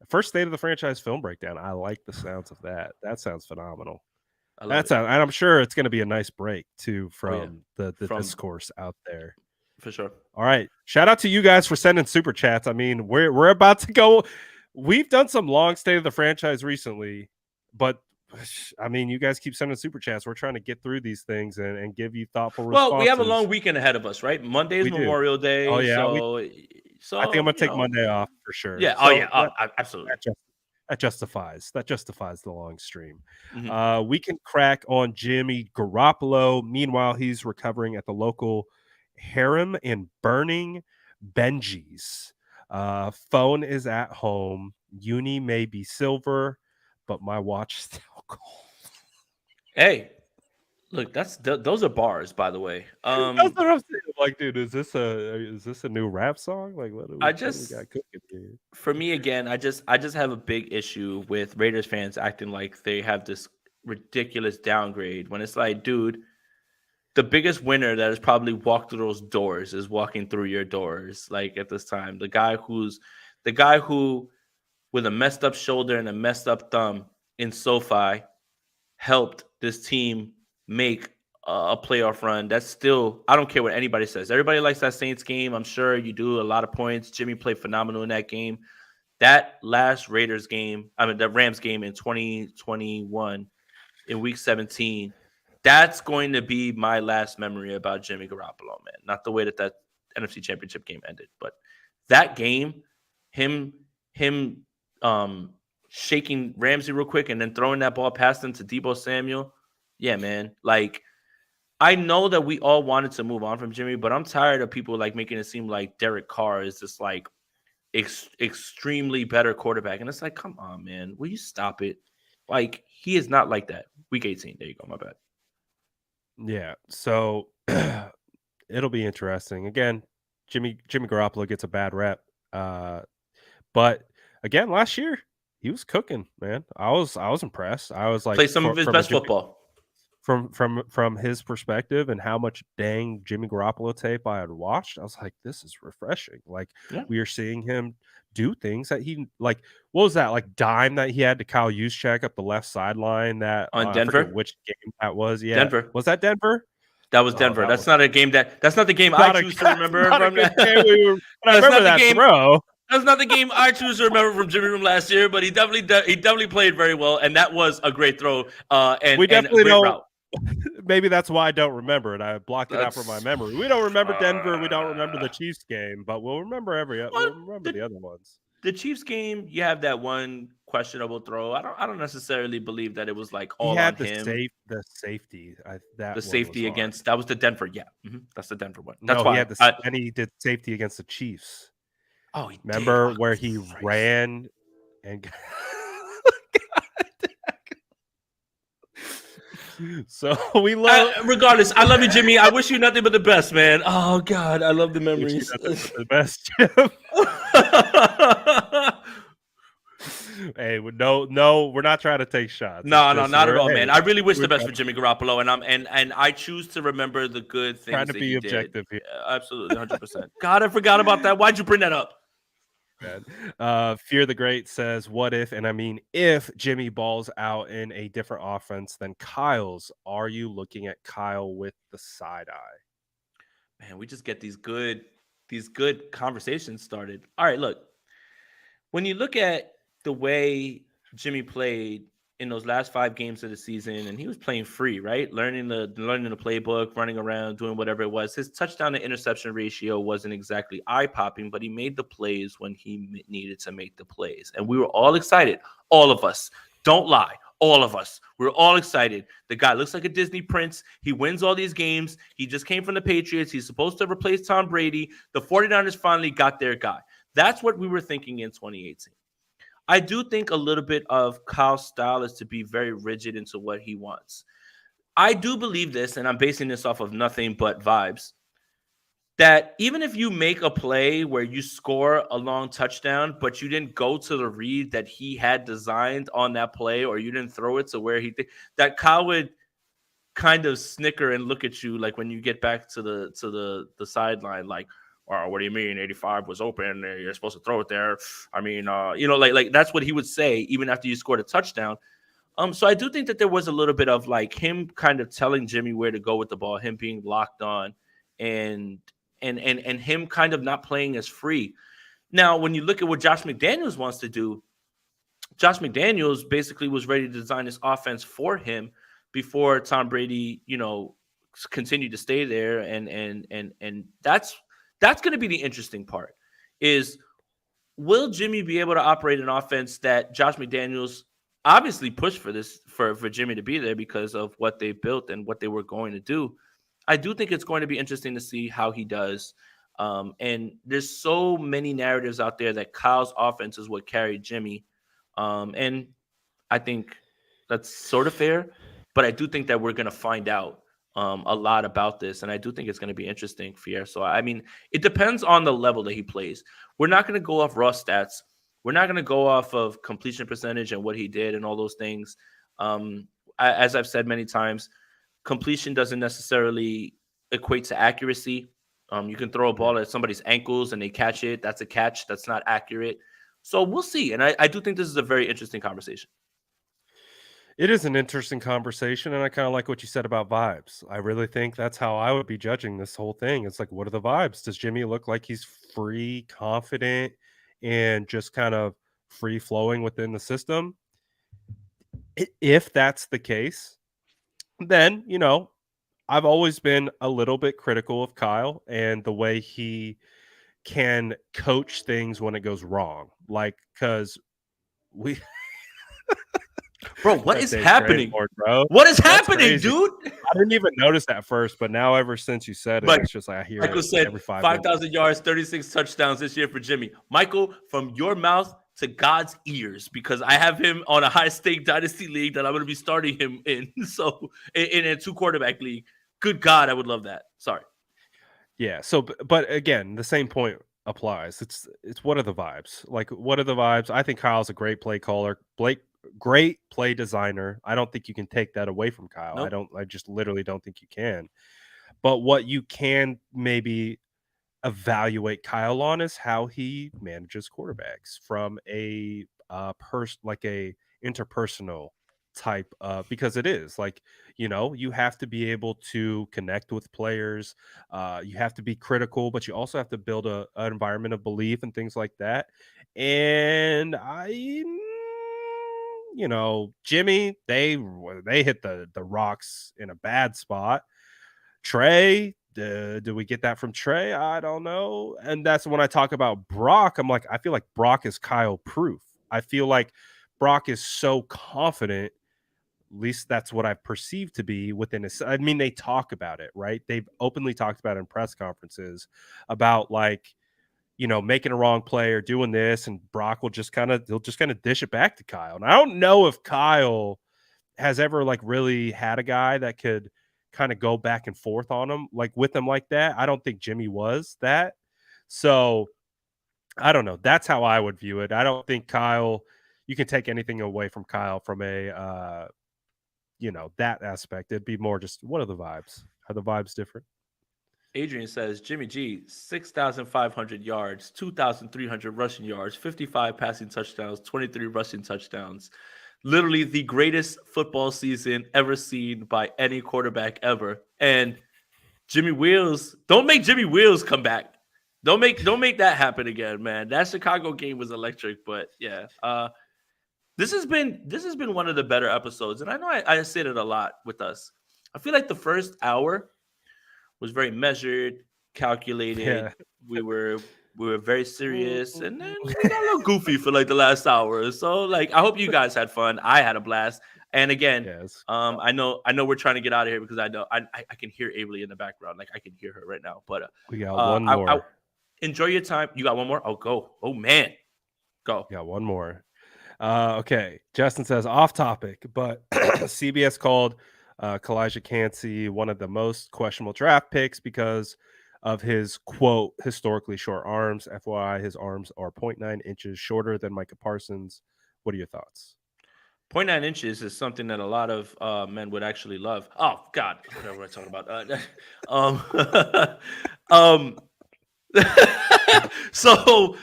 S1: First state of the franchise film breakdown. I like the sounds of that. That sounds phenomenal.
S2: I love
S1: That
S2: it.
S1: sounds, and I'm sure it's gonna be a nice break too
S2: Oh yeah,
S1: from the
S2: from
S1: discourse out there.
S2: for sure.
S1: All right. Shout out to you guys for sending super chats. I mean, we're about to go. We've done some long state of the franchise recently, but I mean, you guys keep sending super chats. We're trying to get through these things and give you thoughtful
S2: Well, we have a
S1: responses.
S2: long weekend ahead of us, right? Monday is
S1: We do.
S2: Memorial
S1: Oh
S2: Day,
S1: yeah, we. I think I'm
S2: so
S1: gonna take Monday off for sure.
S2: yeah. Oh yeah,
S1: So that
S2: absolutely.
S1: that, just, that justifies the long stream.
S2: Mhm.
S1: We can crack on Jimmy Garoppolo. Meanwhile, he's recovering at the local harem and burning Benji's. Phone is at home. Uni may be silver, but my watch is still gold.
S2: Hey, look, those are bars, by the way.
S1: That's what I'm saying. Like, dude, is this a new rap song? Like,
S2: I
S1: what do we
S2: just
S1: got cooking here?
S2: for me again, I just have a big issue with Raiders fans acting like they have this ridiculous downgrade when it's like, dude, the biggest winner that has probably walked through those doors is walking through your doors. Like at this time, the guy who with a messed up shoulder and a messed up thumb in SoFi helped this team make a playoff run. That's still, I don't care what anybody says. Everybody likes that Saints game. I'm sure you do. A lot of points. Jimmy played phenomenal in that game. That last Raiders game, I mean, the Rams game in 2021 in week 17, that's going to be my last memory about Jimmy Garoppolo, man. Not the way that NFC Championship game ended, but that game, him, him, shaking Ramsey real quick and then throwing that ball past him to Debo Samuel. Yeah, man. Like, I know that we all wanted to move on from Jimmy, but I'm tired of people like making it seem like Derek Carr is this like extremely better quarterback. And it's like, come on, man. Will you stop it? Like, he is not like that. Week 18. There you go. My bad.
S1: Yeah. So it'll be interesting. Again, Jimmy Garoppolo gets a bad rep. But again, last year he was cooking, man. I was impressed. I was like
S2: Play some of his
S1: from a
S2: best
S1: Jimmy,
S2: football.
S1: from his perspective and how much dang Jimmy Garoppolo tape I had watched. I was like, this is refreshing. Like
S2: Yeah.
S1: we are seeing him do things that he like. What was that like dime that he had to Kyle Juszczyk up the left sideline? That
S2: On
S1: I forget
S2: Denver?
S1: which game that was. Yeah,
S2: Denver.
S1: was that Denver?
S2: That was
S1: Oh,
S2: Denver.
S1: that was
S2: That's not the game I
S1: not a
S2: choose to remember
S1: not a
S2: from
S1: good
S2: that.
S1: game. But I
S2: That's
S1: remember
S2: not the
S1: that
S2: game.
S1: throw.
S2: That's not the game I choose to remember from Jimmy from last year, but he definitely played very well, and that was a great throw
S1: We
S2: and a
S1: definitely
S2: great
S1: don't.
S2: route.
S1: Maybe that's why I don't remember it. I blocked it out from my
S2: That's
S1: memory. We don't remember Denver. We don't remember
S2: uh,
S1: the Chiefs game, but we'll remember
S2: well,
S1: we'll remember
S2: the
S1: the other ones.
S2: the Chiefs game. You have that one questionable throw. I don't necessarily believe that it was like
S1: He
S2: all on
S1: had
S2: him.
S1: the safety.
S2: The
S1: That one was
S2: safety
S1: hard.
S2: against that was the Denver. Yeah, that's the Denver one. That's
S1: No, he
S2: why.
S1: had this, and he did safety against the Chiefs.
S2: Oh, he did.
S1: Remember
S2: Oh,
S1: where he
S2: Christ.
S1: ran and so we love.
S2: Regardless, I love you, Jimmy. I wish you nothing but the best, man. Oh God, I love the
S1: Wish you
S2: memories.
S1: nothing but the best, Jim. Hey, no, we're not trying to take shots. It's
S2: No,
S1: just
S2: not at all,
S1: hey,
S2: man. I really wish
S1: we're
S2: the best
S1: trying
S2: for Jimmy Garoppolo, and I choose to remember the good things
S1: to
S2: that
S1: be
S2: he did.
S1: objective here.
S2: Absolutely, 100%. God, I forgot about that. Why'd you bring that up?
S1: Man. Fear the Great says, "What if?" And I mean, if Jimmy balls out in a different offense than Kyle's, are you looking at Kyle with the side eye?
S2: Man, we just get these good conversations started. All right, look. When you look at the way Jimmy played in those last 5 games of the season, and he was playing free, right? Learning the playbook, running around, doing whatever it was. His touchdown to interception ratio wasn't exactly eye popping, but he made the plays when he needed to make the plays, and we were all excited. All of us, don't lie, all of us. We were all excited. The guy looks like a Disney prince. He wins all these games. He just came from the Patriots. He's supposed to replace Tom Brady. The 49ers finally got their guy. That's what we were thinking in 2018. I do think a little bit of Kyle's style is to be very rigid into what he wants. I do believe this, and I'm basing this off of nothing but vibes, that even if you make a play where you score a long touchdown, but you didn't go to the read that he had designed on that play, or you didn't throw it to where that Kyle would kind of snicker and look at you like when you get back to the sideline, like, "Wow, what do you mean? 85 was open. You're supposed to throw it there." I mean, like that's what he would say even after you scored a touchdown. So I do think that there was a little bit of like him kind of telling Jimmy where to go with the ball, him being locked on, and him kind of not playing as free. Now, when you look at what Josh McDaniels wants to do, Josh McDaniels basically was ready to design this offense for him before Tom Brady, continued to stay there, and that's going to be the interesting part. Is will Jimmy be able to operate an offense that Josh McDaniels obviously pushed for Jimmy to be there because of what they built and what they were going to do? I do think it's going to be interesting to see how he does. And there's so many narratives out there that Kyle's offense is what carried Jimmy. And I think that's sort of fair, but I do think that we're going to find out a lot about this. And I do think it's going to be interesting, Fier. So, I mean, it depends on the level that he plays. We're not going to go off raw stats. We're not going to go off of completion percentage and what he did and all those things. As I've said many times, completion doesn't necessarily equate to accuracy. You can throw a ball at somebody's ankles and they catch it. That's a catch. That's not accurate. So we'll see. And I do think this is a very interesting conversation.
S1: It is an interesting conversation, and I kind of like what you said about vibes. I really think that's how I would be judging this whole thing. It's like, what are the vibes? Does Jimmy look like he's free, confident, and just kind of free flowing within the system? If that's the case, then, I've always been a little bit critical of Kyle and the way he can coach things when it goes wrong. Like, because we
S2: Bro, what
S1: that
S2: is
S1: Dave
S2: happening?
S1: Transport, bro.
S2: What is
S1: That's
S2: happening,
S1: crazy.
S2: dude?
S1: I didn't even notice that first, but now ever since you said it,
S2: Like,
S1: it's just like I hear
S2: Michael
S1: it
S2: said
S1: every 5 minutes.
S2: 5,000 yards, 36 touchdowns this year for Jimmy. Michael, from your mouth to God's ears, because I have him on a high-stake dynasty league that I'm going to be starting him in. So, in a 2-quarterback league. Good God, I would love that. Sorry.
S1: Yeah. So, but again, the same point applies. It's what are the vibes? Like, what are the vibes? I think Kyle's a great play caller, great play designer. I don't think you can take that away from Kyle.
S2: Nope.
S1: I just literally don't think you can. But what you can maybe evaluate Kyle on is how he manages quarterbacks from a like a interpersonal type because it is like you have to be able to connect with players, you have to be critical, but you also have to build an environment of belief and things like that. And Jimmy, they hit the rocks in a bad spot. Trey, do we get that from Trey? I don't know. And that's when I talk about Brock. I'm like, I feel like Brock is Kyle proof. I feel like Brock is so confident. At least that's what I've perceived to be within his. I mean, they talk about it, right? They've openly talked about it in press conferences about like, making a wrong play or doing this, and Brock will he'll just kind of dish it back to Kyle. And I don't know if Kyle has ever like really had a guy that could kind of go back and forth on him like with him like that. I don't think Jimmy was that. So I don't know. That's how I would view it. I don't think Kyle, you can take anything away from Kyle from a that aspect. It'd be more just what are the vibes? Are the vibes different?
S2: Adrian says Jimmy G, 6,500 yards, 2,300 rushing yards, 55 passing touchdowns, 23 rushing touchdowns. Literally the greatest football season ever seen by any quarterback ever. And Jimmy Wheels, don't make Jimmy Wheels come back. Don't make that happen again, man. That Chicago game was electric, but yeah. This has been one of the better episodes, and I know I said it a lot with us. I feel like the first hour was very measured, calculated.
S1: Yeah.
S2: We were we were very serious, and then we got a little goofy for like the last hour or so. Like, I hope you guys had fun. I had a blast. And again,
S1: Yes.
S2: I know we're trying to get out of here because I know I can hear Avery in the background. Like, I can hear her right now. But
S1: We got one
S2: I
S1: more.
S2: enjoy your time. You got one more? Oh, go. Oh man, go.
S1: We got one more. Okay. Justin says off topic, but CBS called Kalijah Cansey one of the most questionable draft picks because of his quote historically short arms. FYI, his arms are 0.9 inches shorter than Micah Parsons. What are your thoughts?
S2: 0.9 inches is something that a lot of men would actually love. Oh God, whatever we're talking about. Um, so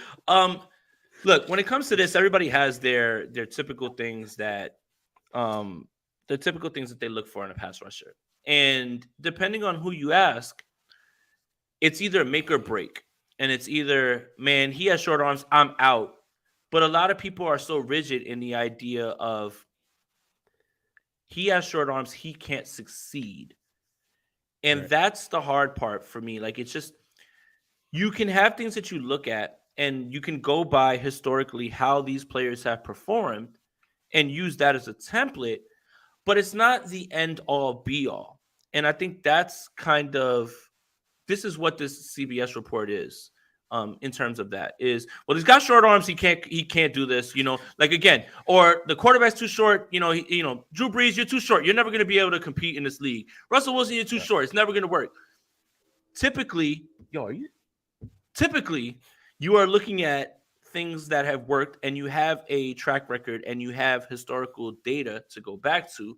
S2: look, when it comes to this, everybody has their typical things that um the typical things that they look for in a pass rusher. And depending on who you ask, it's either make or break. And it's either, man, he has short arms, I'm out. But a lot of people are so rigid in the idea of he has short arms, he can't succeed. And
S1: Right.
S2: that's the hard part for me. Like, it's just, you can have things that you look at and you can go by historically how these players have performed and use that as a template, but it's not the end all be all. And I think that's kind of, this is what this CBS report is. In terms of that is, well, he's got short arms. He can't do this, like, again, or the quarterback's too short. Drew Brees, you're too short. You're never going to be able to compete in this league. Russell Wilson, you're too
S1: Right.
S2: short. It's never going to work. Typically, typically you are looking at things that have worked and you have a track record and you have historical data to go back to.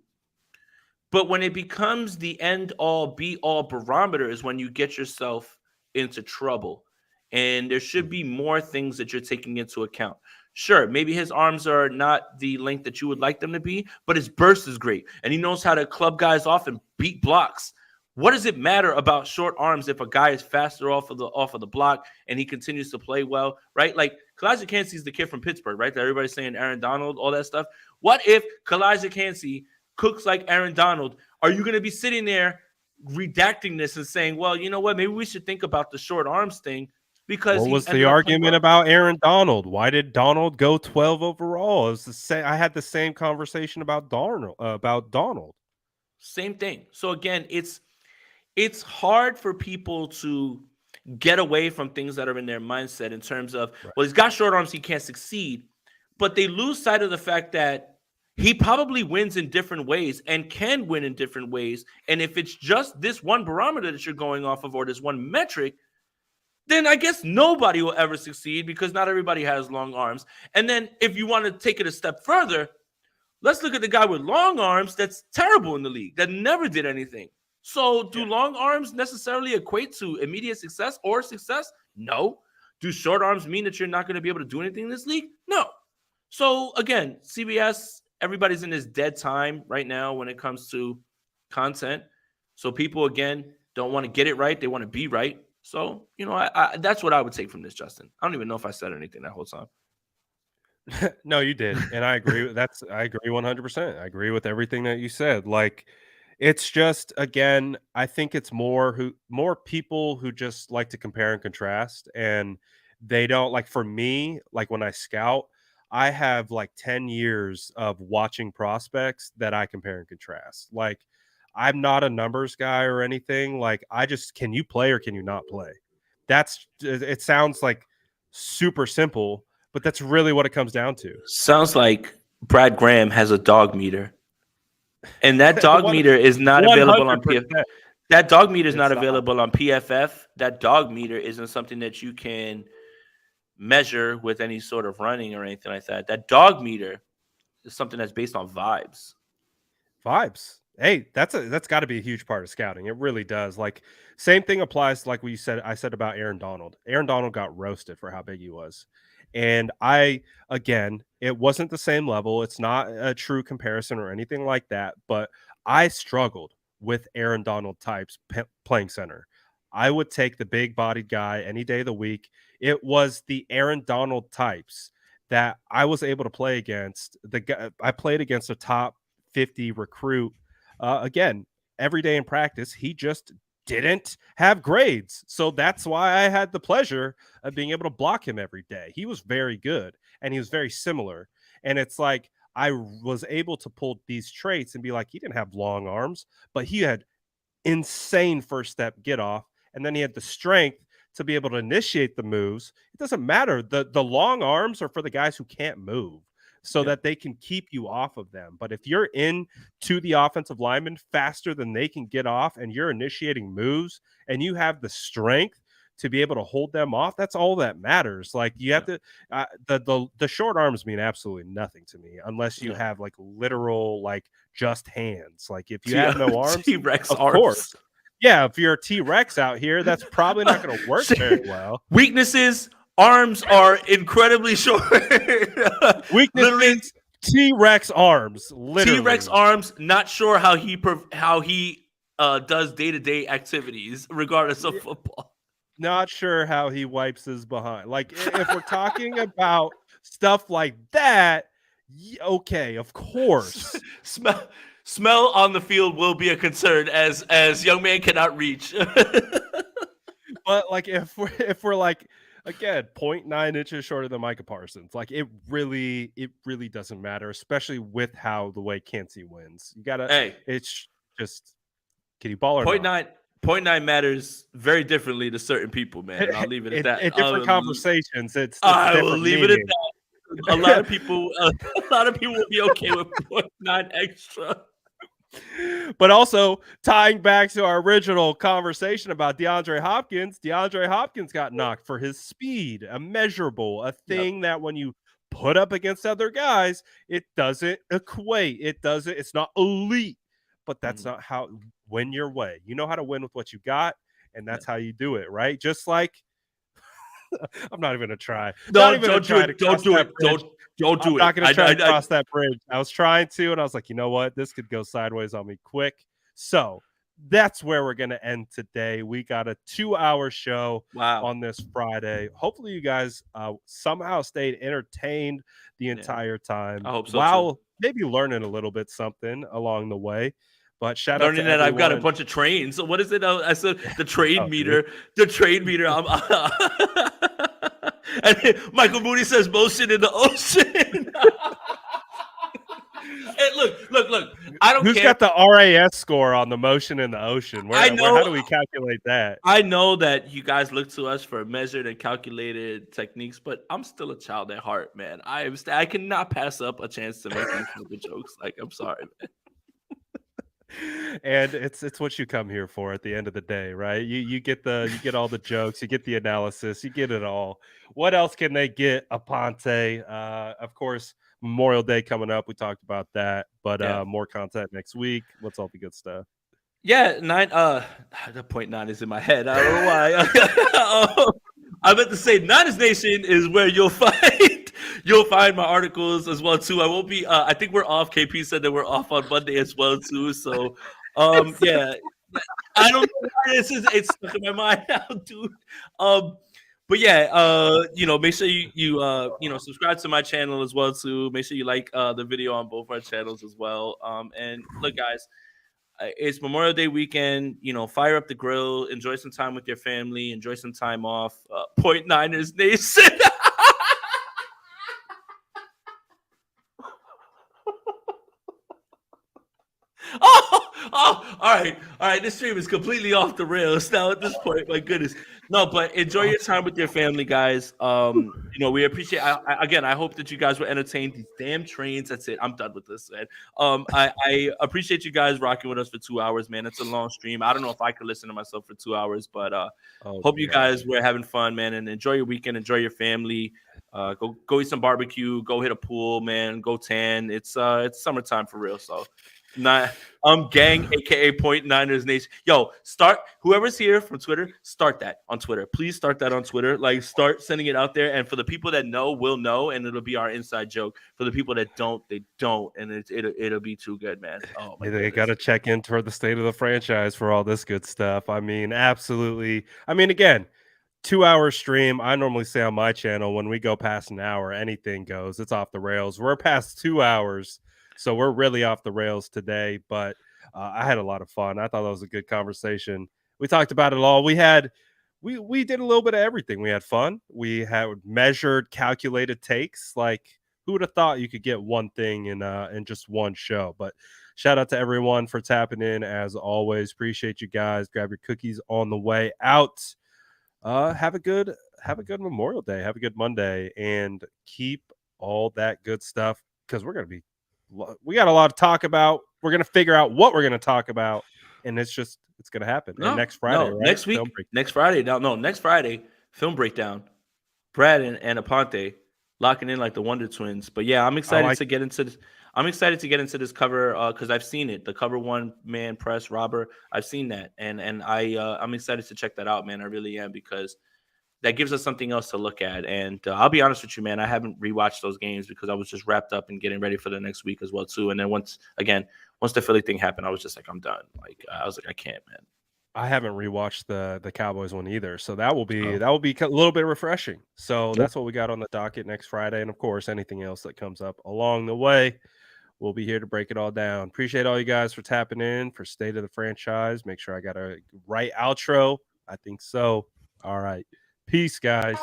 S2: But when it becomes the end all be all barometer is when you get yourself into trouble. And there should
S1: Mhm.
S2: be more things that you're taking into account. Sure, maybe his arms are not the length that you would like them to be, but his burst is great. And he knows how to club guys off and beat blocks. What does it matter about short arms if a guy is faster off of the block and he continues to play well, right? Like, Kalijah Cansey is the kid from Pittsburgh, right? That everybody's saying Aaron Donald, all that stuff. What if Kalijah Cansey cooks like Aaron Donald? Are you going to be sitting there redacting this and saying, well, you know what, maybe we should think about the short arms thing because
S1: What
S2: he's
S1: was the
S2: ended up playing
S1: argument
S2: well?
S1: about Aaron Donald? Why did Donald go 12 overall? It was the same. I had the same conversation about Donald.
S2: Same thing. So again, it's hard for people to get away from things that are in their mindset in terms of,
S1: Right.
S2: well, he's got short arms, he can't succeed, but they lose sight of the fact that he probably wins in different ways and can win in different ways. And if it's just this one barometer that you're going off of or this one metric, then I guess nobody will ever succeed because not everybody has long arms. And then if you want to take it a step further, let's look at the guy with long arms that's terrible in the league, that never did anything. So, do
S1: Yeah.
S2: long arms necessarily equate to immediate success or success? No. Do short arms mean that you're not going to be able to do anything in this league? No. So, again, CBS, everybody's in this dead time right now when it comes to content. So, people, again, don't want to get it right. They want to be right. So, that's what I would take from this, Justin. I don't even know if I said anything that whole time.
S1: No, you did, and I agree. I agree 100%. I agree with everything that you said. Like, it's just again, I think it's more people who just like to compare and contrast, and they don't like. For me, like when I scout, I have like 10 years of watching prospects that I compare and contrast. Like, I'm not a numbers guy or anything. Like, I just can you play or can you not play? It sounds like super simple, but that's really what it comes down to.
S2: Sounds like Brad Graham has a dog meter. And that dog
S1: One
S2: meter is not available on PF.
S1: 100%.
S2: That dog meter is not
S1: It's not.
S2: available on PFF. That dog meter isn't something that you can measure with any sort of running or anything like that. That dog meter is something that's based on vibes.
S1: Vibes. Hey, that's got to be a huge part of scouting. It really does. Like, same thing applies to, like we said I said about Aaron Donald. Aaron Donald got roasted for how big he was. And again, it wasn't the same level. It's not a true comparison or anything like that, but I struggled with Aaron Donald types playing center. I would take the big bodied guy any day of the week. It was the Aaron Donald types that I was able to play against the guy. I played against a top 50 recruit. Again, every day in practice, he just didn't have grades. So that's why I had the pleasure of being able to block him every day. He was very good and he was very similar. And it's like I was able to pull these traits and be like, he didn't have long arms, but he had insane first step get off, and then he had the strength to be able to initiate the moves. It doesn't matter. The long arms are for the guys who can't move so
S2: Yeah.
S1: that they can keep you off of them. But if you're in to the offensive lineman faster than they can get off and you're initiating moves and you have the strength to be able to hold them off, that's all that matters. Like you have
S2: Yeah.
S1: to the short arms mean absolutely nothing to me unless you
S2: Yeah.
S1: have like literal like just hands. Like if you
S2: T
S1: have no arms,
S2: T-Rex
S1: of
S2: arms.
S1: course. Yeah, if you're a T-Rex out here, that's probably not gonna work very well.
S2: Weaknesses: arms are incredibly short. Literally,
S1: Weaknesses, T-Rex arms, literally.
S2: T-Rex arms. Not sure how he does day-to-day activities, regardless of football.
S1: Not sure how he wipes his behind. Like, if we're talking about stuff like that, okay, of course.
S2: Smell on the field will be a concern as young man cannot reach.
S1: But like if we're like again 0.9 inches shorter than Micah Parsons, like it really doesn't matter, especially with how the way Kansas wins. You gotta
S2: Hey,
S1: it's just can you ball or
S2: point
S1: not?
S2: nine point nine matters very differently to certain people, man. And I'll leave it at that.
S1: In different conversations, it's a
S2: I will
S1: different
S2: leave it at
S1: meaning.
S2: that. A lot of people will be okay with 0.9 extra.
S1: But also tying back to our original conversation about DeAndre Hopkins got knocked for his speed, immeasurable, a
S2: Yep.
S1: thing that when you put up against other guys, it doesn't equate. It's not elite, but that's not how win your way. You know how to win with what you got, and that's how you do it, right? Just like I'm not even gonna try. Not even gonna try to cross that bridge.
S2: Don't
S1: I'm
S2: do
S1: not
S2: it.
S1: gonna try to cross that bridge. I was trying to, and I was like, you know what? This could go sideways on me quick. So that's where we're gonna end today. We got a 2-hour show on this Friday. Hopefully, you guys somehow stayed entertained the entire time.
S2: I hope so
S1: while
S2: too.
S1: maybe learning a little bit something along the way. But shout out
S2: Learning
S1: to
S2: that I've got a
S1: everyone.
S2: bunch of trains. So what is it? I said the trade
S1: Oh,
S2: meter. The trade meter. And Michael Mooney says motion in the ocean. Hey, look. I don't
S1: Who's
S2: care.
S1: got the RAS score on the motion in the ocean?
S2: I know.
S1: How do we calculate that?
S2: I know that you guys look to us for measured and calculated techniques, but I'm still a child at heart, man. I cannot pass up a chance to make these type of jokes. Like, I'm sorry, man.
S1: And it's what you come here for at the end of the day, right? You get all the jokes, you get the analysis, you get it all. What else can they get, Aponte? Of course, Memorial Day coming up. We talked about that, but more content next week. What's all the good stuff?
S2: Yeah, 9 the 0.9 is in my head. I don't know why. I meant to say Niners Nation is where you'll find my articles as well too. I won't be I think we're off. KP said that we're off on Monday as well too. So yeah. I don't know why it's stuck in my mind now, dude. But yeah, make sure you subscribe to my channel as well too. Make sure you like the video on both our channels as well. And look, guys, it's Memorial Day weekend. Fire up the grill, enjoy some time with your family, enjoy some time off. Point Niners Nation. All right. This stream is completely off the rails now at this point. My goodness. No, but enjoy your time with your family, guys. We appreciate. I hope that you guys were entertained. These damn trains. That's it. I'm done with this, man. I appreciate you guys rocking with us for 2 hours, man. It's a long stream. I don't know if I could listen to myself for 2 hours, but hope you guys were having fun, man. And enjoy your weekend. Enjoy your family. Go eat some barbecue. Go hit a pool, man. Go tan. It's summertime for real. So. Gang, aka Point Niners Nation. Yo, start whoever's here from Twitter, start that on Twitter. Please start that on Twitter. Like, start sending it out there. And for the people that know, will know, and it'll be our inside joke. For the people that don't, they don't, and it'll be too good, man. Oh my
S1: They got to check in for the state of the franchise for all this good stuff. I mean, absolutely. I mean, again, 2-hour stream. I normally say on my channel, when we go past an hour, anything goes. It's off the rails. We're past 2 hours, so we're really off the rails today, but I had a lot of fun. I thought that was a good conversation. We talked about it all. We did a little bit of everything. We had fun. We had measured, calculated takes. Like, who would have thought you could get one thing in just one show? But shout out to everyone for tapping in as always. Appreciate you guys. Grab your cookies on the way out. Have a good Memorial Day. Have a good Monday, and keep all that good stuff, because we got a lot to talk about. We're gonna figure out what we're gonna talk about, and it's gonna happen. And next Friday, right?
S2: Next week, next Friday. No, next Friday, film breakdown. Brad and Aponte locking in like the Wonder Twins. But yeah, I'm excited to get into this. I'm excited to get into this cover because I've seen it. The cover one man press robber. I've seen that, and I'm excited to check that out, man. I really am, because that gives us something else to look at. And I'll be honest with you, man, I haven't rewatched those games because I was just wrapped up in getting ready for the next week as well too. And then once the Philly thing happened, I was just like, I'm done. Like I was like, I can't, man.
S1: I haven't rewatched the Cowboys one either, so that will be a little bit refreshing. So that's what we got on the docket next Friday, and of course, anything else that comes up along the way, we'll be here to break it all down. Appreciate all you guys for tapping in for State of the Franchise. Make sure I got a right outro. I think so. All right, peace, guys.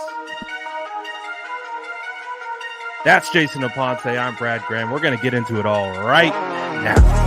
S1: That's Jason Aponte. I'm Brad Graham. We're gonna get into it all right now.